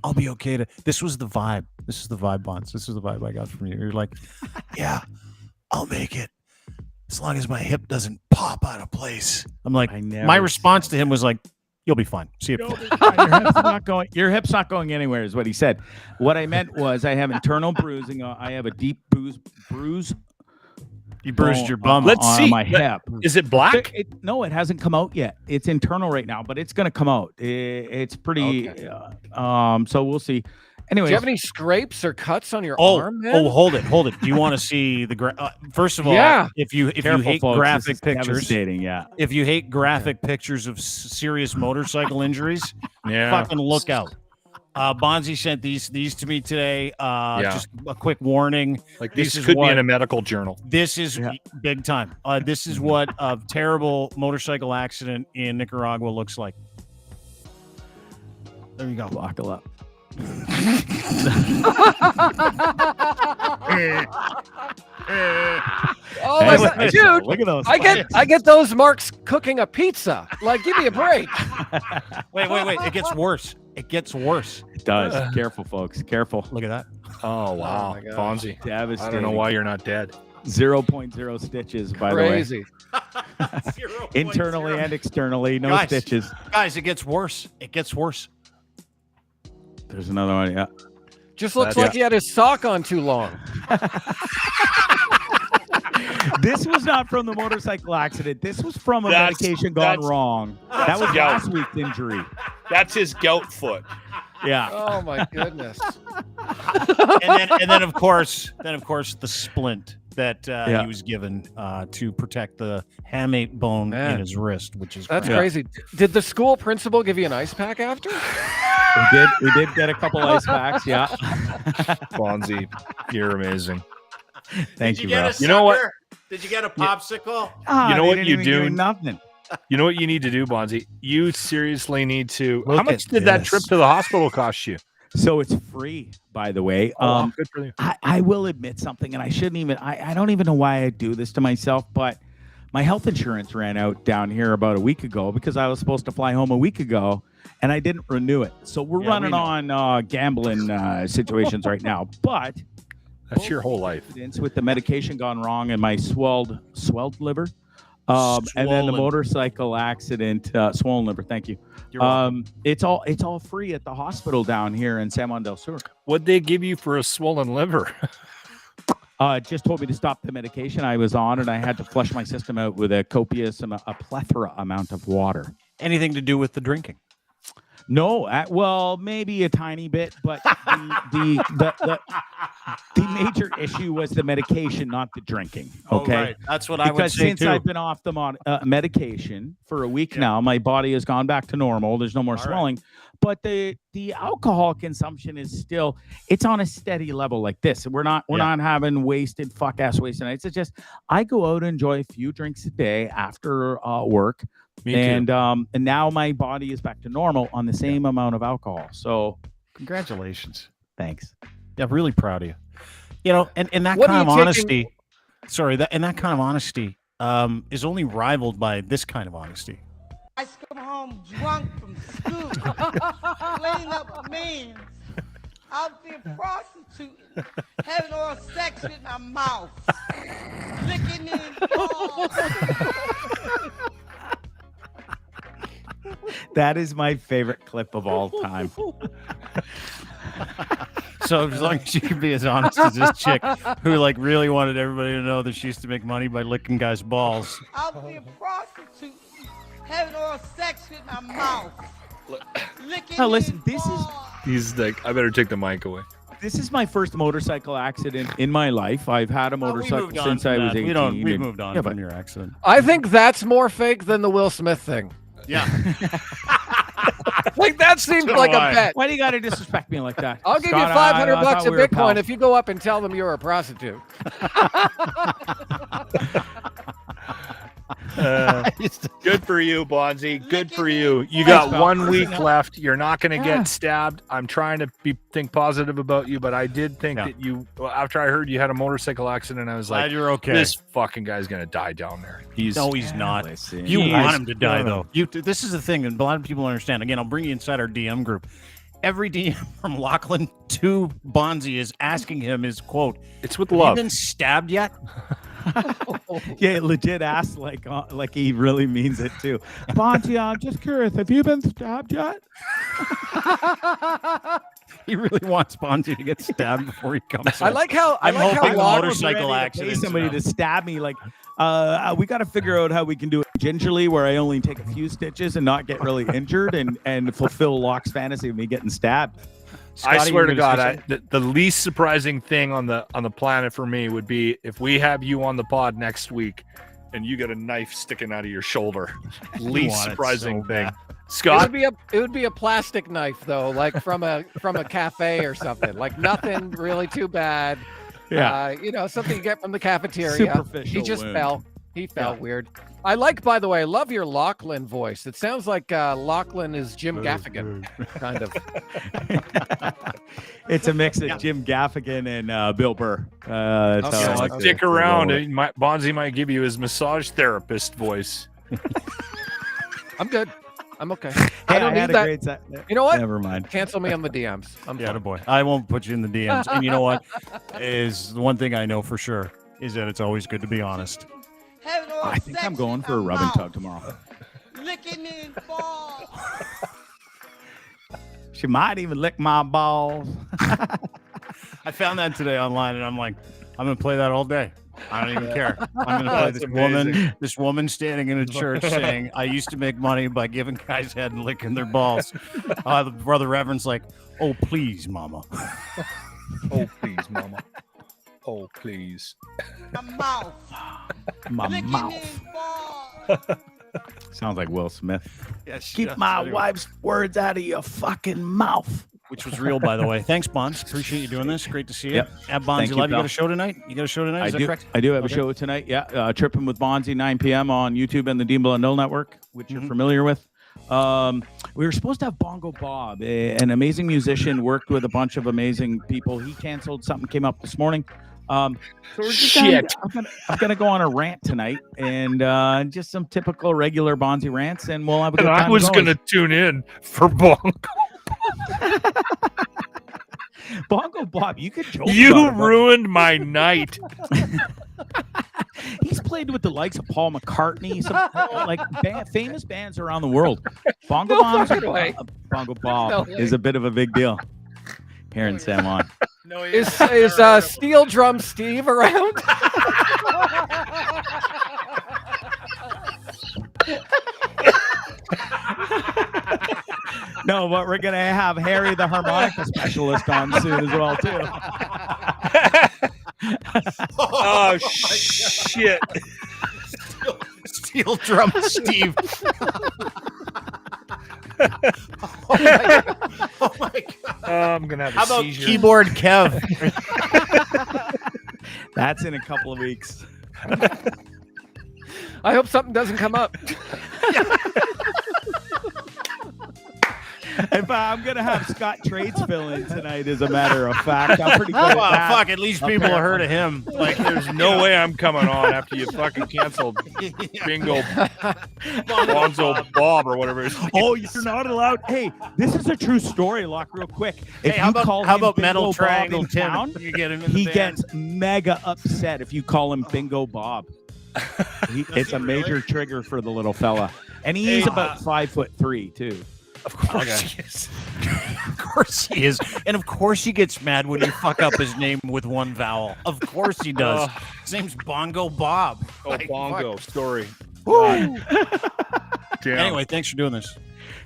I'll be okay. This was the vibe. This is the vibe, Bonds. This is the vibe I got from you. You're like, yeah, I'll make it as long as my hip doesn't pop out of place. I'm like, my response to him was like, you'll be fine. See you. Your hip's not going anywhere, is what he said. What I meant was I have internal bruising. I have a deep bruise. You bruised your bum on my hip. Is it black? No, it hasn't come out yet. It's internal right now, but it's going to come out. It's pretty. Okay. So we'll see. Anyway, do you have any scrapes or cuts on your arm? Man? Oh, hold it. Do you want to see the? First of all, if you hate folks, graphic pictures, if you hate graphic pictures of serious motorcycle injuries, fucking look out. Bondzee sent these to me today. Just a quick warning. Like these could be in a medical journal. This is big time. This is what a terrible motorcycle accident in Nicaragua looks like. There you go. Buckle up. Oh my God, dude! Look at those. I get those marks cooking a pizza. Like, give me a break. Wait! It gets worse. It does. Careful, folks. Careful. Look at that. Oh wow, Bondzee. Devastating. I don't know why you're not dead. 0.0 stitches, by Crazy. the way. Internally and externally, no stitches. Guys, it gets worse. There's another one. Yeah. Just looks like he had his sock on too long. This was not from the motorcycle accident. This was from a medication gone wrong. That was last week's injury. That's his goat foot. Yeah. Oh my goodness. and then of course the splint that he was given to protect the hamate bone in his wrist, which is crazy. Did the school principal give you an ice pack after? We did get a couple ice packs. Yeah. Bondzee, you're amazing. Thank you, bro. You know what? Did you get a popsicle? You know what you do? Nothing. You know what you need to do, Bondzee? You seriously need to. How much did that trip to the hospital cost you? So it's free, by the way. Good for you. I will admit something, and I shouldn't even. I don't even know why I do this to myself, but my health insurance ran out down here about a week ago because I was supposed to fly home a week ago, and I didn't renew it. So we're running on gambling situations right now, but. That's your whole life. With the medication gone wrong and my swelled liver, and then the motorcycle accident, swollen liver. Thank you. It's all free at the hospital down here in San Juan del Sur. What'd they give you for a swollen liver? Just told me to stop the medication I was on, and I had to flush my system out with a plethora amount of water. Anything to do with the drinking? No, well, maybe a tiny bit, but the major issue was the medication, not the drinking. Okay, right. That's what I would say since I've been off the medication for a week now, my body has gone back to normal. There's no more swelling, but the alcohol consumption is still it's on a steady level like this. We're not having wasted nights. It's just I go out and enjoy a few drinks a day after work. And now my body is back to normal on the same amount of alcohol. So congratulations. Thanks. Yeah, I'm really proud of you. You know, and that kind of honesty, Sorry, that kind of honesty is only rivaled by this kind of honesty. I come home drunk from school, laying up with men, out there prostituting, having oral sex with my mouth, licking in balls. That is my favorite clip of all time. So as long as you can be as honest as this chick who like really wanted everybody to know that she used to make money by licking guys' balls. Out there prostituting, having oral sex with my mouth, licking Now listen, in this is balls. He's like, I better take the mic away. this is my first motorcycle accident in my life. I've had a motorcycle since I was 18. We've moved on from your accident. I think that's more fake than the Will Smith thing. Yeah. Like that seems like a bet. Why do you got to disrespect me like that? I'll give you Scott, $500 I thought of we were Bitcoin pals. if you go up and tell them you're a prostitute. Good for you, Bondzee. Good for you. You got pal. 1 week left. You're not going to get stabbed. I'm trying to think positive about you, but I did think that you, after I heard you had a motorcycle accident, I was Glad like, you're okay. This fucking guy's going to die down there. He's not. Listen, You he want is- him to die, though. This is the thing, and a lot of people don't understand. Again, I'll bring you inside our DM group. Every DM from Lachlan to Bondzee is asking him his quote. It's with Have love. you been stabbed yet? Yeah, legit asked like he really means it too. Bondzee, I'm just curious. Have you been stabbed yet? He really wants Bondzee to get stabbed before he comes. I like how I'm hoping the Lachlan- motorcycle Pay accident. somebody to stab me. Like, we got to figure out how we can do it gingerly, where I only take a few stitches and not get really injured, and fulfill Locke's fantasy of me getting stabbed. I Scotty, swear you're to gonna God, say something? the least surprising thing on the planet for me would be if we have you on the pod next week and you get a knife sticking out of your shoulder. Least want it surprising so thing. bad. Scott, it would be a plastic knife though, like from a cafe or something. Like nothing really too bad. Yeah. Something you get from the cafeteria. Superficial He just wound. fell. He felt weird. I like, by the way, I love your Lachlan voice. It sounds like Lachlan is Jim Gaffigan, kind of. It's a mix of Jim Gaffigan and Bill Burr. That's Okay. how I Yeah, like to stick roll around. it. Bondzee might give you his massage therapist voice. I'm good. I'm okay. Hey, I don't had need a that. great set. You know what? Never mind. Cancel me on the DMs. I'm Yeah, fine. boy. I won't put you in the DMs. And you know what? Is the one thing I know for sure is that it's always good to be honest. Having oral I think sex I'm going with for a my rub and mouth, tug tomorrow. licking in balls. She might even lick my balls. I found that today online, and I'm like, I'm gonna play that all day. I don't even care. I'm gonna play That's this woman standing in a church saying, "I used to make money by giving guys head and licking their balls." The brother reverend's like, "Oh please, mama." Oh, please, mama. Oh, please. My mouth. My licking mouth. in balls. Sounds like Will Smith. Yes, Keep my wife's words out of your fucking mouth. Which was real, by the way. Thanks, Bonds. Appreciate you doing this. Great to see you. Yep. At Bondzee Thank you, Live, you got pal. a show tonight? You got a show tonight? Is that correct? I do have Okay. a show tonight. Yeah, Tripping with Bondzee, 9 p.m. on YouTube and the Dean Blundell Network, which you're familiar with. We were supposed to have Bongo Bob, an amazing musician, worked with a bunch of amazing people. He canceled. Something came up this morning. So we're just Shit. I'm gonna go on a rant tonight, and just some typical regular Bondzee rants, and we'll have a good And time. I was as going to always. tune in for Bongo. Bongo Bob. You could joke. You about it, but ruined my night. he's played with the likes of Paul McCartney, some famous bands around the world. Bongo Bob, Bongo Bob No is a bit of a big deal here in San Juan. Is Steel Drum Steve around? No, but we're gonna have Harry the harmonica specialist on soon as well too. Oh, shit. Steel drum Steve. Oh my God. Oh my God. I'm going to have a How about seizure. keyboard Kev? That's in a couple of weeks. I hope something doesn't come up. If I'm gonna have Scott Trades fill in tonight, as a matter of fact, I'm pretty good at Well, that. fuck, at least people have heard of him. Like, there's no way I'm coming on after you fucking canceled Bingo Bonzo Bob or whatever. Oh, you're not allowed. Hey, this is a true story, Lock, real quick. If Hey, how you about, call how him about Bingo Metal Bob Triangle in Tim? town, You get him in the he band. gets mega upset if you call him Bingo Bob. It's a major trigger for the little fella, and he's about 5'3" too. Of course he is. Of course he is. And of course he gets mad when you fuck up his name with one vowel. Of course he does. His name's Bongo Bob. Oh, Like, Bongo story. Woo. Damn. Anyway, thanks for doing this.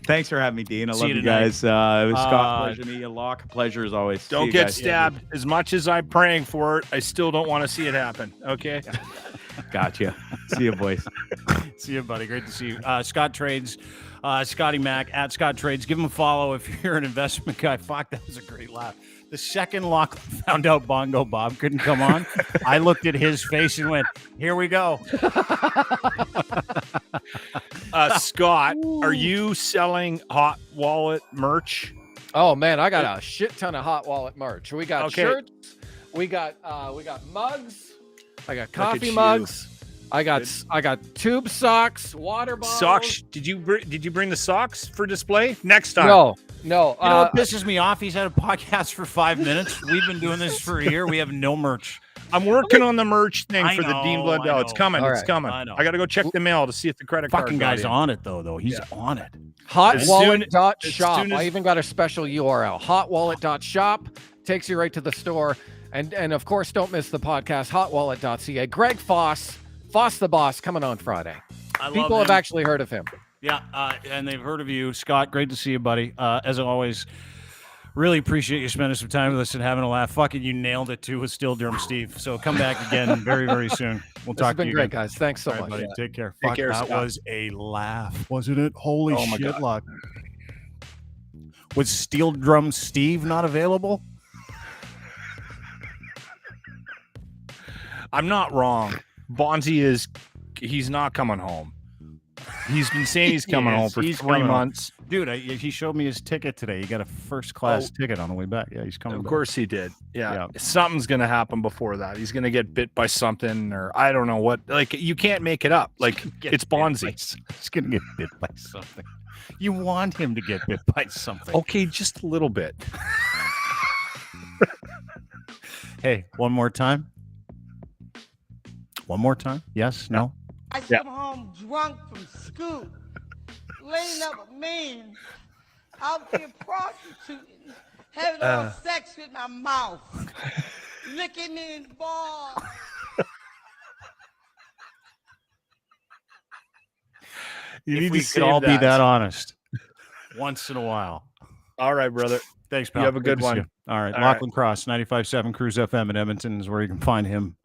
Thanks for having me, Dean. I See love you you tonight. guys. It was Scott, pleasure to meet you. Lock, pleasure as always. See Don't you get guys. stabbed. As much as I'm praying for it, I still don't want to see it happen. Okay. Gotcha. See you, boys. See you, buddy. Great to see you. Scott Trades, Scotty Mak at Scott Trades. Give him a follow if you're an investment guy. Fuck, that was a great laugh. The second Lachlan found out Bongo Bob couldn't come on, I looked at his face and went, "Here we go." Scott, are you selling Hot Wallet merch? Oh man, I got a shit ton of Hot Wallet merch. We got Okay. shirts, we got mugs, I got coffee you. mugs, I got tube socks, water bottles. Socks? Did you bring the socks for display next time? No. You know what pisses me off? He's had a podcast for 5 minutes. We've been doing this for a year. We have no merch. I'm working on the merch thing I for the Dean know, Blundell. I It's know. coming. All It's right. coming. I know. I got to go check the mail to see if the credit card Fucking got guy's in. on it, though. He's on it. Hotwallet.shop. soon as- I even got a special URL. Hotwallet.shop takes you right to the store. And of course, don't miss the podcast, hotwallet.ca. Greg Foss the Boss, coming on Friday. I love People have him. actually heard of him. Yeah, and they've heard of you. Scott, great to see you, buddy. As always, really appreciate you spending some time with us and having a laugh. Fucking, you nailed it, too, with Steel Drum Steve. So come back again very, very soon. We'll This has talk to been you great, again. guys. Thanks so All right, much. buddy. Take care. Take Fuck, care, that Scott. was a laugh, wasn't it? Holy Oh my shit, God. Luck. Was Steel Drum Steve not available? I'm not wrong. Bondzee he's not coming home. He's been saying he's coming home for He's 3 coming home. months. Dude, he showed me his ticket today. He got a first-class ticket on the way back. Yeah, he's coming Of back. course he did. Yeah. Yeah. Something's going to happen before that. He's going to get bit by something, or I don't know what. Like, you can't make it up. Like, Get it's bit by Bondzee. He's going to get bit by something. You want him to get bit by something. Okay, just a little bit. Hey, one more time. One more time. Yes? No? I Yeah. come home drunk from school, laying up with men, out there prostituting, having oral sex with my mouth, licking me in balls. You If need we to could save all be that. that honest once in a while. All right, brother. Thanks, pal. You have a Good good to see one. you. All right. All Lachlan Cross, 95.7 Cruise FM in Edmonton is where you can find him.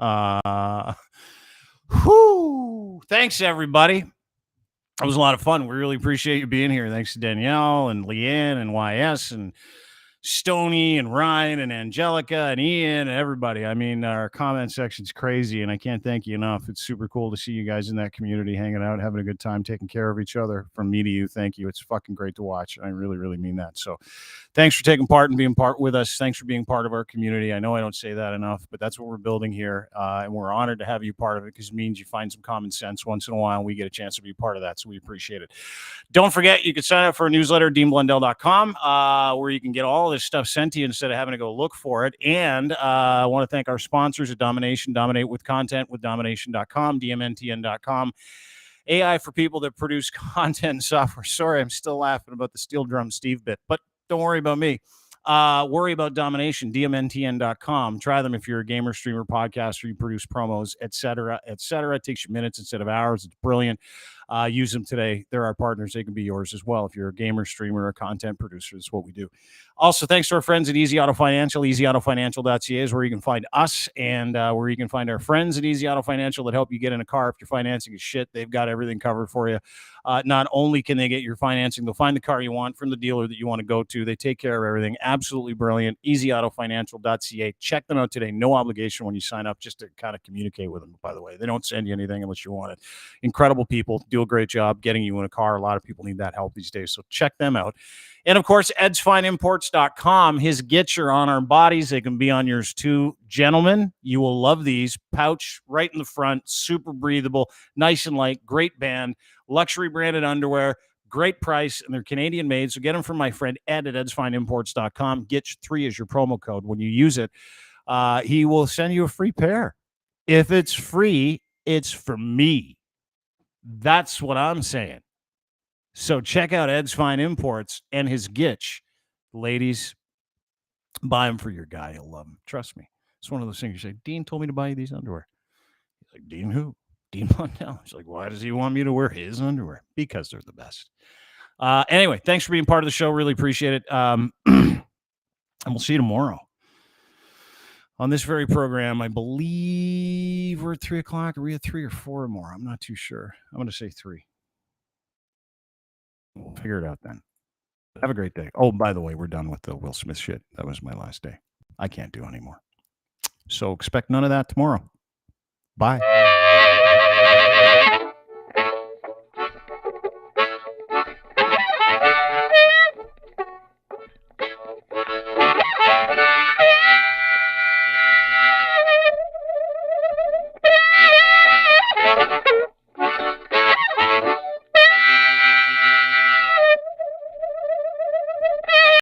Whoo! Thanks, everybody. It was a lot of fun. We really appreciate you being here. Thanks to Danielle and Leanne and YS and Stony and Ryan and Angelica and Ian and everybody. I mean, our comment section's crazy, and I can't thank you enough. It's super cool to see you guys in that community hanging out, having a good time, taking care of each other. From me to you, thank you. It's fucking great to watch. I really, really mean that. So thanks for taking part and being part with us. Thanks for being part of our community. I know I don't say that enough, but that's what we're building here, and we're honored to have you part of it because it means you find some common sense once in a while, and we get a chance to be part of that, so we appreciate it. Don't forget, you can sign up for a newsletter at deanblundell.com, where you can get all this stuff sent to you instead of having to go look for it. And I want to thank our sponsors at Domination. Dominate with content with domination.com, dmntn.com. AI for people that produce content and software. Sorry, I'm still laughing about the Steel Drum Steve bit, but don't worry about me. Worry about Domination, dmntn.com. Try them if you're a gamer, streamer, podcaster, you produce promos, etc., etc. It takes you minutes instead of hours. It's brilliant. Use them today. They're our partners. They can be yours as well if you're a gamer, streamer, or content producer. That's what we do. Also, thanks to our friends at Easy Auto Financial. EasyAutoFinancial.ca is where you can find us and where you can find our friends at Easy Auto Financial that help you get in a car. If your financing is shit, they've got everything covered for you. Not only can they get your financing, they'll find the car you want from the dealer that you want to go to. They take care of everything. Absolutely brilliant. EasyAutoFinancial.ca. Check them out today. No obligation when you sign up, just to kind of communicate with them, by the way. They don't send you anything unless you want it. Incredible people. Do do a great job getting you in a car. A lot of people need that help these days, so check them out. And of course, edsfineimports.com. His gits are on our bodies. They can be on yours too. Gentlemen, you will love these. Pouch right in the front, super breathable, nice and light, great band, luxury branded underwear, great price, and they're Canadian made. So get them from my friend Ed at edsfineimports.com. Gitch3 is your promo code. When you use it, he will send you a free pair. If it's free, it's for me. That's what I'm saying. So check out Ed's Fine Imports and his Gitch. Ladies, buy them for your guy. He'll love them. Trust me. It's one of those things you say, Dean told me to buy you these underwear. He's like, Dean who? Dean Mondell. He's like, why does he want me to wear his underwear? Because they're the best. Anyway, thanks for being part of the show. Really appreciate it. And we'll see you tomorrow on this very program. I believe we're at 3 o'clock. Are we at 3 or 4 or more? I'm not too sure. I'm going to say 3. We'll figure it out then. Have a great day. Oh, by the way, we're done with the Will Smith shit. That was my last day. I can't do anymore. So expect none of that tomorrow. Bye.